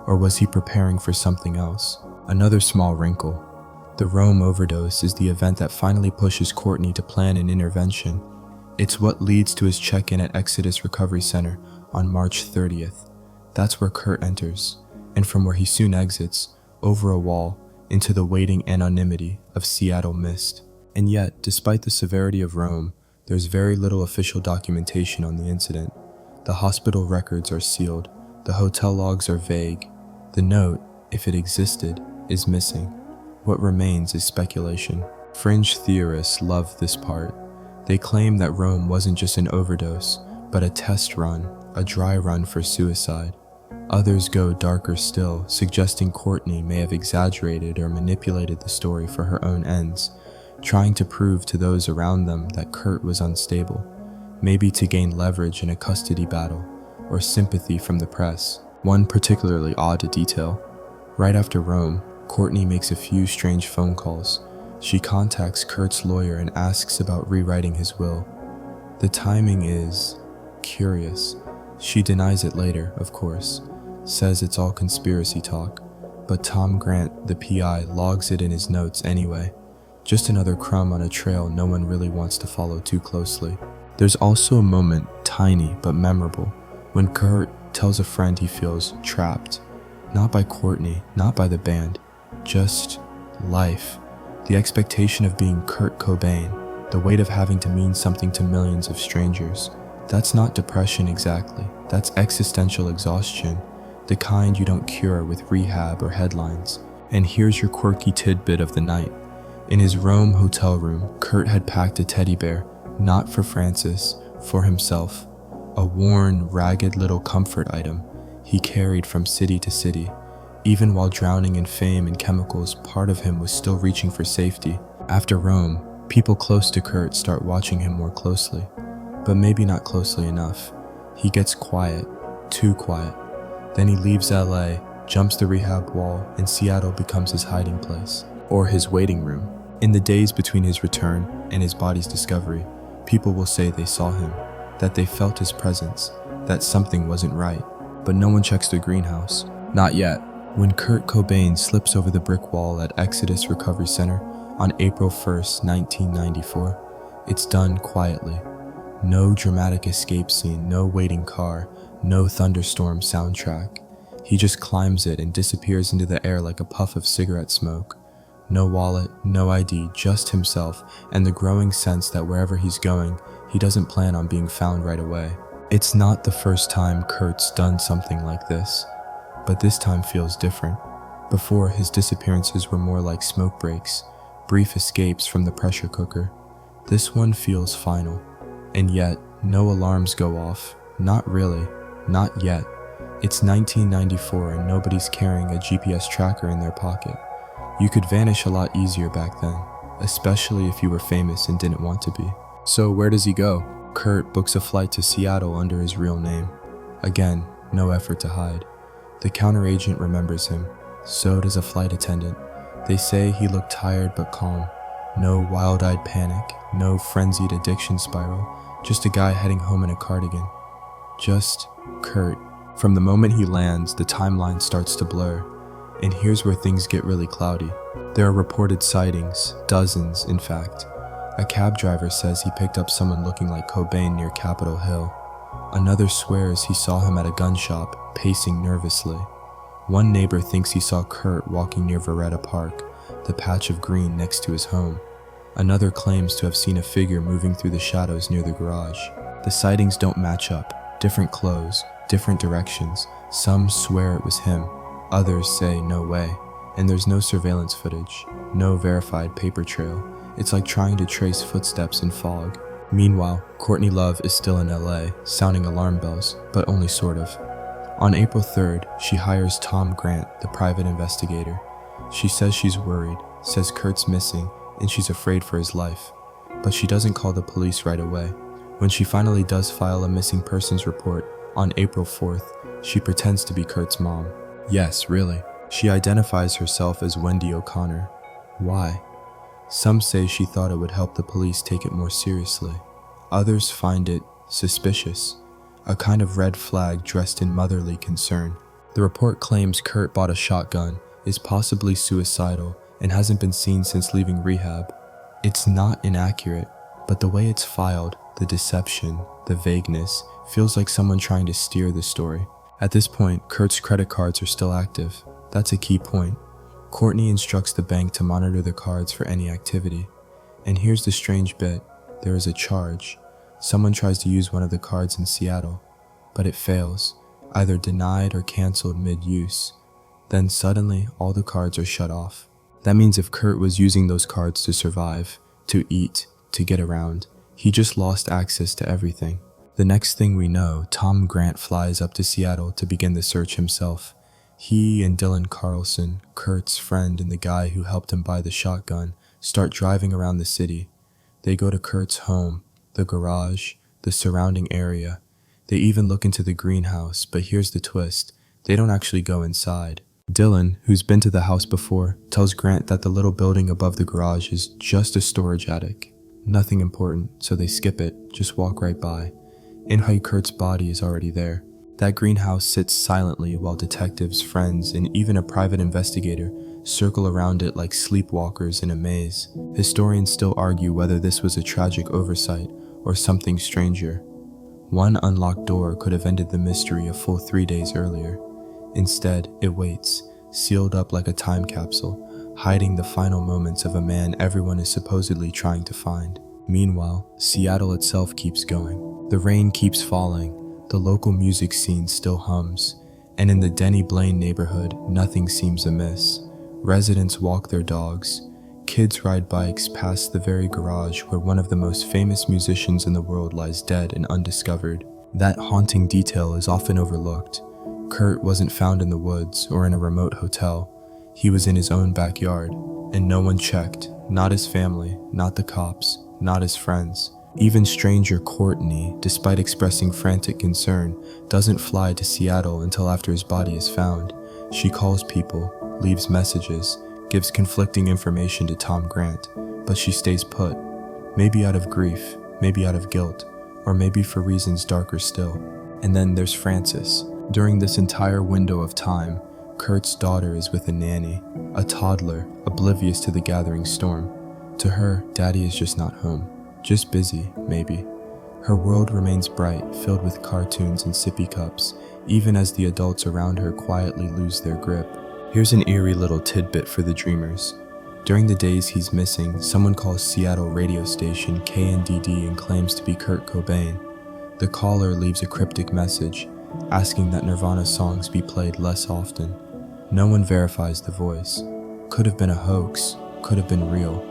Speaker 1: Or was he preparing for something else? Another small wrinkle. The Rome overdose is the event that finally pushes Courtney to plan an intervention. It's what leads to his check-in at Exodus Recovery Center on March 30th. That's where Kurt enters, and from where he soon exits, over a wall, into the waiting anonymity of Seattle mist. And yet, despite the severity of Rome, there's very little official documentation on the incident. The hospital records are sealed, the hotel logs are vague. The note, if it existed, is missing. What remains is speculation. Fringe theorists love this part. They claim that Rome wasn't just an overdose, but a test run, a dry run for suicide. Others go darker still, suggesting Courtney may have exaggerated or manipulated the story for her own ends, trying to prove to those around them that Kurt was unstable, maybe to gain leverage in a custody battle, or sympathy from the press. One particularly odd detail. Right after Rome, Courtney makes a few strange phone calls. She contacts Kurt's lawyer and asks about rewriting his will. The timing is curious. She denies it later, of course, says it's all conspiracy talk, but Tom Grant, the PI, logs it in his notes anyway. Just another crumb on a trail no one really wants to follow too closely. There's also a moment, tiny but memorable, when Kurt tells a friend he feels trapped. Not by Courtney, not by the band, just life. The expectation of being Kurt Cobain, the weight of having to mean something to millions of strangers. That's not depression exactly, that's existential exhaustion, the kind you don't cure with rehab or headlines. And here's your quirky tidbit of the night. In his Rome hotel room, Kurt had packed a teddy bear, not for Francis, for himself. A worn, ragged little comfort item he carried from city to city. Even while drowning in fame and chemicals, part of him was still reaching for safety. After Rome, people close to Kurt start watching him more closely. But maybe not closely enough. He gets quiet, too quiet. Then he leaves LA, jumps the rehab wall, and Seattle becomes his hiding place, or his waiting room. In the days between his return and his body's discovery, people will say they saw him, that they felt his presence, that something wasn't right. But no one checks the greenhouse. Not yet. When Kurt Cobain slips over the brick wall at Exodus Recovery Center on April 1st, 1994, it's done quietly. No dramatic escape scene, no waiting car, no thunderstorm soundtrack. He just climbs it and disappears into the air like a puff of cigarette smoke. No wallet, no ID, just himself, and the growing sense that wherever he's going, he doesn't plan on being found right away. It's not the first time Kurt's done something like this, but this time feels different. Before, his disappearances were more like smoke breaks, brief escapes from the pressure cooker. This one feels final, and yet no alarms go off. Not really, not yet. It's 1994 and nobody's carrying a GPS tracker in their pocket. You could vanish a lot easier back then, especially if you were famous and didn't want to be. So where does he go? Kurt books a flight to Seattle under his real name. Again, no effort to hide. The counteragent remembers him. So does a flight attendant. They say he looked tired but calm. No wild-eyed panic, no frenzied addiction spiral, just a guy heading home in a cardigan. Just Kurt. From the moment he lands, the timeline starts to blur. And here's where things get really cloudy. There are reported sightings, dozens in fact. A cab driver says he picked up someone looking like Cobain near Capitol Hill. Another swears he saw him at a gun shop, pacing nervously. One neighbor thinks he saw Kurt walking near Veretta Park, the patch of green next to his home. Another claims to have seen a figure moving through the shadows near the garage. The sightings don't match up. Different clothes, different directions. Some swear it was him. Others say no way. And there's no surveillance footage, no verified paper trail. It's like trying to trace footsteps in fog. Meanwhile, Courtney Love is still in LA, sounding alarm bells, but only sort of. On April 3rd, she hires Tom Grant, the private investigator. She says she's worried, says Kurt's missing, and she's afraid for his life. But she doesn't call the police right away. When she finally does file a missing persons report on April 4th, she pretends to be Kurt's mom. Yes, really. She identifies herself as Wendy O'Connor. Why? Some say she thought it would help the police take it more seriously. Others find it suspicious, a kind of red flag dressed in motherly concern. The report claims Kurt bought a shotgun, is possibly suicidal, and hasn't been seen since leaving rehab. It's not inaccurate, but the way it's filed, the deception, the vagueness, feels like someone trying to steer the story. At this point, Kurt's credit cards are still active. That's a key point. Courtney instructs the bank to monitor the cards for any activity. And here's the strange bit. There is a charge. Someone tries to use one of the cards in Seattle, but it fails, either denied or canceled mid-use. Then suddenly, all the cards are shut off. That means if Kurt was using those cards to survive, to eat, to get around, he just lost access to everything. The next thing we know, Tom Grant flies up to Seattle to begin the search himself. He and Dylan Carlson, Kurt's friend and the guy who helped him buy the shotgun, start driving around the city. They go to Kurt's home, the garage, the surrounding area. They even look into the greenhouse, but here's the twist. They don't actually go inside. Dylan, who's been to the house before, tells Grant that the little building above the garage is just a storage attic. Nothing important, so they skip it, just walk right by. In height, Kurt's body is already there. That greenhouse sits silently while detectives, friends, and even a private investigator circle around it like sleepwalkers in a maze. Historians still argue whether this was a tragic oversight or something stranger. One unlocked door could have ended the mystery a full 3 days earlier. Instead, it waits, sealed up like a time capsule, hiding the final moments of a man everyone is supposedly trying to find. Meanwhile, Seattle itself keeps going. The rain keeps falling, the local music scene still hums, and in the Denny Blaine neighborhood, nothing seems amiss. Residents walk their dogs. Kids ride bikes past the very garage where one of the most famous musicians in the world lies dead and undiscovered. That haunting detail is often overlooked. Kurt wasn't found in the woods or in a remote hotel. He was in his own backyard, and no one checked. Not his family, not the cops, not his friends. Even stranger Courtney, despite expressing frantic concern, doesn't fly to Seattle until after his body is found. She calls people, leaves messages, gives conflicting information to Tom Grant, but she stays put. Maybe out of grief, maybe out of guilt, or maybe for reasons darker still. And then there's Frances. During this entire window of time, Kurt's daughter is with a nanny, a toddler, oblivious to the gathering storm. To her, Daddy is just not home. Just busy, maybe. Her world remains bright, filled with cartoons and sippy cups, even as the adults around her quietly lose their grip. Here's an eerie little tidbit for the dreamers. During the days he's missing, someone calls Seattle radio station KNDD and claims to be Kurt Cobain. The caller leaves a cryptic message, asking that Nirvana songs be played less often. No one verifies the voice. Could have been a hoax, could have been real.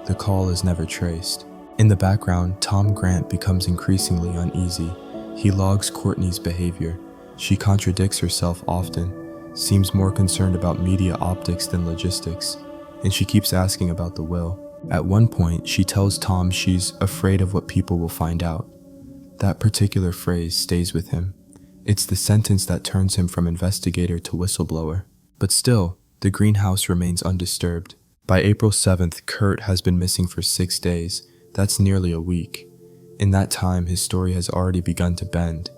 Speaker 1: The call is never traced. In the background, Tom Grant becomes increasingly uneasy. He logs Courtney's behavior. She contradicts herself often, seems more concerned about media optics than logistics, and she keeps asking about the will. At one point, she tells Tom she's afraid of what people will find out. That particular phrase stays with him. It's the sentence that turns him from investigator to whistleblower. But still, the greenhouse remains undisturbed. By April 7th, Kurt has been missing for 6 days. That's nearly a week. In that time, his story has already begun to bend,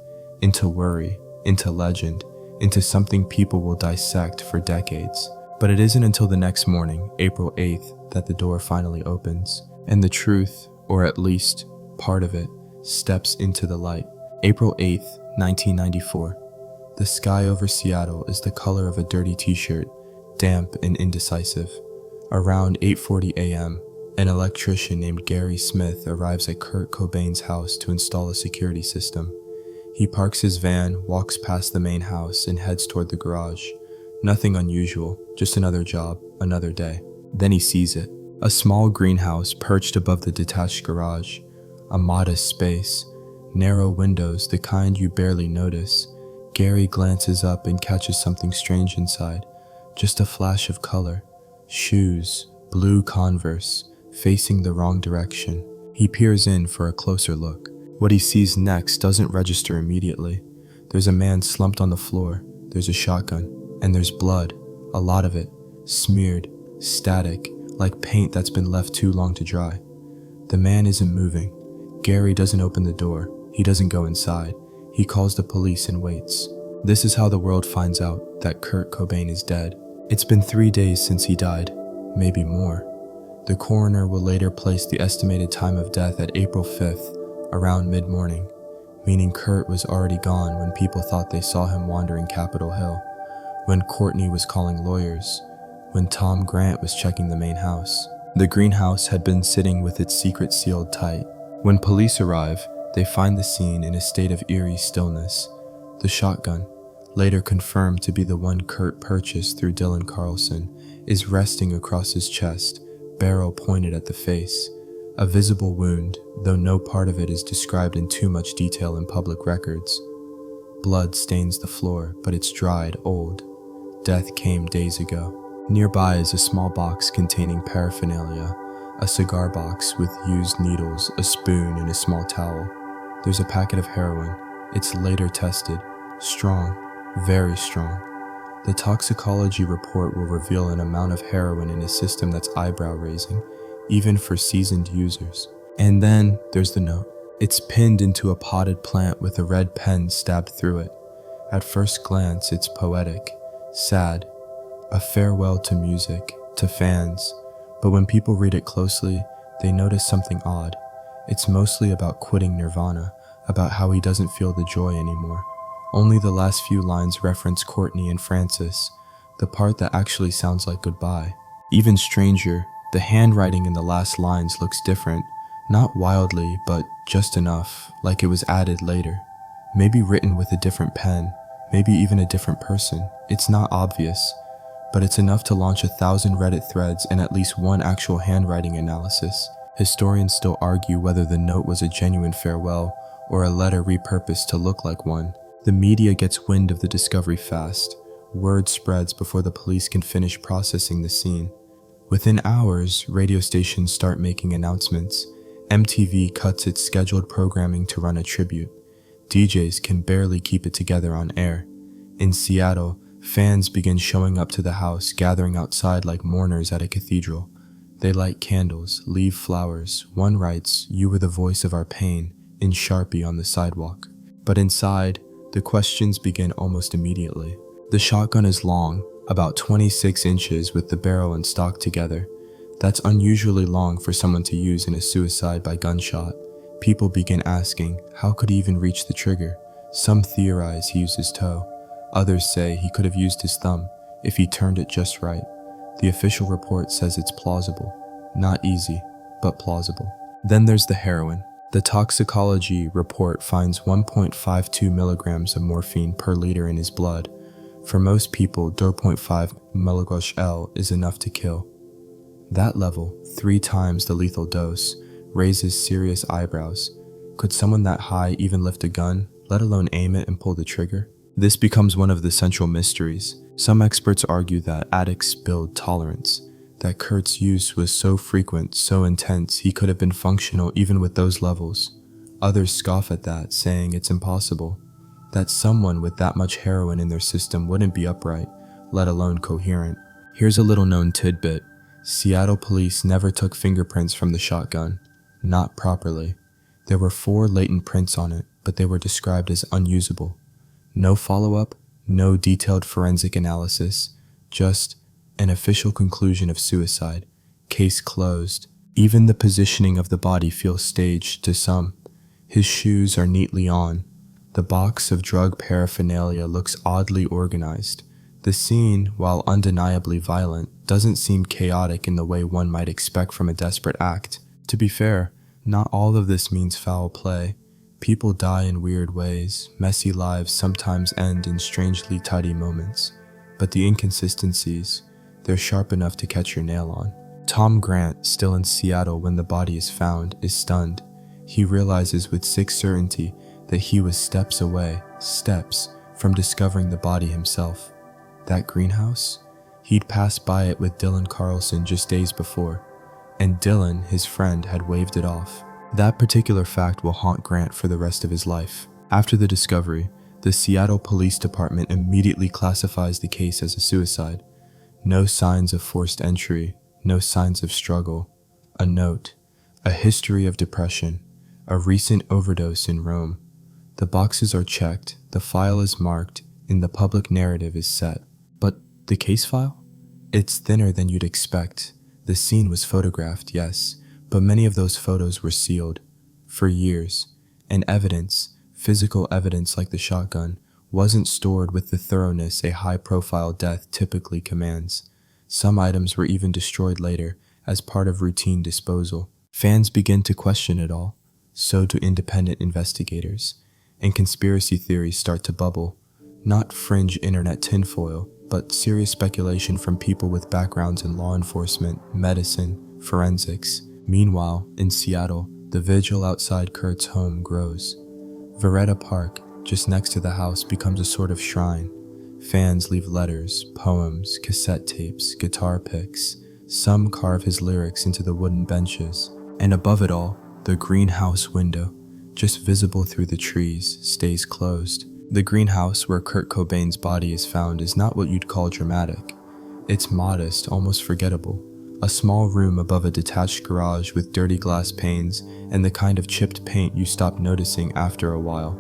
Speaker 1: into worry, into legend, into something people will dissect for decades. But it isn't until the next morning, April 8th, that the door finally opens, and the truth, or at least part of it, steps into the light. April 8th, 1994. The sky over Seattle is the color of a dirty t-shirt, damp and indecisive. Around 8:40 a.m., an electrician named Gary Smith arrives at Kurt Cobain's house to install a security system. He parks his van, walks past the main house, and heads toward the garage. Nothing unusual, just another job, another day. Then he sees it. A small greenhouse perched above the detached garage. A modest space. Narrow windows, the kind you barely notice. Gary glances up and catches something strange inside. Just a flash of color. Shoes, blue Converse, facing the wrong direction. He peers in for a closer look. What he sees next doesn't register immediately. There's a man slumped on the floor, there's a shotgun, and there's blood, a lot of it, smeared, static, like paint that's been left too long to dry. The man isn't moving. Gary doesn't open the door, he doesn't go inside. He calls the police and waits. This is how the world finds out that Kurt Cobain is dead. It's been 3 days since he died, maybe more. The coroner will later place the estimated time of death at April 5th, around mid-morning, meaning Kurt was already gone when people thought they saw him wandering Capitol Hill, when Courtney was calling lawyers, when Tom Grant was checking the main house. The greenhouse had been sitting with its secret sealed tight. When police arrive, they find the scene in a state of eerie stillness. The shotgun, later confirmed to be the one Kurt purchased through Dylan Carlson, is resting across his chest, barrel pointed at the face. A visible wound, though no part of it is described in too much detail in public records. Blood stains the floor, but it's dried, old. Death came days ago. Nearby is a small box containing paraphernalia, a cigar box with used needles, a spoon, and a small towel. There's a packet of heroin. It's later tested. Strong. Very strong. The toxicology report will reveal an amount of heroin in his system that's eyebrow-raising, even for seasoned users. And then there's the note. It's pinned into a potted plant with a red pen stabbed through it. At first glance, it's poetic, sad, a farewell to music, to fans. But when people read it closely, they notice something odd. It's mostly about quitting Nirvana, about how he doesn't feel the joy anymore. Only the last few lines reference Courtney and Francis, the part that actually sounds like goodbye. Even stranger, the handwriting in the last lines looks different, not wildly, but just enough, like it was added later. Maybe written with a different pen, maybe even a different person. It's not obvious, but it's enough to launch 1,000 Reddit threads and at least one actual handwriting analysis. Historians still argue whether the note was a genuine farewell or a letter repurposed to look like one. The media gets wind of the discovery fast. Word spreads before the police can finish processing the scene. Within hours, radio stations start making announcements. MTV cuts its scheduled programming to run a tribute. DJs can barely keep it together on air. In Seattle, fans begin showing up to the house, gathering outside like mourners at a cathedral. They light candles, leave flowers. One writes, "You were the voice of our pain," in Sharpie on the sidewalk. But inside, the questions begin almost immediately. The shotgun is long, about 26 inches with the barrel and stock together. That's unusually long for someone to use in a suicide by gunshot. People begin asking, how could he even reach the trigger? Some theorize he used his toe. Others say he could have used his thumb if he turned it just right. The official report says it's plausible. Not easy, but plausible. Then there's the heroin. The toxicology report finds 1.52 milligrams of morphine per liter in his blood. For most people, 0.5 mg/L is enough to kill. That level, 3 times the lethal dose, raises serious eyebrows. Could someone that high even lift a gun, let alone aim it and pull the trigger? This becomes one of the central mysteries. Some experts argue that addicts build tolerance, that Kurt's use was so frequent, so intense, he could have been functional even with those levels. Others scoff at that, saying it's impossible, that someone with that much heroin in their system wouldn't be upright, let alone coherent. Here's a little known tidbit. Seattle police never took fingerprints from the shotgun. Not properly. There were 4 latent prints on it, but they were described as unusable. No follow-up, no detailed forensic analysis, just an official conclusion of suicide. Case closed. Even the positioning of the body feels staged to some. His shoes are neatly on. The box of drug paraphernalia looks oddly organized. The scene, while undeniably violent, doesn't seem chaotic in the way one might expect from a desperate act. To be fair, not all of this means foul play. People die in weird ways. Messy lives sometimes end in strangely tidy moments. But the inconsistencies, they're sharp enough to catch your nail on. Tom Grant, still in Seattle when the body is found, is stunned. He realizes with sick certainty that he was steps away, from discovering the body himself. That greenhouse? He'd passed by it with Dylan Carlson just days before, and Dylan, his friend, had waved it off. That particular fact will haunt Grant for the rest of his life. After the discovery, the Seattle Police Department immediately classifies the case as a suicide. No signs of forced entry, no signs of struggle. A note, a history of depression, a recent overdose in Rome. The boxes are checked, the file is marked, and the public narrative is set. But the case file? It's thinner than you'd expect. The scene was photographed, yes, but many of those photos were sealed. For years. And evidence, physical evidence like the shotgun, wasn't stored with the thoroughness a high-profile death typically commands. Some items were even destroyed later as part of routine disposal. Fans begin to question it all. So do independent investigators. And conspiracy theories start to bubble. Not fringe internet tinfoil, but serious speculation from people with backgrounds in law enforcement, medicine, forensics. Meanwhile, in Seattle, the vigil outside Kurt's home grows. Veretta Park, just next to the house, becomes a sort of shrine. Fans leave letters, poems, cassette tapes, guitar picks. Some carve his lyrics into the wooden benches. And above it all, the greenhouse window, just visible through the trees, stays closed. The greenhouse where Kurt Cobain's body is found is not what you'd call dramatic. It's modest, almost forgettable. A small room above a detached garage with dirty glass panes and the kind of chipped paint you stop noticing after a while.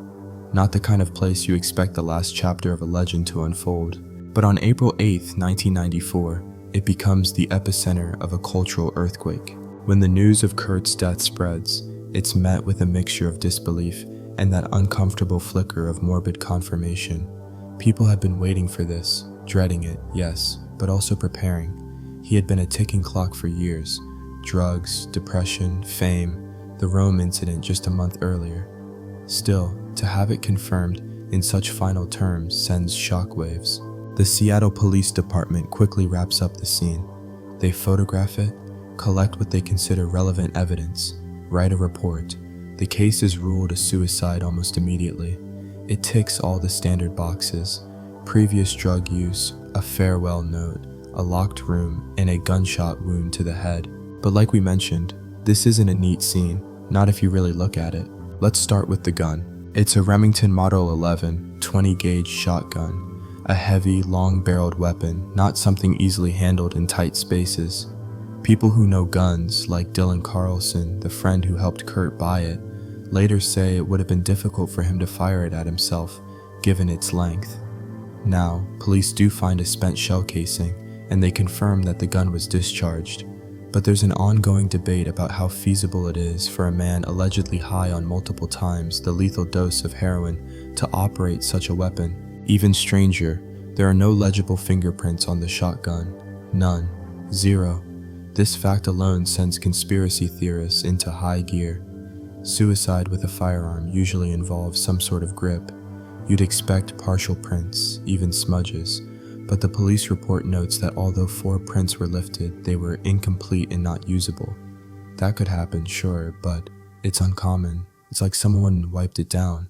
Speaker 1: Not the kind of place you expect the last chapter of a legend to unfold. But on April 8th, 1994, it becomes the epicenter of a cultural earthquake. When the news of Kurt's death spreads, it's met with a mixture of disbelief and that uncomfortable flicker of morbid confirmation. People had been waiting for this, dreading it, yes, but also preparing. He had been a ticking clock for years. Drugs, depression, fame, the Rome incident just a month earlier. Still, to have it confirmed in such final terms sends shockwaves. The Seattle Police Department quickly wraps up the scene. They photograph it, collect what they consider relevant evidence, write a report. The case is ruled a suicide almost immediately. It ticks all the standard boxes: previous drug use, a farewell note, a locked room, and a gunshot wound to the head. But like we mentioned, this isn't a neat scene, not if you really look at it. Let's start with the gun. It's a Remington Model 11 20-gauge shotgun, a heavy, long-barreled weapon, not something easily handled in tight spaces. People who know guns, like Dylan Carlson, the friend who helped Kurt buy it, later say it would have been difficult for him to fire it at himself, given its length. Now, police do find a spent shell casing, and they confirm that the gun was discharged. But there's an ongoing debate about how feasible it is for a man allegedly high on multiple times the lethal dose of heroin to operate such a weapon. Even stranger, there are no legible fingerprints on the shotgun. None. Zero. This fact alone sends conspiracy theorists into high gear. Suicide with a firearm usually involves some sort of grip. You'd expect partial prints, even smudges. But the police report notes that although 4 prints were lifted, they were incomplete and not usable. That could happen, sure, but it's uncommon. It's like someone wiped it down.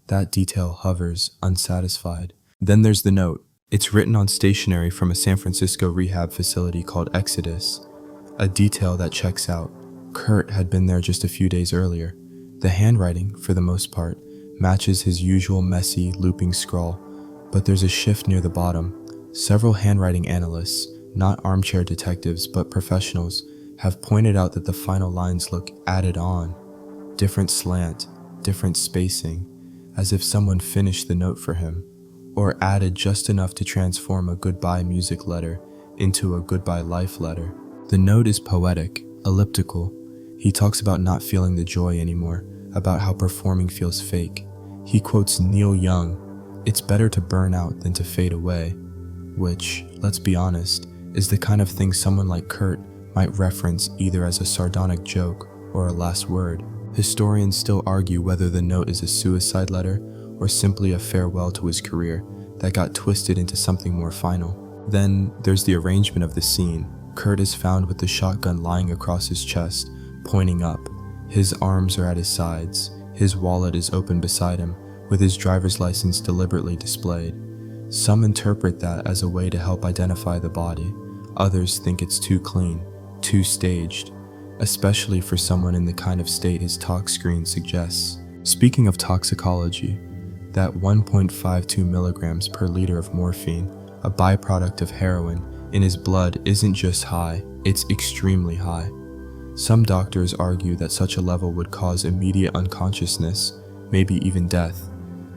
Speaker 1: That detail hovers, unsatisfied. Then there's the note. It's written on stationery from a San Francisco rehab facility called Exodus. A detail that checks out. Kurt had been there just a few days earlier. The handwriting, for the most part, matches his usual messy, looping scrawl, but there's a shift near the bottom. Several handwriting analysts, not armchair detectives but professionals, have pointed out that the final lines look added on. Different slant, different spacing, as if someone finished the note for him, or added just enough to transform a goodbye music letter into a goodbye life letter. The note is poetic, elliptical. He talks about not feeling the joy anymore, about how performing feels fake. He quotes Neil Young, "It's better to burn out than to fade away," which, let's be honest, is the kind of thing someone like Kurt might reference either as a sardonic joke or a last word. Historians still argue whether the note is a suicide letter or simply a farewell to his career that got twisted into something more final. Then there's the arrangement of the scene. Kurt is found with the shotgun lying across his chest, pointing up. His arms are at his sides. His wallet is open beside him, with his driver's license deliberately displayed. Some interpret that as a way to help identify the body. Others think it's too clean, too staged, especially for someone in the kind of state his tox screen suggests. Speaking of toxicology, that 1.52 milligrams per liter of morphine, a byproduct of heroin, in his blood isn't just high, it's extremely high. Some doctors argue that such a level would cause immediate unconsciousness, maybe even death.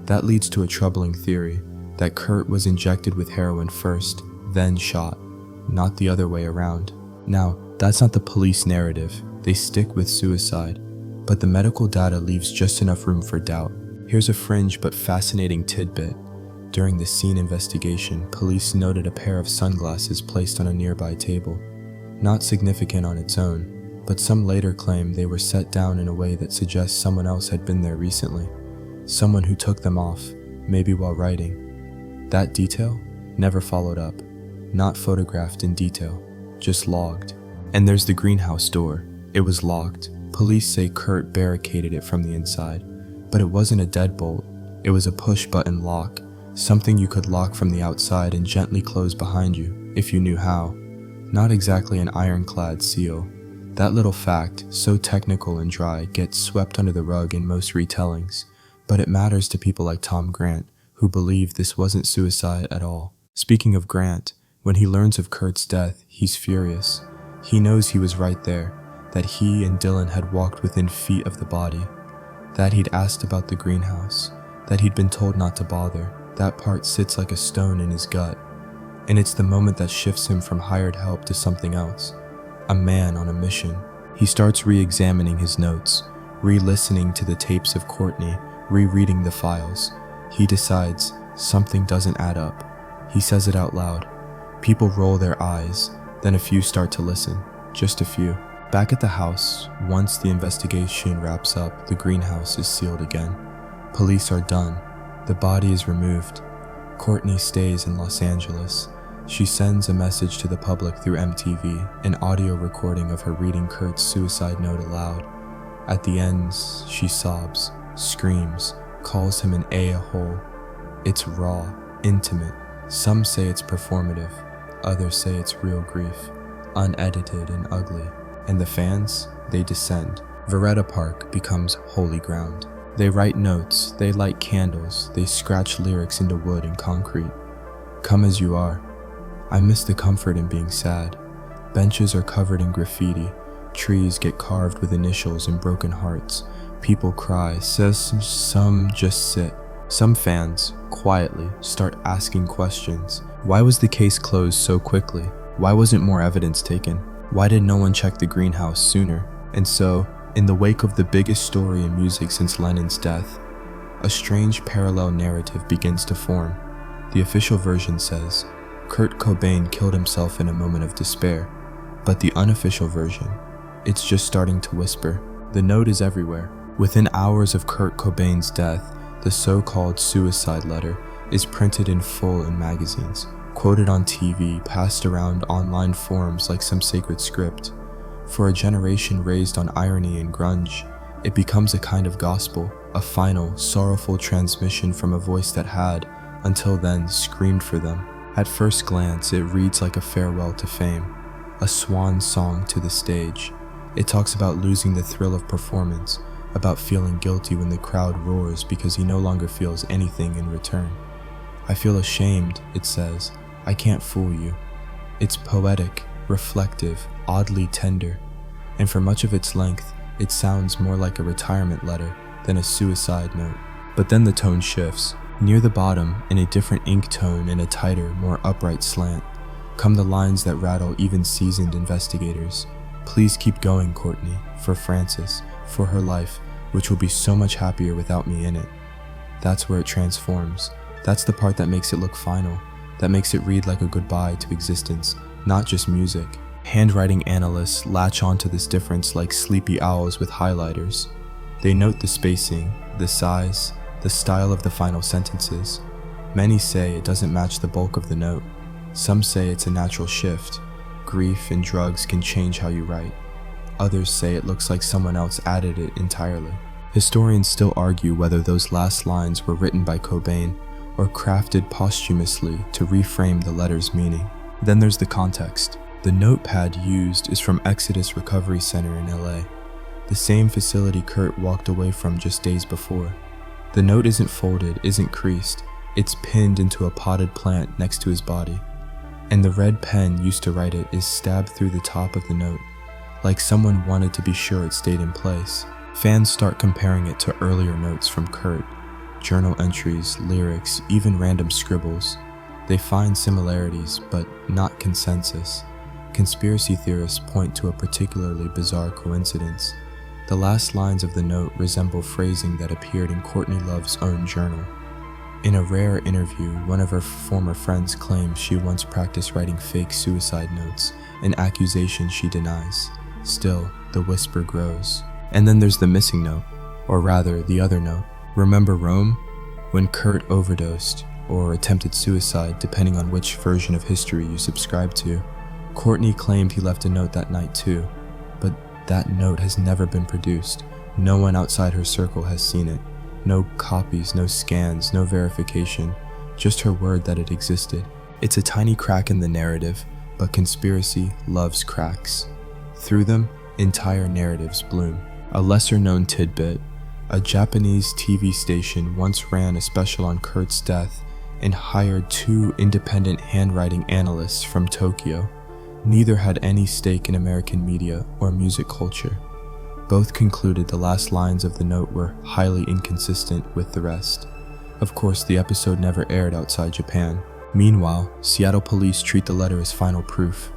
Speaker 1: That leads to a troubling theory, that Kurt was injected with heroin first, then shot, not the other way around. Now, that's not the police narrative. They stick with suicide, but the medical data leaves just enough room for doubt. Here's a fringe but fascinating tidbit. During the scene investigation, police noted a pair of sunglasses placed on a nearby table. Not significant on its own, but some later claim they were set down in a way that suggests someone else had been there recently. Someone who took them off, maybe while writing. That detail? Never followed up. Not photographed in detail, just logged. And there's the greenhouse door. It was locked. Police say Kurt barricaded it from the inside, but it wasn't a deadbolt. It was a push-button lock, something you could lock from the outside and gently close behind you, if you knew how. Not exactly an ironclad seal. That little fact, so technical and dry, gets swept under the rug in most retellings, but it matters to people like Tom Grant, who believe this wasn't suicide at all. Speaking of Grant, when he learns of Kurt's death, he's furious. He knows he was right there, that he and Dylan had walked within feet of the body, that he'd asked about the greenhouse, that he'd been told not to bother. That part sits like a stone in his gut, and it's the moment that shifts him from hired help to something else, a man on a mission. He starts re-examining his notes, re-listening to the tapes of Courtney, rereading the files. He decides something doesn't add up. He says it out loud. People roll their eyes, then a few start to listen, just a few. Back at the house, once the investigation wraps up, the greenhouse is sealed again. Police are done. The body is removed. Courtney stays in Los Angeles. She sends a message to the public through MTV, an audio recording of her reading Kurt's suicide note aloud. At the end, she sobs, screams, calls him an a-hole. It's raw, intimate. Some say it's performative. Others say it's real grief, unedited and ugly. And the fans, they descend. Veretta Park becomes holy ground. They write notes, they light candles, they scratch lyrics into wood and concrete. Come as you are. I miss the comfort in being sad. Benches are covered in graffiti. Trees get carved with initials and broken hearts. People cry, some just sit. Some fans, quietly, start asking questions. Why was the case closed so quickly? Why wasn't more evidence taken? Why did no one check the greenhouse sooner? And so, in the wake of the biggest story in music since Lennon's death, a strange parallel narrative begins to form. The official version says, Kurt Cobain killed himself in a moment of despair, but the unofficial version, it's just starting to whisper. The note is everywhere. Within hours of Kurt Cobain's death, the so-called suicide letter is printed in full in magazines, quoted on TV, passed around online forums like some sacred script. For a generation raised on irony and grunge, it becomes a kind of gospel, a final, sorrowful transmission from a voice that had, until then, screamed for them. At first glance, it reads like a farewell to fame, a swan song to the stage. It talks about losing the thrill of performance, about feeling guilty when the crowd roars because he no longer feels anything in return. I feel ashamed, it says. I can't fool you. It's poetic, reflective, oddly tender, and for much of its length, it sounds more like a retirement letter than a suicide note. But then the tone shifts. Near the bottom, in a different ink tone and a tighter, more upright slant, come the lines that rattle even seasoned investigators. Please keep going, Courtney, for Frances, for her life, which will be so much happier without me in it. That's where it transforms. That's the part that makes it look final, that makes it read like a goodbye to existence, not just music. Handwriting analysts latch onto this difference like sleepy owls with highlighters. They note the spacing, the size, the style of the final sentences. Many say it doesn't match the bulk of the note. Some say it's a natural shift. Grief and drugs can change how you write. Others say it looks like someone else added it entirely. Historians still argue whether those last lines were written by Cobain or crafted posthumously to reframe the letter's meaning. Then there's the context. The notepad used is from Exodus Recovery Center in LA, the same facility Kurt walked away from just days before. The note isn't folded, isn't creased, it's pinned into a potted plant next to his body. And the red pen used to write it is stabbed through the top of the note, like someone wanted to be sure it stayed in place. Fans start comparing it to earlier notes from Kurt, journal entries, lyrics, even random scribbles. They find similarities, but not consensus. Conspiracy theorists point to a particularly bizarre coincidence. The last lines of the note resemble phrasing that appeared in Courtney Love's own journal. In a rare interview, one of her former friends claims she once practiced writing fake suicide notes, an accusation she denies. Still, the whisper grows. And then there's the missing note, or rather, the other note. Remember Rome? When Kurt overdosed, or attempted suicide depending on which version of history you subscribe to, Courtney claimed he left a note that night too, but that note has never been produced. No one outside her circle has seen it. No copies, no scans, no verification, just her word that it existed. It's a tiny crack in the narrative, but conspiracy loves cracks. Through them, entire narratives bloom. A lesser-known tidbit, A Japanese TV station once ran a special on Kurt's death and hired 2 independent handwriting analysts from Tokyo. Neither had any stake in American media or music culture. Both concluded the last lines of the note were highly inconsistent with the rest. Of course, the episode never aired outside Japan. Meanwhile, Seattle police treat the letter as final proof.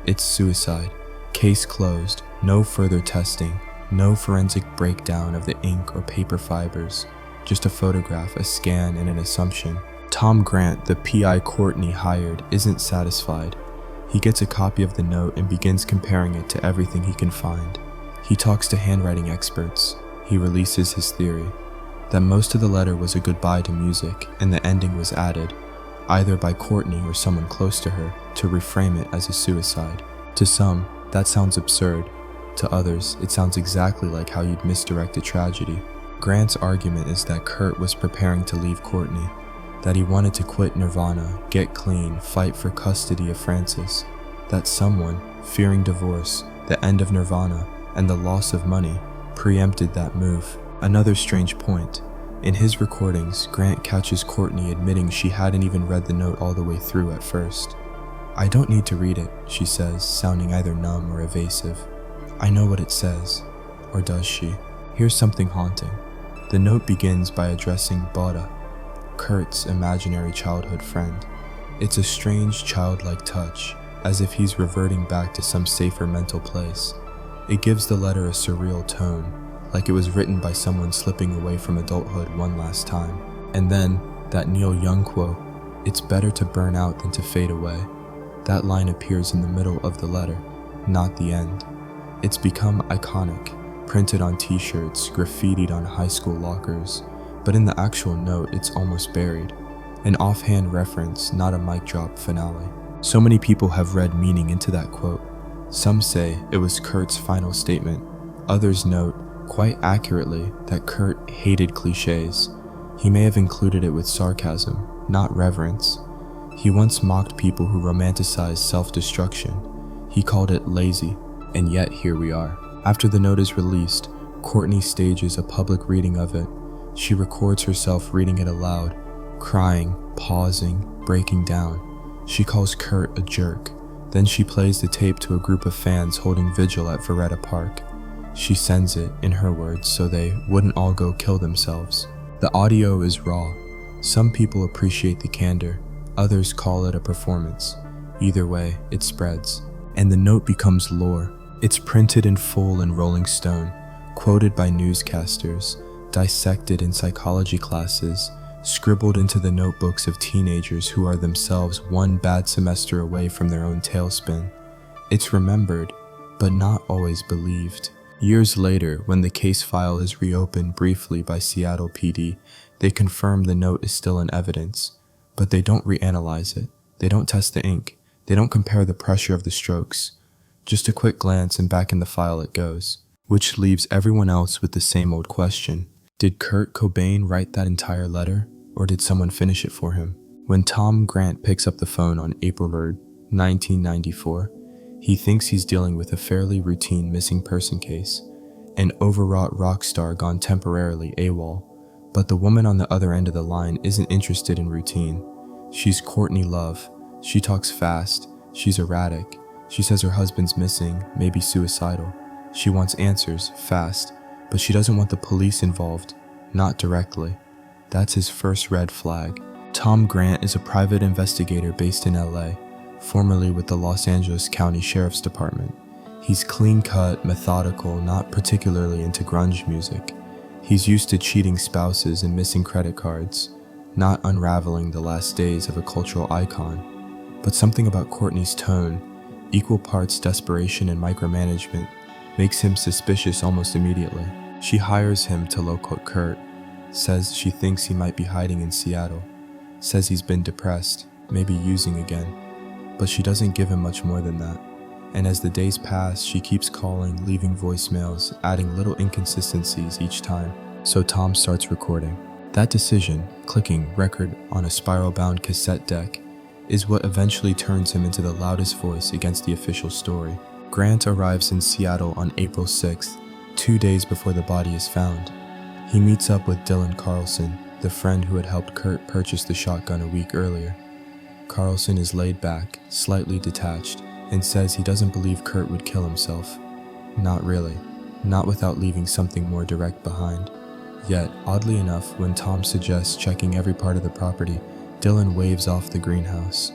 Speaker 1: It's suicide. Case closed. No further testing. No forensic breakdown of the ink or paper fibers. Just a photograph, a scan, and an assumption. Tom Grant, the PI Courtney hired, isn't satisfied. He gets a copy of the note and begins comparing it to everything he can find. He talks to handwriting experts. He releases his theory that most of the letter was a goodbye to music and the ending was added, either by Courtney or someone close to her, to reframe it as a suicide. To some, that sounds absurd. To others, it sounds exactly like how you'd misdirect a tragedy. Grant's argument is that Kurt was preparing to leave Courtney, that he wanted to quit Nirvana, get clean, fight for custody of Frances, that someone, fearing divorce, the end of Nirvana, and the loss of money, preempted that move. Another strange point. In his recordings, Grant catches Courtney admitting she hadn't even read the note all the way through at first. "I don't need to read it," she says, sounding either numb or evasive. "I know what it says." Or does she? Here's something haunting. The note begins by addressing Bora, Kurt's imaginary childhood friend. It's a strange childlike touch, as if he's reverting back to some safer mental place. It gives the letter a surreal tone, like it was written by someone slipping away from adulthood one last time. And then, that Neil Young quote, "It's better to burn out than to fade away." That line appears in the middle of the letter, not the end. It's become iconic, printed on t-shirts, graffitied on high school lockers, but in the actual note it's almost buried. An offhand reference, not a mic drop finale. So many people have read meaning into that quote. Some say it was Kurt's final statement. Others note, quite accurately, that Kurt hated cliches. He may have included it with sarcasm, not reverence. He once mocked people who romanticized self-destruction. He called it lazy, and yet here we are. After the note is released, Courtney stages a public reading of it. She records herself reading it aloud, crying, pausing, breaking down. She calls Kurt a jerk. Then she plays the tape to a group of fans holding vigil at Veretta Park. She sends it, in her words, so they wouldn't all go kill themselves. The audio is raw. Some people appreciate the candor. Others call it a performance. Either way, it spreads. And the note becomes lore. It's printed in full in Rolling Stone, quoted by newscasters, dissected in psychology classes, scribbled into the notebooks of teenagers who are themselves one bad semester away from their own tailspin. It's remembered, but not always believed. Years later, when the case file is reopened briefly by Seattle PD, they confirm the note is still in evidence, but they don't reanalyze it. They don't test the ink. They don't compare the pressure of the strokes. Just a quick glance and back in the file it goes, which leaves everyone else with the same old question. Did Kurt Cobain write that entire letter, or did someone finish it for him? When Tom Grant picks up the phone on April 3rd, 1994, he thinks he's dealing with a fairly routine missing person case, an overwrought rock star gone temporarily AWOL, but the woman on the other end of the line isn't interested in routine. She's Courtney Love. She talks fast. She's erratic. She says her husband's missing, maybe suicidal. She wants answers, fast, but she doesn't want the police involved, not directly. That's his first red flag. Tom Grant is a private investigator based in LA, formerly with the Los Angeles County Sheriff's Department. He's clean-cut, methodical, not particularly into grunge music. He's used to cheating spouses and missing credit cards, not unraveling the last days of a cultural icon. But something about Courtney's tone, equal parts desperation and micromanagement, makes him suspicious almost immediately. She hires him to locate Kurt, says she thinks he might be hiding in Seattle, says he's been depressed, maybe using again, but she doesn't give him much more than that. And as the days pass, she keeps calling, leaving voicemails, adding little inconsistencies each time. So Tom starts recording. That decision, clicking record on a spiral-bound cassette deck, is what eventually turns him into the loudest voice against the official story. Grant arrives in Seattle on April 6th, 2 days before the body is found. He meets up with Dylan Carlson, the friend who had helped Kurt purchase the shotgun a week earlier. Carlson is laid back, slightly detached, and says he doesn't believe Kurt would kill himself. Not really. Not without leaving something more direct behind. Yet, oddly enough, when Tom suggests checking every part of the property, Dylan waves off the greenhouse.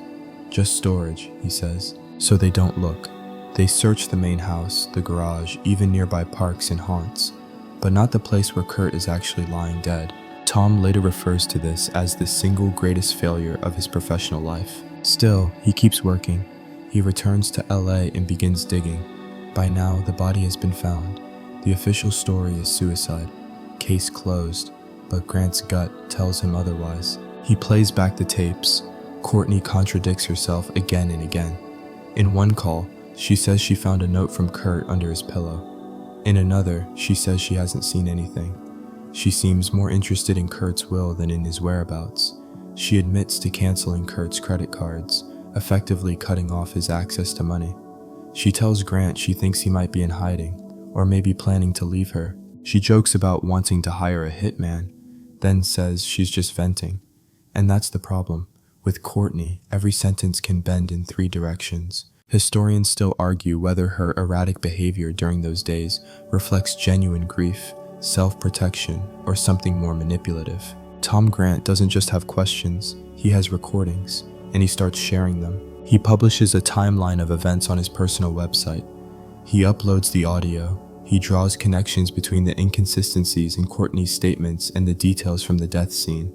Speaker 1: Just storage, he says, so they don't look. They search the main house, the garage, even nearby parks and haunts, but not the place where Kurt is actually lying dead. Tom later refers to this as the single greatest failure of his professional life. Still, he keeps working. He returns to LA and begins digging. By now, the body has been found. The official story is suicide. Case closed, but Grant's gut tells him otherwise. He plays back the tapes. Courtney contradicts herself again and again. In one call, she says she found a note from Kurt under his pillow. In another, she says she hasn't seen anything. She seems more interested in Kurt's will than in his whereabouts. She admits to canceling Kurt's credit cards, effectively cutting off his access to money. She tells Grant she thinks he might be in hiding, or maybe planning to leave her. She jokes about wanting to hire a hitman, then says she's just venting. And that's the problem. With Courtney, every sentence can bend in 3 directions. Historians still argue whether her erratic behavior during those days reflects genuine grief, self-protection, or something more manipulative. Tom Grant doesn't just have questions, he has recordings, and he starts sharing them. He publishes a timeline of events on his personal website. He uploads the audio. He draws connections between the inconsistencies in Courtney's statements and the details from the death scene.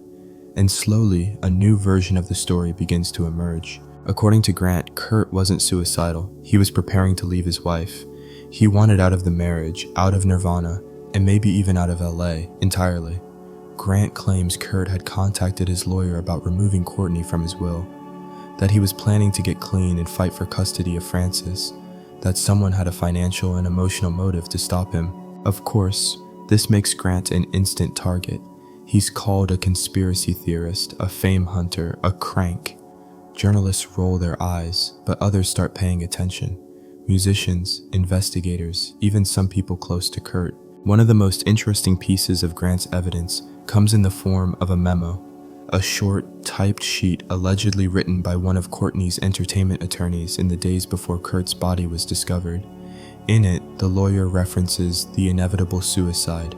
Speaker 1: And slowly, a new version of the story begins to emerge. According to Grant, Kurt wasn't suicidal. He was preparing to leave his wife. He wanted out of the marriage, out of Nirvana, and maybe even out of LA entirely. Grant claims Kurt had contacted his lawyer about removing Courtney from his will, that he was planning to get clean and fight for custody of Frances, that someone had a financial and emotional motive to stop him. Of course, this makes Grant an instant target. He's called a conspiracy theorist, a fame hunter, a crank. Journalists roll their eyes, but others start paying attention. Musicians, investigators, even some people close to Kurt. One of the most interesting pieces of Grant's evidence comes in the form of a memo, a short, typed sheet allegedly written by one of Courtney's entertainment attorneys in the days before Kurt's body was discovered. In it, the lawyer references the inevitable suicide.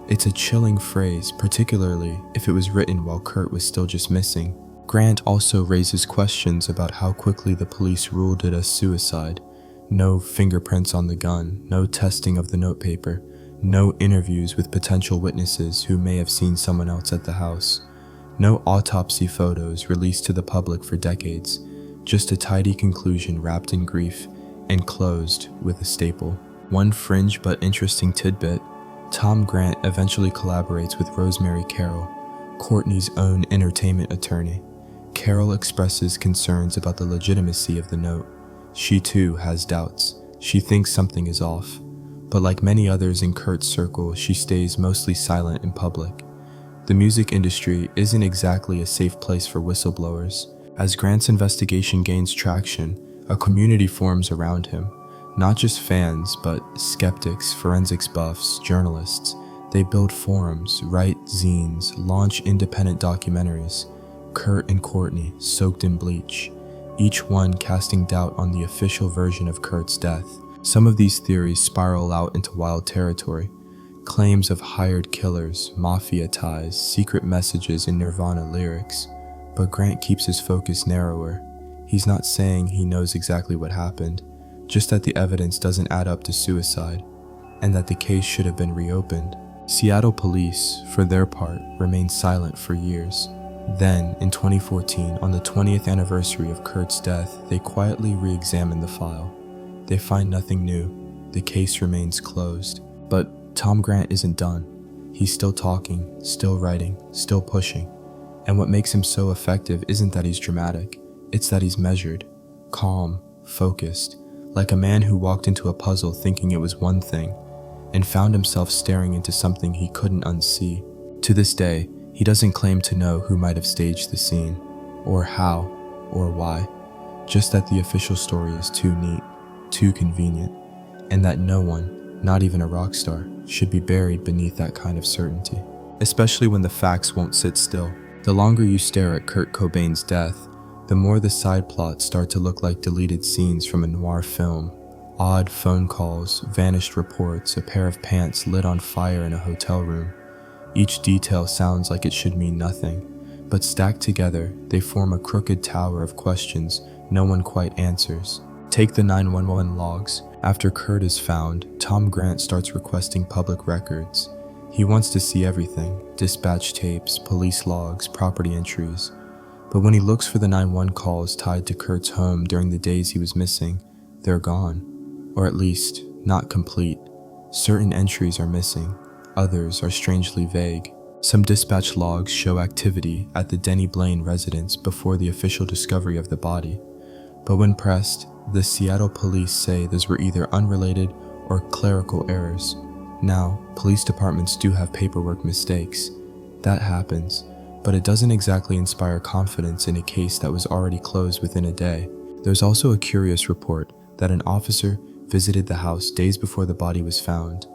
Speaker 1: It's a chilling phrase, particularly if it was written while Kurt was still just missing. Grant also raises questions about how quickly the police ruled it a suicide. No fingerprints on the gun, no testing of the notepaper, no interviews with potential witnesses who may have seen someone else at the house. No autopsy photos released to the public for decades, just a tidy conclusion wrapped in grief and closed with a staple. One fringe but interesting tidbit, Tom Grant eventually collaborates with Rosemary Carroll, Courtney's own entertainment attorney. Carroll expresses concerns about the legitimacy of the note. She too has doubts. She thinks something is off. But like many others in Kurt's circle, she stays mostly silent in public. The music industry isn't exactly a safe place for whistleblowers. As Grant's investigation gains traction, a community forms around him. Not just fans, but skeptics, forensics buffs, journalists. They build forums, write zines, launch independent documentaries. Kurt and Courtney, soaked in bleach, each one casting doubt on the official version of Kurt's death. Some of these theories spiral out into wild territory. Claims of hired killers, mafia ties, secret messages in Nirvana lyrics. But Grant keeps his focus narrower. He's not saying he knows exactly what happened, just that the evidence doesn't add up to suicide, and that the case should have been reopened. Seattle police, for their part, remained silent for years. Then, in 2014, on the 20th anniversary of Kurt's death, they quietly re-examined the file. They find nothing new. The case remains closed. But Tom Grant isn't done. He's still talking, still writing, still pushing. And what makes him so effective isn't that he's dramatic. It's that he's measured, calm, focused, like a man who walked into a puzzle thinking it was one thing, and found himself staring into something he couldn't unsee. To this day, he doesn't claim to know who might have staged the scene, or how, or why, just that the official story is too neat, too convenient, and that no one, not even a rock star, should be buried beneath that kind of certainty, especially when the facts won't sit still. The longer you stare at Kurt Cobain's death, the more the side plots start to look like deleted scenes from a noir film. Odd phone calls, vanished reports, a pair of pants lit on fire in a hotel room. Each detail sounds like it should mean nothing, but stacked together, they form a crooked tower of questions no one quite answers. Take the 911 logs. After Kurt is found, Tom Grant starts requesting public records. He wants to see everything: dispatch tapes, police logs, property entries. But when he looks for the 911 calls tied to Kurt's home during the days he was missing, they're gone. Or at least, not complete. Certain entries are missing. Others are strangely vague. Some dispatch logs show activity at the Denny Blaine residence before the official discovery of the body. But when pressed, the Seattle police say those were either unrelated or clerical errors. Now, police departments do have paperwork mistakes. That happens, but it doesn't exactly inspire confidence in a case that was already closed within a day. There's also a curious report that an officer visited the house days before the body was found.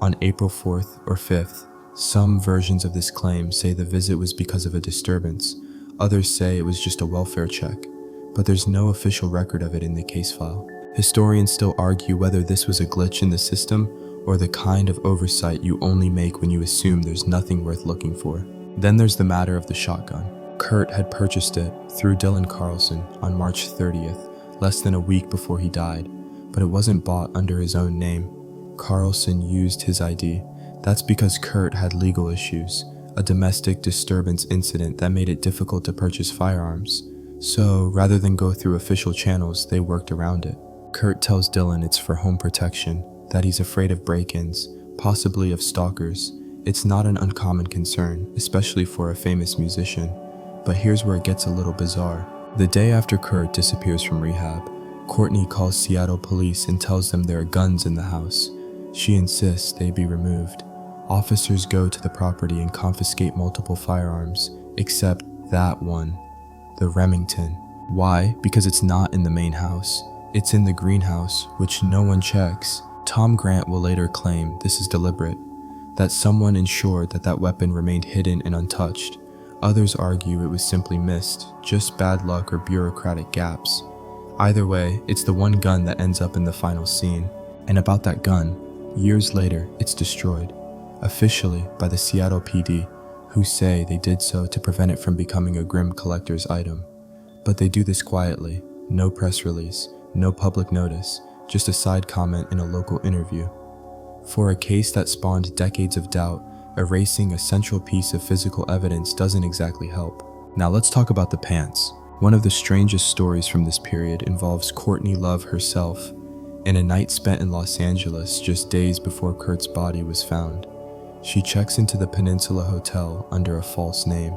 Speaker 1: On April 4th or 5th, some versions of this claim say the visit was because of a disturbance. Others say it was just a welfare check, but there's no official record of it in the case file. Historians still argue whether this was a glitch in the system or the kind of oversight you only make when you assume there's nothing worth looking for. Then there's the matter of the shotgun. Kurt had purchased it through Dylan Carlson on March 30th, less than a week before he died, but it wasn't bought under his own name. Carlson used his ID. That's because Kurt had legal issues, a domestic disturbance incident that made it difficult to purchase firearms. So, rather than go through official channels, they worked around it. Kurt tells Dylan it's for home protection, that he's afraid of break-ins, possibly of stalkers. It's not an uncommon concern, especially for a famous musician. But here's where it gets a little bizarre. The day after Kurt disappears from rehab, Courtney calls Seattle police and tells them there are guns in the house. She insists they be removed. Officers go to the property and confiscate multiple firearms, except that one, the Remington. Why? Because it's not in the main house. It's in the greenhouse, which no one checks. Tom Grant will later claim this is deliberate, that someone ensured that that weapon remained hidden and untouched. Others argue it was simply missed, just bad luck or bureaucratic gaps. Either way, it's the one gun that ends up in the final scene. And about that gun, years later, it's destroyed, officially by the Seattle PD, who say they did so to prevent it from becoming a grim collector's item. But they do this quietly, no press release, no public notice, just a side comment in a local interview. For a case that spawned decades of doubt, erasing a central piece of physical evidence doesn't exactly help. Now let's talk about the pants. One of the strangest stories from this period involves Courtney Love herself, in a night spent in Los Angeles just days before Kurt's body was found. She checks into the Peninsula Hotel under a false name.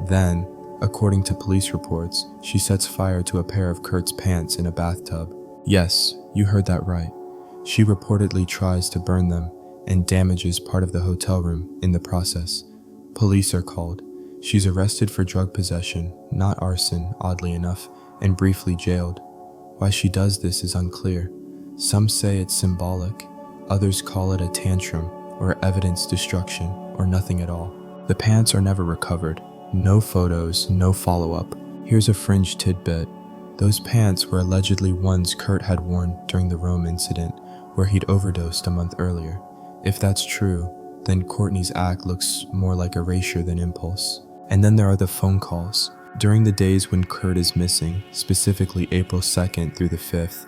Speaker 1: Then, according to police reports, she sets fire to a pair of Kurt's pants in a bathtub. Yes, you heard that right. She reportedly tries to burn them and damages part of the hotel room in the process. Police are called. She's arrested for drug possession, not arson, oddly enough, and briefly jailed. Why she does this is unclear. Some say it's symbolic, others call it a tantrum, or evidence destruction, or nothing at all. The pants are never recovered. No photos, no follow-up. Here's a fringe tidbit. Those pants were allegedly ones Kurt had worn during the Rome incident, where he'd overdosed a month earlier. If that's true, then Courtney's act looks more like erasure than impulse. And then there are the phone calls. During the days when Kurt is missing, specifically April 2nd through the 5th,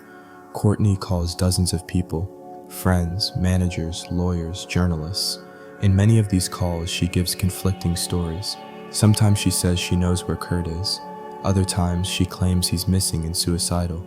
Speaker 1: Courtney calls dozens of people, friends, managers, lawyers, journalists. In many of these calls, she gives conflicting stories. Sometimes she says she knows where Kurt is. Other times, she claims he's missing and suicidal.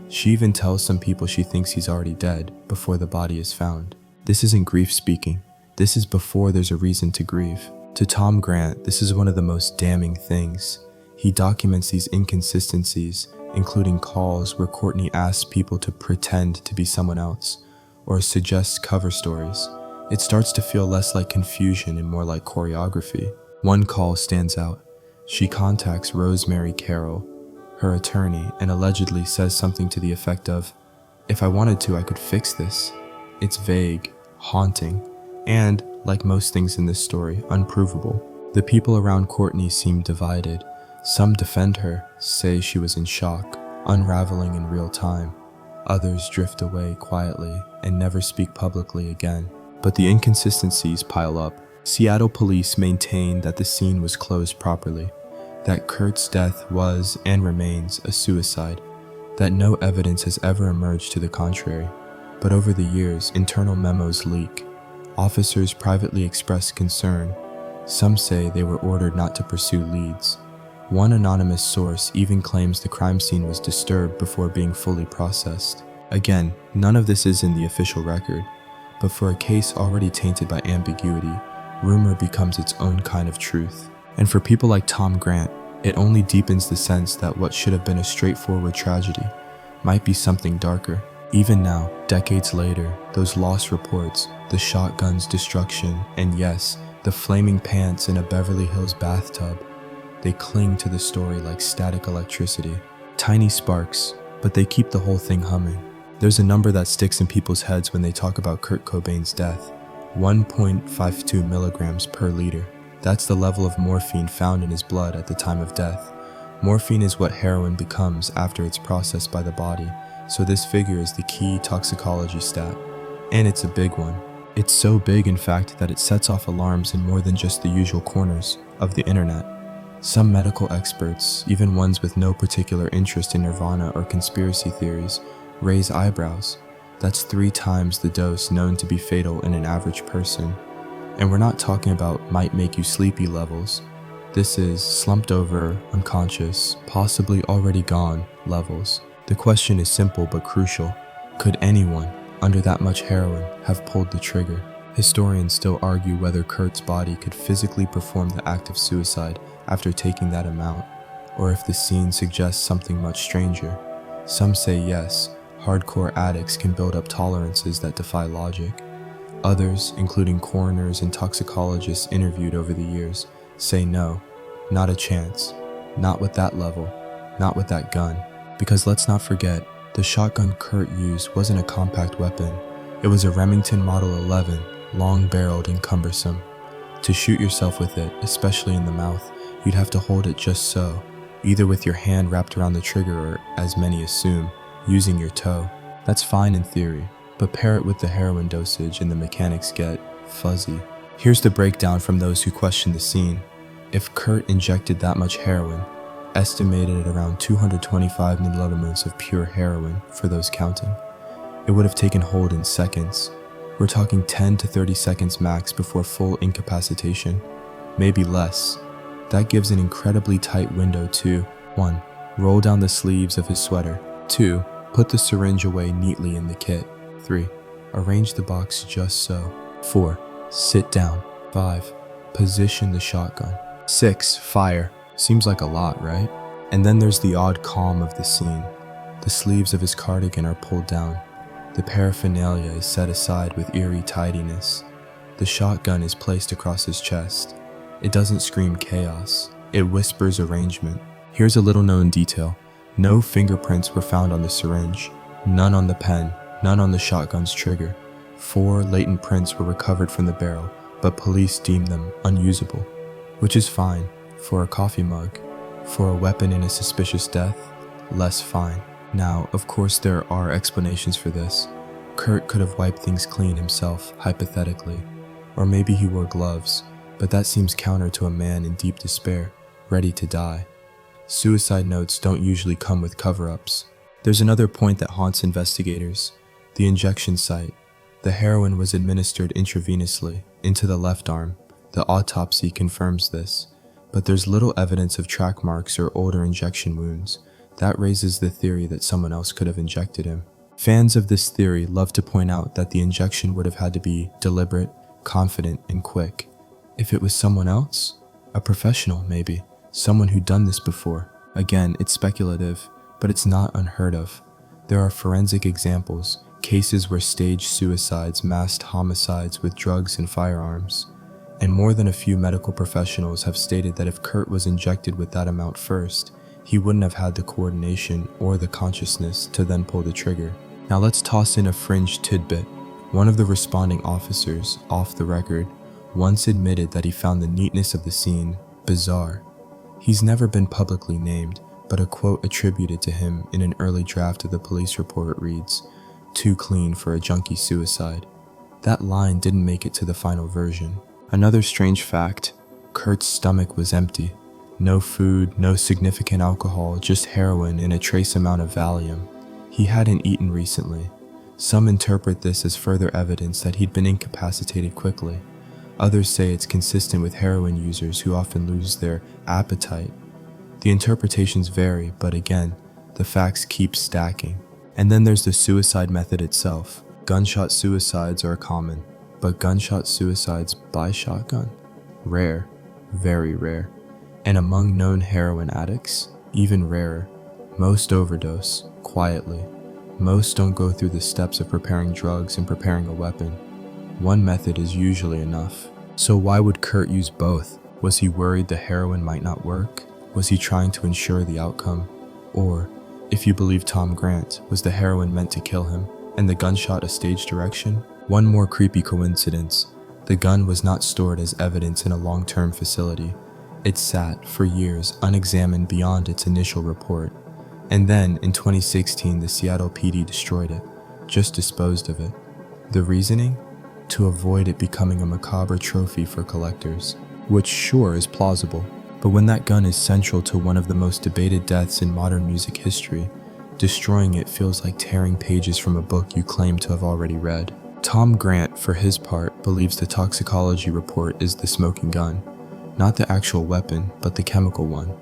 Speaker 1: She even tells some people she thinks he's already dead before the body is found. This isn't grief speaking. This is before there's a reason to grieve. To Tom Grant, this is one of the most damning things. He documents these inconsistencies, including calls where Courtney asks people to pretend to be someone else, or suggests cover stories. It starts to feel less like confusion and more like choreography. One call stands out. She contacts Rosemary Carroll, her attorney, and allegedly says something to the effect of, "If I wanted to, I could fix this." It's vague, haunting, and, like most things in this story, unprovable. The people around Courtney seem divided. Some defend her, say she was in shock, unraveling in real time. Others drift away quietly and never speak publicly again. But the inconsistencies pile up. Seattle police maintain that the scene was closed properly, that Kurt's death was and remains a suicide, that no evidence has ever emerged to the contrary. But over the years, internal memos leak. Officers privately express concern. Some say they were ordered not to pursue leads. One anonymous source even claims the crime scene was disturbed before being fully processed. Again, none of this is in the official record, but for a case already tainted by ambiguity, rumor becomes its own kind of truth. And for people like Tom Grant, it only deepens the sense that what should have been a straightforward tragedy might be something darker. Even now, decades later, those lost reports, the shotgun's destruction, and yes, the flaming pants in a Beverly Hills bathtub, they cling to the story like static electricity. Tiny sparks, but they keep the whole thing humming. There's a number that sticks in people's heads when they talk about Kurt Cobain's death: 1.52 milligrams per liter. That's the level of morphine found in his blood at the time of death. Morphine is what heroin becomes after it's processed by the body, so this figure is the key toxicology stat. And it's a big one. It's so big, in fact, that it sets off alarms in more than just the usual corners of the internet. Some medical experts, even ones with no particular interest in nirvana or conspiracy theories, raise eyebrows. That's 3 times the dose known to be fatal in an average person. And we're not talking about might make you sleepy levels. This is slumped over, unconscious, possibly already gone levels. The question is simple but crucial. Could anyone, under that much heroin, have pulled the trigger? Historians still argue whether Kurt's body could physically perform the act of suicide after taking that amount, or if the scene suggests something much stranger. Some say yes, hardcore addicts can build up tolerances that defy logic. Others, including coroners and toxicologists interviewed over the years, say no, not a chance, not with that level, not with that gun. Because let's not forget, the shotgun Kurt used wasn't a compact weapon. It was a Remington Model 11, long-barreled and cumbersome. To shoot yourself with it, especially in the mouth, you'd have to hold it just so, either with your hand wrapped around the trigger or, as many assume, using your toe. That's fine in theory, but pair it with the heroin dosage and the mechanics get fuzzy. Here's the breakdown from those who question the scene. If Kurt injected that much heroin, estimated at around 225 milliliters of pure heroin for those counting, it would have taken hold in seconds. We're talking 10 to 30 seconds max before full incapacitation, maybe less. That gives an incredibly tight window to 1. Roll down the sleeves of his sweater. 2. Put the syringe away neatly in the kit. 3. Arrange the box just so. 4. Sit down. 5. Position the shotgun. 6. Fire. Seems like a lot, right? And then there's the odd calm of the scene. The sleeves of his cardigan are pulled down. The paraphernalia is set aside with eerie tidiness. The shotgun is placed across his chest. It doesn't scream chaos. It whispers arrangement. Here's a little known detail. No fingerprints were found on the syringe. None on the pen. None on the shotgun's trigger. 4 latent prints were recovered from the barrel, but police deemed them unusable. Which is fine. For a coffee mug. For a weapon in a suspicious death, less fine. Now, of course there are explanations for this. Kurt could have wiped things clean himself, hypothetically. Or maybe he wore gloves, but that seems counter to a man in deep despair, ready to die. Suicide notes don't usually come with cover-ups. There's another point that haunts investigators. The injection site. The heroin was administered intravenously, into the left arm. The autopsy confirms this. But there's little evidence of track marks or older injection wounds. That raises the theory that someone else could have injected him. Fans of this theory love to point out that the injection would have had to be deliberate, confident, and quick. If it was someone else? A professional, maybe. Someone who'd done this before. Again, it's speculative, but it's not unheard of. There are forensic examples, cases where staged suicides masked homicides with drugs and firearms. And more than a few medical professionals have stated that if Kurt was injected with that amount first, he wouldn't have had the coordination or the consciousness to then pull the trigger. Now let's toss in a fringe tidbit. One of the responding officers, off the record, once admitted that he found the neatness of the scene bizarre. He's never been publicly named, but a quote attributed to him in an early draft of the police report reads, "Too clean for a junkie suicide." That line didn't make it to the final version. Another strange fact, Kurt's stomach was empty. No food, no significant alcohol, just heroin and a trace amount of Valium. He hadn't eaten recently. Some interpret this as further evidence that he'd been incapacitated quickly. Others say it's consistent with heroin users who often lose their appetite. The interpretations vary, but again, the facts keep stacking. And then there's the suicide method itself. Gunshot suicides are common, but gunshot suicides by shotgun? Rare, very rare. And among known heroin addicts, even rarer. Most overdose, quietly. Most don't go through the steps of preparing drugs and preparing a weapon. One method is usually enough. So why would Kurt use both? Was he worried the heroin might not work? Was he trying to ensure the outcome? Or, if you believe Tom Grant, was the heroin meant to kill him, and the gunshot a stage direction? One more creepy coincidence. The gun was not stored as evidence in a long-term facility. It sat, for years, unexamined beyond its initial report. And then, in 2016, the Seattle PD destroyed it, just disposed of it. The reasoning? To avoid it becoming a macabre trophy for collectors, which sure is plausible. But when that gun is central to one of the most debated deaths in modern music history, destroying it feels like tearing pages from a book you claim to have already read. Tom Grant, for his part, believes the toxicology report is the smoking gun. Not the actual weapon, but the chemical one.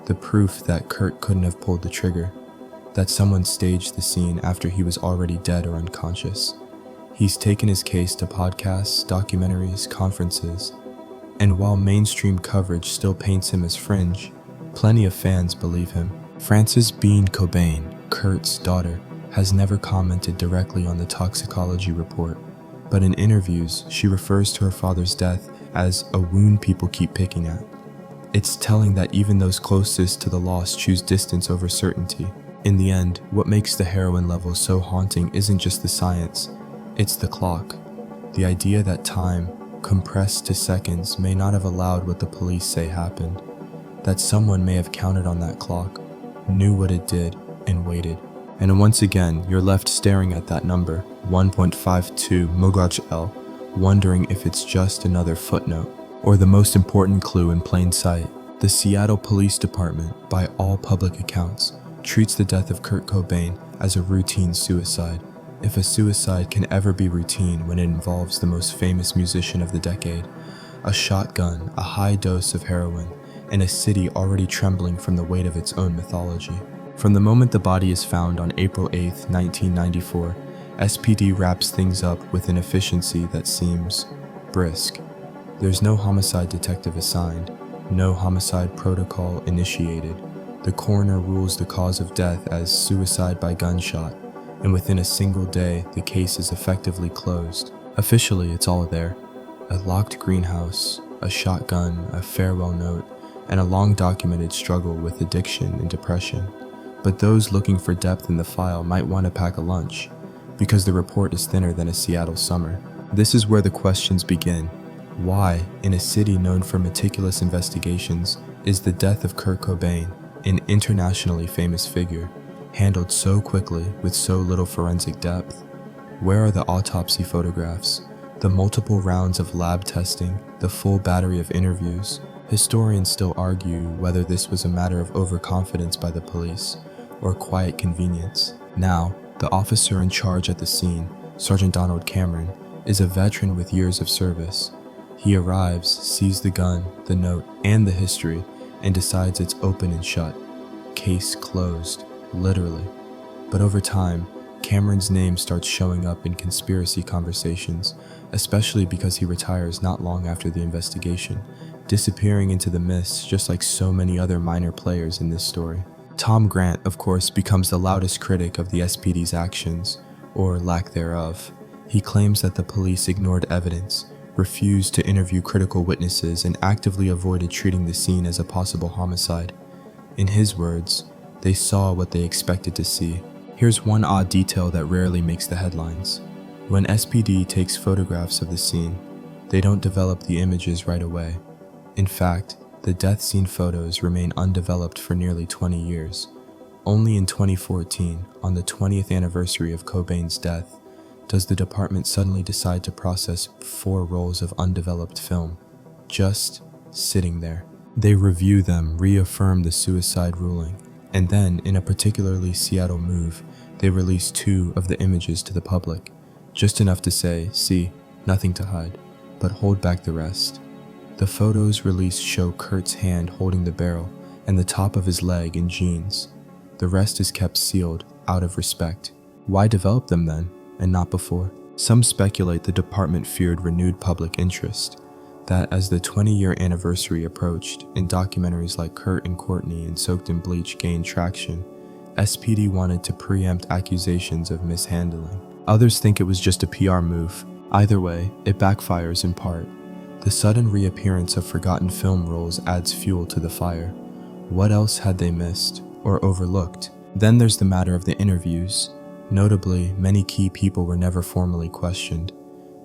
Speaker 1: The proof that Kurt couldn't have pulled the trigger. That someone staged the scene after he was already dead or unconscious. He's taken his case to podcasts, documentaries, conferences. And while mainstream coverage still paints him as fringe, plenty of fans believe him. Frances Bean Cobain, Kurt's daughter, has never commented directly on the toxicology report, but in interviews, she refers to her father's death as a wound people keep picking at. It's telling that even those closest to the loss choose distance over certainty. In the end, what makes the heroin level so haunting isn't just the science, it's the clock. The idea that time, compressed to seconds, may not have allowed what the police say happened. That someone may have counted on that clock, knew what it did, and waited. And once again, you're left staring at that number, 1.52 Mogach-L, wondering if it's just another footnote, or the most important clue in plain sight. The Seattle Police Department, by all public accounts, treats the death of Kurt Cobain as a routine suicide. If a suicide can ever be routine when it involves the most famous musician of the decade, a shotgun, a high dose of heroin, and a city already trembling from the weight of its own mythology. From the moment the body is found on April 8, 1994, SPD wraps things up with an efficiency that seems brisk. There's no homicide detective assigned, no homicide protocol initiated. The coroner rules the cause of death as suicide by gunshot, and within a single day, the case is effectively closed. Officially, it's all there. A locked greenhouse, a shotgun, a farewell note, and a long-documented struggle with addiction and depression. But those looking for depth in the file might want to pack a lunch, because the report is thinner than a Seattle summer. This is where the questions begin. Why, in a city known for meticulous investigations, is the death of Kurt Cobain, an internationally famous figure, handled so quickly with so little forensic depth? Where are the autopsy photographs, the multiple rounds of lab testing, the full battery of interviews? Historians still argue whether this was a matter of overconfidence by the police or quiet convenience. Now, the officer in charge at the scene, Sergeant Donald Cameron, is a veteran with years of service. He arrives, sees the gun, the note, and the history, and decides it's open and shut. Case closed, literally. But over time, Cameron's name starts showing up in conspiracy conversations, especially because he retires not long after the investigation, disappearing into the mists just like so many other minor players in this story. Tom Grant, of course, becomes the loudest critic of the SPD's actions, or lack thereof. He claims that the police ignored evidence, refused to interview critical witnesses, and actively avoided treating the scene as a possible homicide. In his words, they saw what they expected to see. Here's one odd detail that rarely makes the headlines. When SPD takes photographs of the scene, they don't develop the images right away. In fact, the death scene photos remain undeveloped for nearly 20 years. Only in 2014, on the 20th anniversary of Cobain's death, does the department suddenly decide to process 4 rolls of undeveloped film, just sitting there. They review them, reaffirm the suicide ruling, and then, in a particularly Seattle move, they release 2 of the images to the public, just enough to say, see, nothing to hide, but hold back the rest. The photos released show Kurt's hand holding the barrel and the top of his leg in jeans. The rest is kept sealed, out of respect. Why develop them then, and not before? Some speculate the department feared renewed public interest, that as the 20-year anniversary approached and documentaries like Kurt and Courtney and Soaked in Bleach gained traction, SPD wanted to preempt accusations of mishandling. Others think it was just a PR move. Either way, it backfires in part. The sudden reappearance of forgotten film rolls adds fuel to the fire. What else had they missed or overlooked? Then there's the matter of the interviews. Notably, many key people were never formally questioned.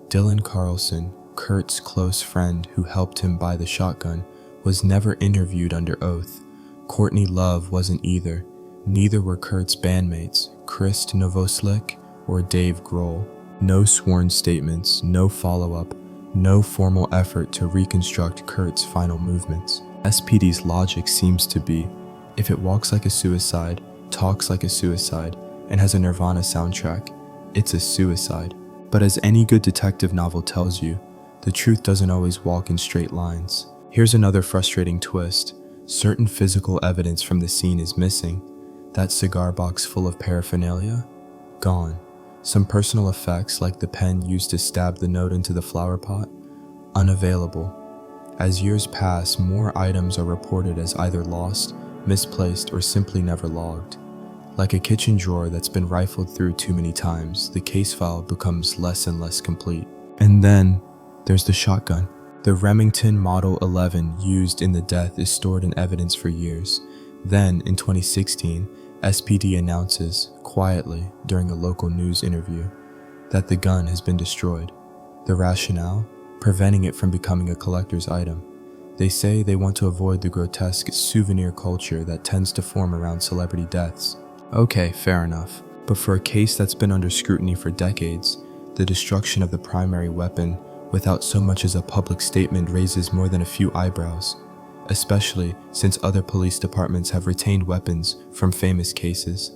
Speaker 1: Dylan Carlson, Kurt's close friend who helped him buy the shotgun, was never interviewed under oath. Courtney Love wasn't either. Neither were Kurt's bandmates, Chris Novoselic or Dave Grohl. No sworn statements, no follow-up, no formal effort to reconstruct Kurt's final movements. SPD's logic seems to be, if it walks like a suicide, talks like a suicide, and has a Nirvana soundtrack, it's a suicide. But as any good detective novel tells you, the truth doesn't always walk in straight lines. Here's another frustrating twist. Certain physical evidence from the scene is missing. That cigar box full of paraphernalia? Gone. Some personal effects, like the pen used to stab the note into the flower pot? Unavailable. As years pass, more items are reported as either lost, misplaced, or simply never logged. Like a kitchen drawer that's been rifled through too many times, the case file becomes less and less complete. And then, there's the shotgun. The Remington Model 11 used in the death is stored in evidence for years. Then, in 2016, SPD announces, quietly during a local news interview, that the gun has been destroyed. The rationale? Preventing it from becoming a collector's item. They say they want to avoid the grotesque souvenir culture that tends to form around celebrity deaths. Okay, fair enough. But for a case that's been under scrutiny for decades, the destruction of the primary weapon without so much as a public statement raises more than a few eyebrows. Especially since other police departments have retained weapons from famous cases,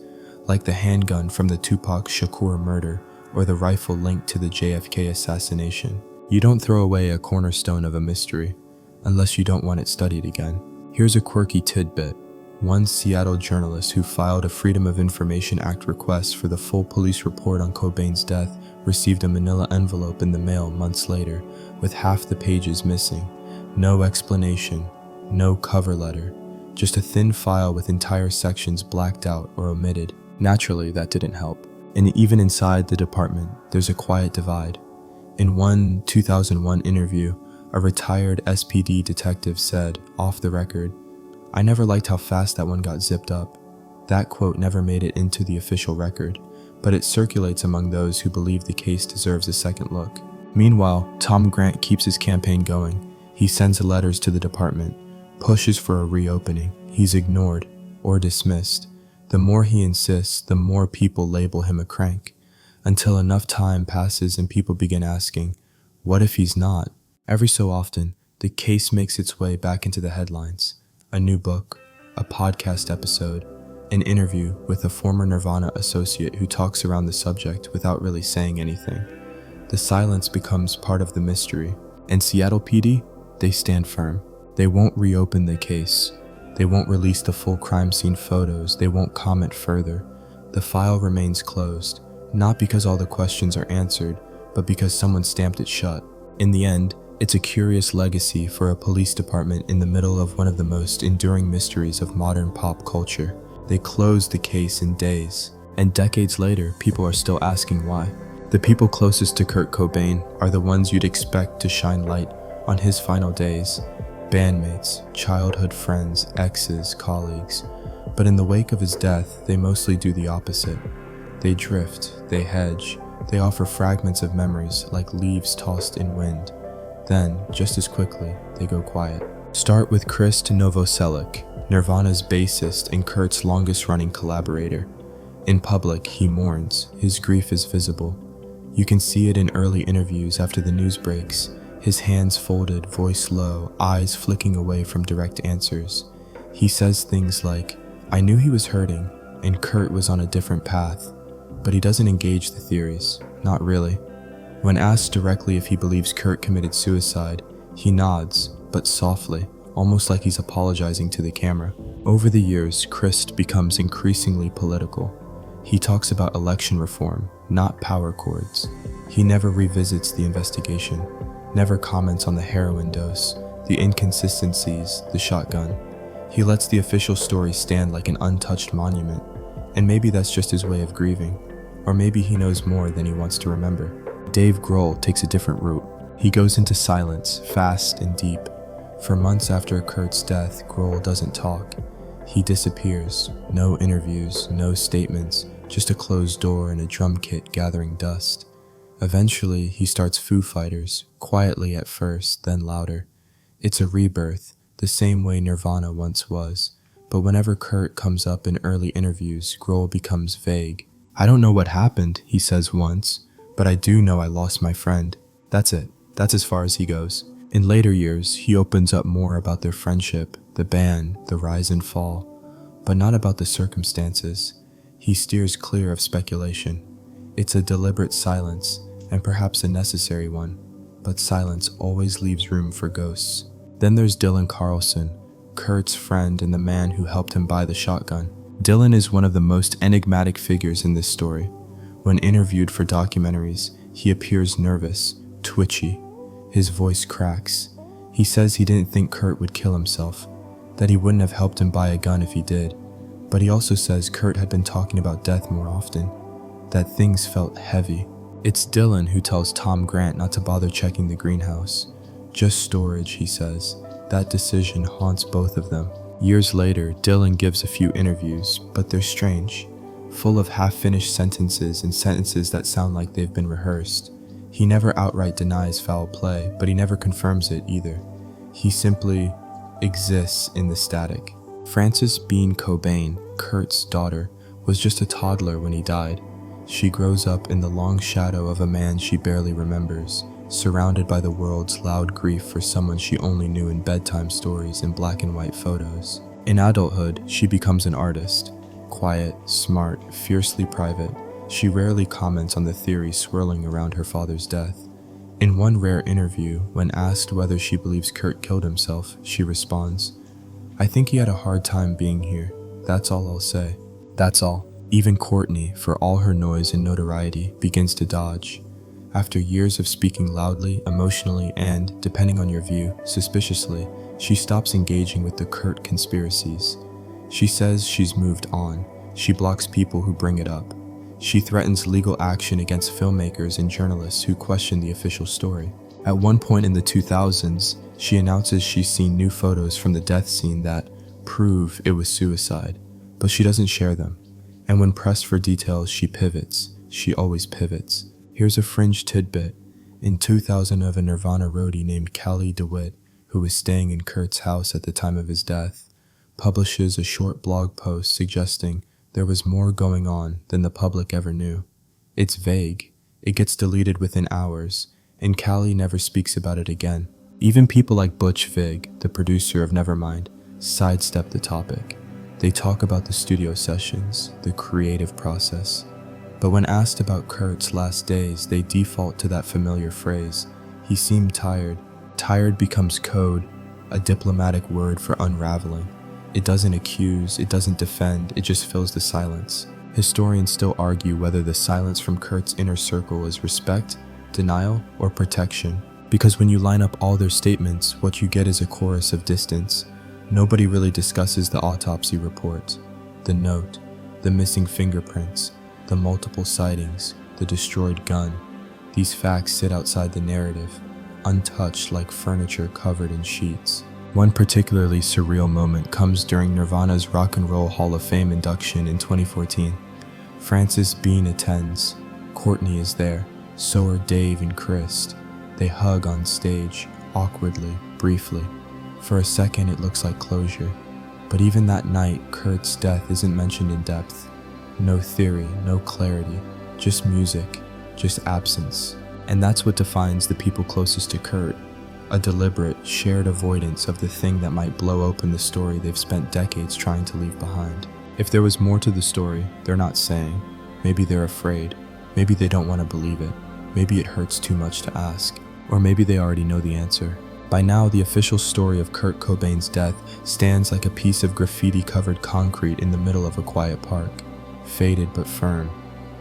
Speaker 1: like the handgun from the Tupac Shakur murder or the rifle linked to the JFK assassination. You don't throw away a cornerstone of a mystery, unless you don't want it studied again. Here's a quirky tidbit. One Seattle journalist who filed a Freedom of Information Act request for the full police report on Cobain's death received a manila envelope in the mail months later, with half the pages missing. No explanation. No cover letter, just a thin file with entire sections blacked out or omitted. Naturally, that didn't help. And even inside the department, there's a quiet divide. In one 2001 interview, a retired SPD detective said, off the record, "I never liked how fast that one got zipped up." That quote never made it into the official record, but it circulates among those who believe the case deserves a second look. Meanwhile, Tom Grant keeps his campaign going. He sends letters to the department, pushes for a reopening. He's ignored or dismissed. The more he insists, the more people label him a crank, until enough time passes and people begin asking, what if he's not? Every so often, the case makes its way back into the headlines. A new book, a podcast episode, an interview with a former Nirvana associate who talks around the subject without really saying anything. The silence becomes part of the mystery, and Seattle PD, they stand firm. They won't reopen the case. They won't release the full crime scene photos. They won't comment further. The file remains closed, not because all the questions are answered, but because someone stamped it shut. In the end, it's a curious legacy for a police department in the middle of one of the most enduring mysteries of modern pop culture. They closed the case in days, and decades later, people are still asking why. The people closest to Kurt Cobain are the ones you'd expect to shine light on his final days. Bandmates, childhood friends, exes, colleagues. But in the wake of his death, they mostly do the opposite. They drift, they hedge, They offer fragments of memories like leaves tossed in wind. Then, just as quickly, they go quiet. Start with Krist Novoselic, Nirvana's bassist and Kurt's longest-running collaborator. In public, he mourns. His grief is visible. You can see it in early interviews after the news breaks, his hands folded, voice low, eyes flicking away from direct answers. He says things like, "I knew he was hurting, and Kurt was on a different path," but he doesn't engage the theories, not really. When asked directly if he believes Kurt committed suicide, he nods, but softly, almost like he's apologizing to the camera. Over the years, Krist becomes increasingly political. He talks about election reform, not power cords. He never revisits the investigation, never comments on the heroin dose, the inconsistencies, the shotgun. He lets the official story stand like an untouched monument, and maybe that's just his way of grieving, or maybe he knows more than he wants to remember. Dave Grohl takes a different route. He goes into silence, fast and deep. For months after Kurt's death, Grohl doesn't talk. He disappears. No interviews, no statements, just a closed door and a drum kit gathering dust. Eventually, he starts Foo Fighters, quietly at first, then louder. It's a rebirth, the same way Nirvana once was. But whenever Kurt comes up in early interviews, Grohl becomes vague. "I don't know what happened," he says once, "but I do know I lost my friend." That's it. That's as far as he goes. In later years, he opens up more about their friendship, the band, the rise and fall, but not about the circumstances. He steers clear of speculation. It's a deliberate silence, and perhaps a necessary one, but silence always leaves room for ghosts. Then there's Dylan Carlson, Kurt's friend and the man who helped him buy the shotgun. Dylan is one of the most enigmatic figures in this story. When interviewed for documentaries, he appears nervous, twitchy. His voice cracks. He says he didn't think Kurt would kill himself, that he wouldn't have helped him buy a gun if he did. But he also says Kurt had been talking about death more often, that things felt heavy. It's Dylan who tells Tom Grant not to bother checking the greenhouse. Just storage, he says. That decision haunts both of them. Years later, Dylan gives a few interviews, but they're strange, full of half-finished sentences and sentences that sound like they've been rehearsed. He never outright denies foul play, but he never confirms it either. He simply exists in the static. Frances Bean Cobain, Kurt's daughter, was just a toddler when he died. She grows up in the long shadow of a man she barely remembers, surrounded by the world's loud grief for someone she only knew in bedtime stories and black and white photos. In adulthood, she becomes an artist. Quiet, smart, fiercely private, she rarely comments on the theory swirling around her father's death. In one rare interview, when asked whether she believes Kurt killed himself, she responds, "I think he had a hard time being here. That's all I'll say." That's all. Even Courtney, for all her noise and notoriety, begins to dodge. After years of speaking loudly, emotionally, and, depending on your view, suspiciously, she stops engaging with the Kurt conspiracies. She says she's moved on. She blocks people who bring it up. She threatens legal action against filmmakers and journalists who question the official story. At one point in the 2000s, she announces she's seen new photos from the death scene that prove it was suicide, but she doesn't share them. And when pressed for details, she pivots. She always pivots. Here's a fringe tidbit. In 2000, a Nirvana roadie named Callie DeWitt, who was staying in Kurt's house at the time of his death, publishes a short blog post suggesting there was more going on than the public ever knew. It's vague. It gets deleted within hours, and Callie never speaks about it again. Even people like Butch Vig, the producer of Nevermind, sidestep the topic. They talk about the studio sessions, the creative process. But when asked about Kurt's last days, they default to that familiar phrase, "He seemed tired." Tired becomes code, a diplomatic word for unraveling. It doesn't accuse, it doesn't defend, it just fills the silence. Historians still argue whether the silence from Kurt's inner circle is respect, denial, or protection. Because when you line up all their statements, what you get is a chorus of distance. Nobody really discusses the autopsy report, the note, the missing fingerprints, the multiple sightings, the destroyed gun. These facts sit outside the narrative, untouched like furniture covered in sheets. One particularly surreal moment comes during Nirvana's Rock and Roll Hall of Fame induction in 2014. Frances Bean attends. Courtney is there, so are Dave and Chris. They hug on stage, awkwardly, briefly. For a second it looks like closure. But even that night, Kurt's death isn't mentioned in depth. No theory, no clarity, just music, just absence. And that's what defines the people closest to Kurt. A deliberate, shared avoidance of the thing that might blow open the story they've spent decades trying to leave behind. If there was more to the story, they're not saying. Maybe they're afraid. Maybe they don't want to believe it. Maybe it hurts too much to ask. Or maybe they already know the answer. By now, the official story of Kurt Cobain's death stands like a piece of graffiti-covered concrete in the middle of a quiet park. Faded but firm.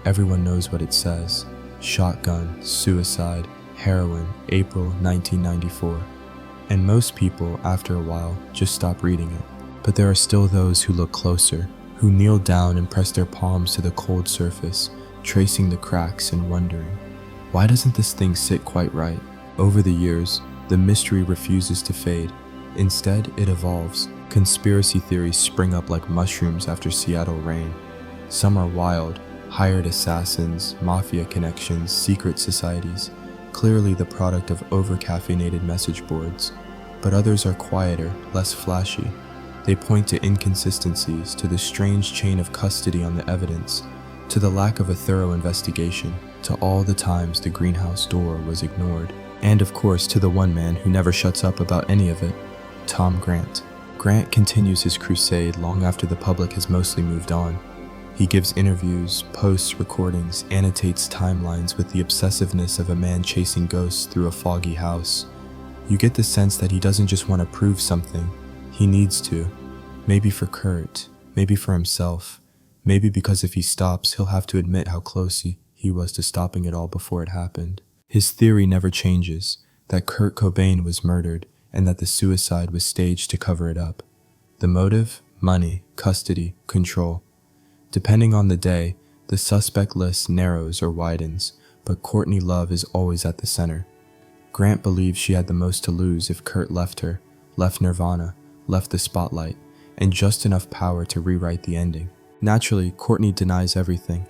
Speaker 1: Everyone knows what it says. Shotgun, suicide, heroin, April 1994. And most people, after a while, just stop reading it. But there are still those who look closer, who kneel down and press their palms to the cold surface, tracing the cracks and wondering, why doesn't this thing sit quite right? Over the years, the mystery refuses to fade. Instead, it evolves. Conspiracy theories spring up like mushrooms after Seattle rain. Some are wild, hired assassins, mafia connections, secret societies, clearly the product of over-caffeinated message boards. But others are quieter, less flashy. They point to inconsistencies, to the strange chain of custody on the evidence, to the lack of a thorough investigation, to all the times the greenhouse door was ignored. And of course to the one man who never shuts up about any of it, Tom Grant. Grant continues his crusade long after the public has mostly moved on. He gives interviews, posts recordings, annotates timelines with the obsessiveness of a man chasing ghosts through a foggy house. You get the sense that he doesn't just want to prove something, he needs to. Maybe for Kurt, maybe for himself, maybe because if he stops, he'll have to admit how close he was to stopping it all before it happened. His theory never changes, that Kurt Cobain was murdered and that the suicide was staged to cover it up. The motive? Money, custody, control. Depending on the day, the suspect list narrows or widens, but Courtney Love is always at the center. Grant believes she had the most to lose if Kurt left her, left Nirvana, left the spotlight, and just enough power to rewrite the ending. Naturally, Courtney denies everything.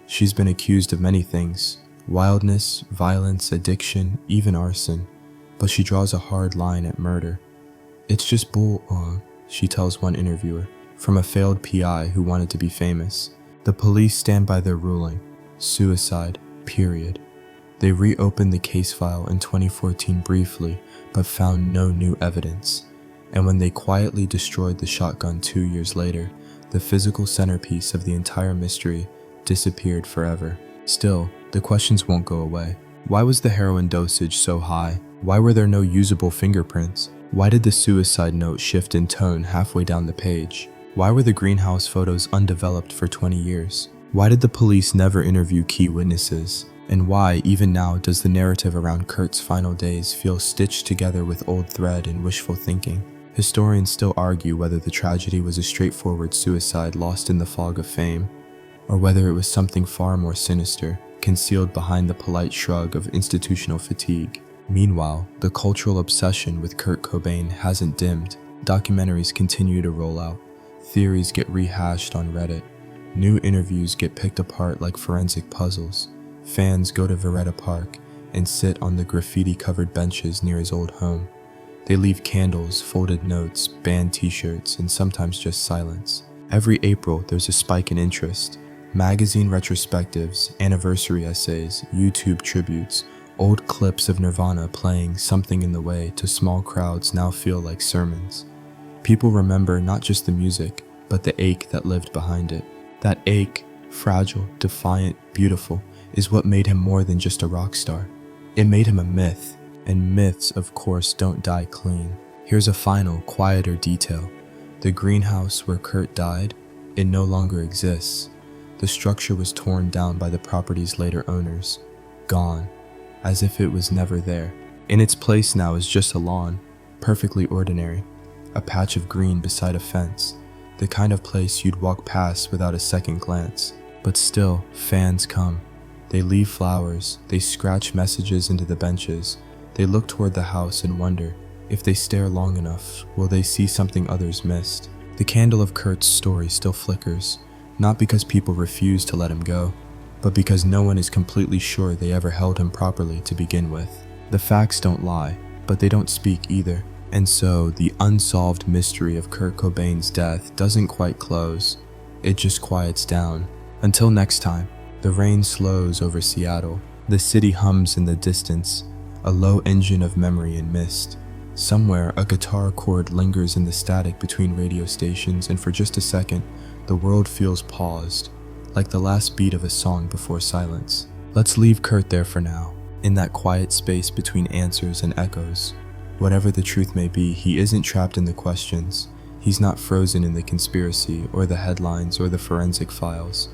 Speaker 1: She's been accused of many things: wildness, violence, addiction, even arson. But she draws a hard line at murder. It's just she tells one interviewer, from a failed PI who wanted to be famous. The police stand by their ruling. Suicide, period. They reopened the case file in 2014 briefly, but found no new evidence. And when they quietly destroyed the shotgun 2 years later, the physical centerpiece of the entire mystery disappeared forever. Still, the questions won't go away. Why was the heroin dosage so high? Why were there no usable fingerprints? Why did the suicide note shift in tone halfway down the page? Why were the greenhouse photos undeveloped for 20 years? Why did the police never interview key witnesses? And why, even now, does the narrative around Kurt's final days feel stitched together with old thread and wishful thinking? Historians still argue whether the tragedy was a straightforward suicide lost in the fog of fame, or whether it was something far more sinister, concealed behind the polite shrug of institutional fatigue. Meanwhile, the cultural obsession with Kurt Cobain hasn't dimmed. Documentaries continue to roll out. Theories get rehashed on Reddit. New interviews get picked apart like forensic puzzles. Fans go to Veretta Park and sit on the graffiti-covered benches near his old home. They leave candles, folded notes, band t-shirts, and sometimes just silence. Every April, there's a spike in interest. Magazine retrospectives, anniversary essays, YouTube tributes, old clips of Nirvana playing Something in the Way to small crowds now feel like sermons. People remember not just the music, but the ache that lived behind it. That ache, fragile, defiant, beautiful, is what made him more than just a rock star. It made him a myth, and myths, of course, don't die clean. Here's a final, quieter detail. The greenhouse where Kurt died, it no longer exists. The structure was torn down by the property's later owners. Gone, as if it was never there. In its place now is just a lawn, perfectly ordinary. A patch of green beside a fence, the kind of place you'd walk past without a second glance. But still, fans come. They leave flowers, they scratch messages into the benches, they look toward the house and wonder, if they stare long enough, will they see something others missed? The candle of Kurt's story still flickers, not because people refuse to let him go, but because no one is completely sure they ever held him properly to begin with. The facts don't lie, but they don't speak either. And so, the unsolved mystery of Kurt Cobain's death doesn't quite close, it just quiets down. Until next time, the rain slows over Seattle, the city hums in the distance, a low engine of memory and mist. Somewhere, a guitar chord lingers in the static between radio stations, and for just a second, the world feels paused, like the last beat of a song before silence. Let's leave Kurt there for now, in that quiet space between answers and echoes. Whatever the truth may be, he isn't trapped in the questions. He's not frozen in the conspiracy, or the headlines, or the forensic files.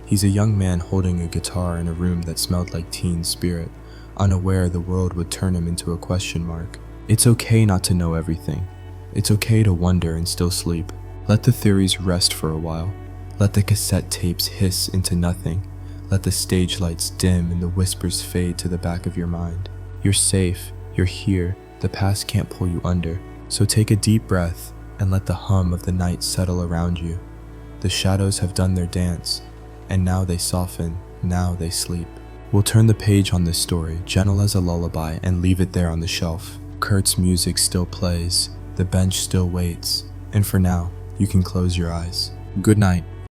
Speaker 1: He's a young man holding a guitar in a room that smelled like teen spirit, unaware the world would turn him into a question mark. It's okay not to know everything. It's okay to wonder and still sleep. Let the theories rest for a while. Let the cassette tapes hiss into nothing. Let the stage lights dim and the whispers fade to the back of your mind. You're safe. You're here. The past can't pull you under. So take a deep breath and let the hum of the night settle around you. The shadows have done their dance, and now they soften, now they sleep. We'll turn the page on this story, gentle as a lullaby, and leave it there on the shelf. Kurt's music still plays, the bench still waits, and for now, you can close your eyes. Good night.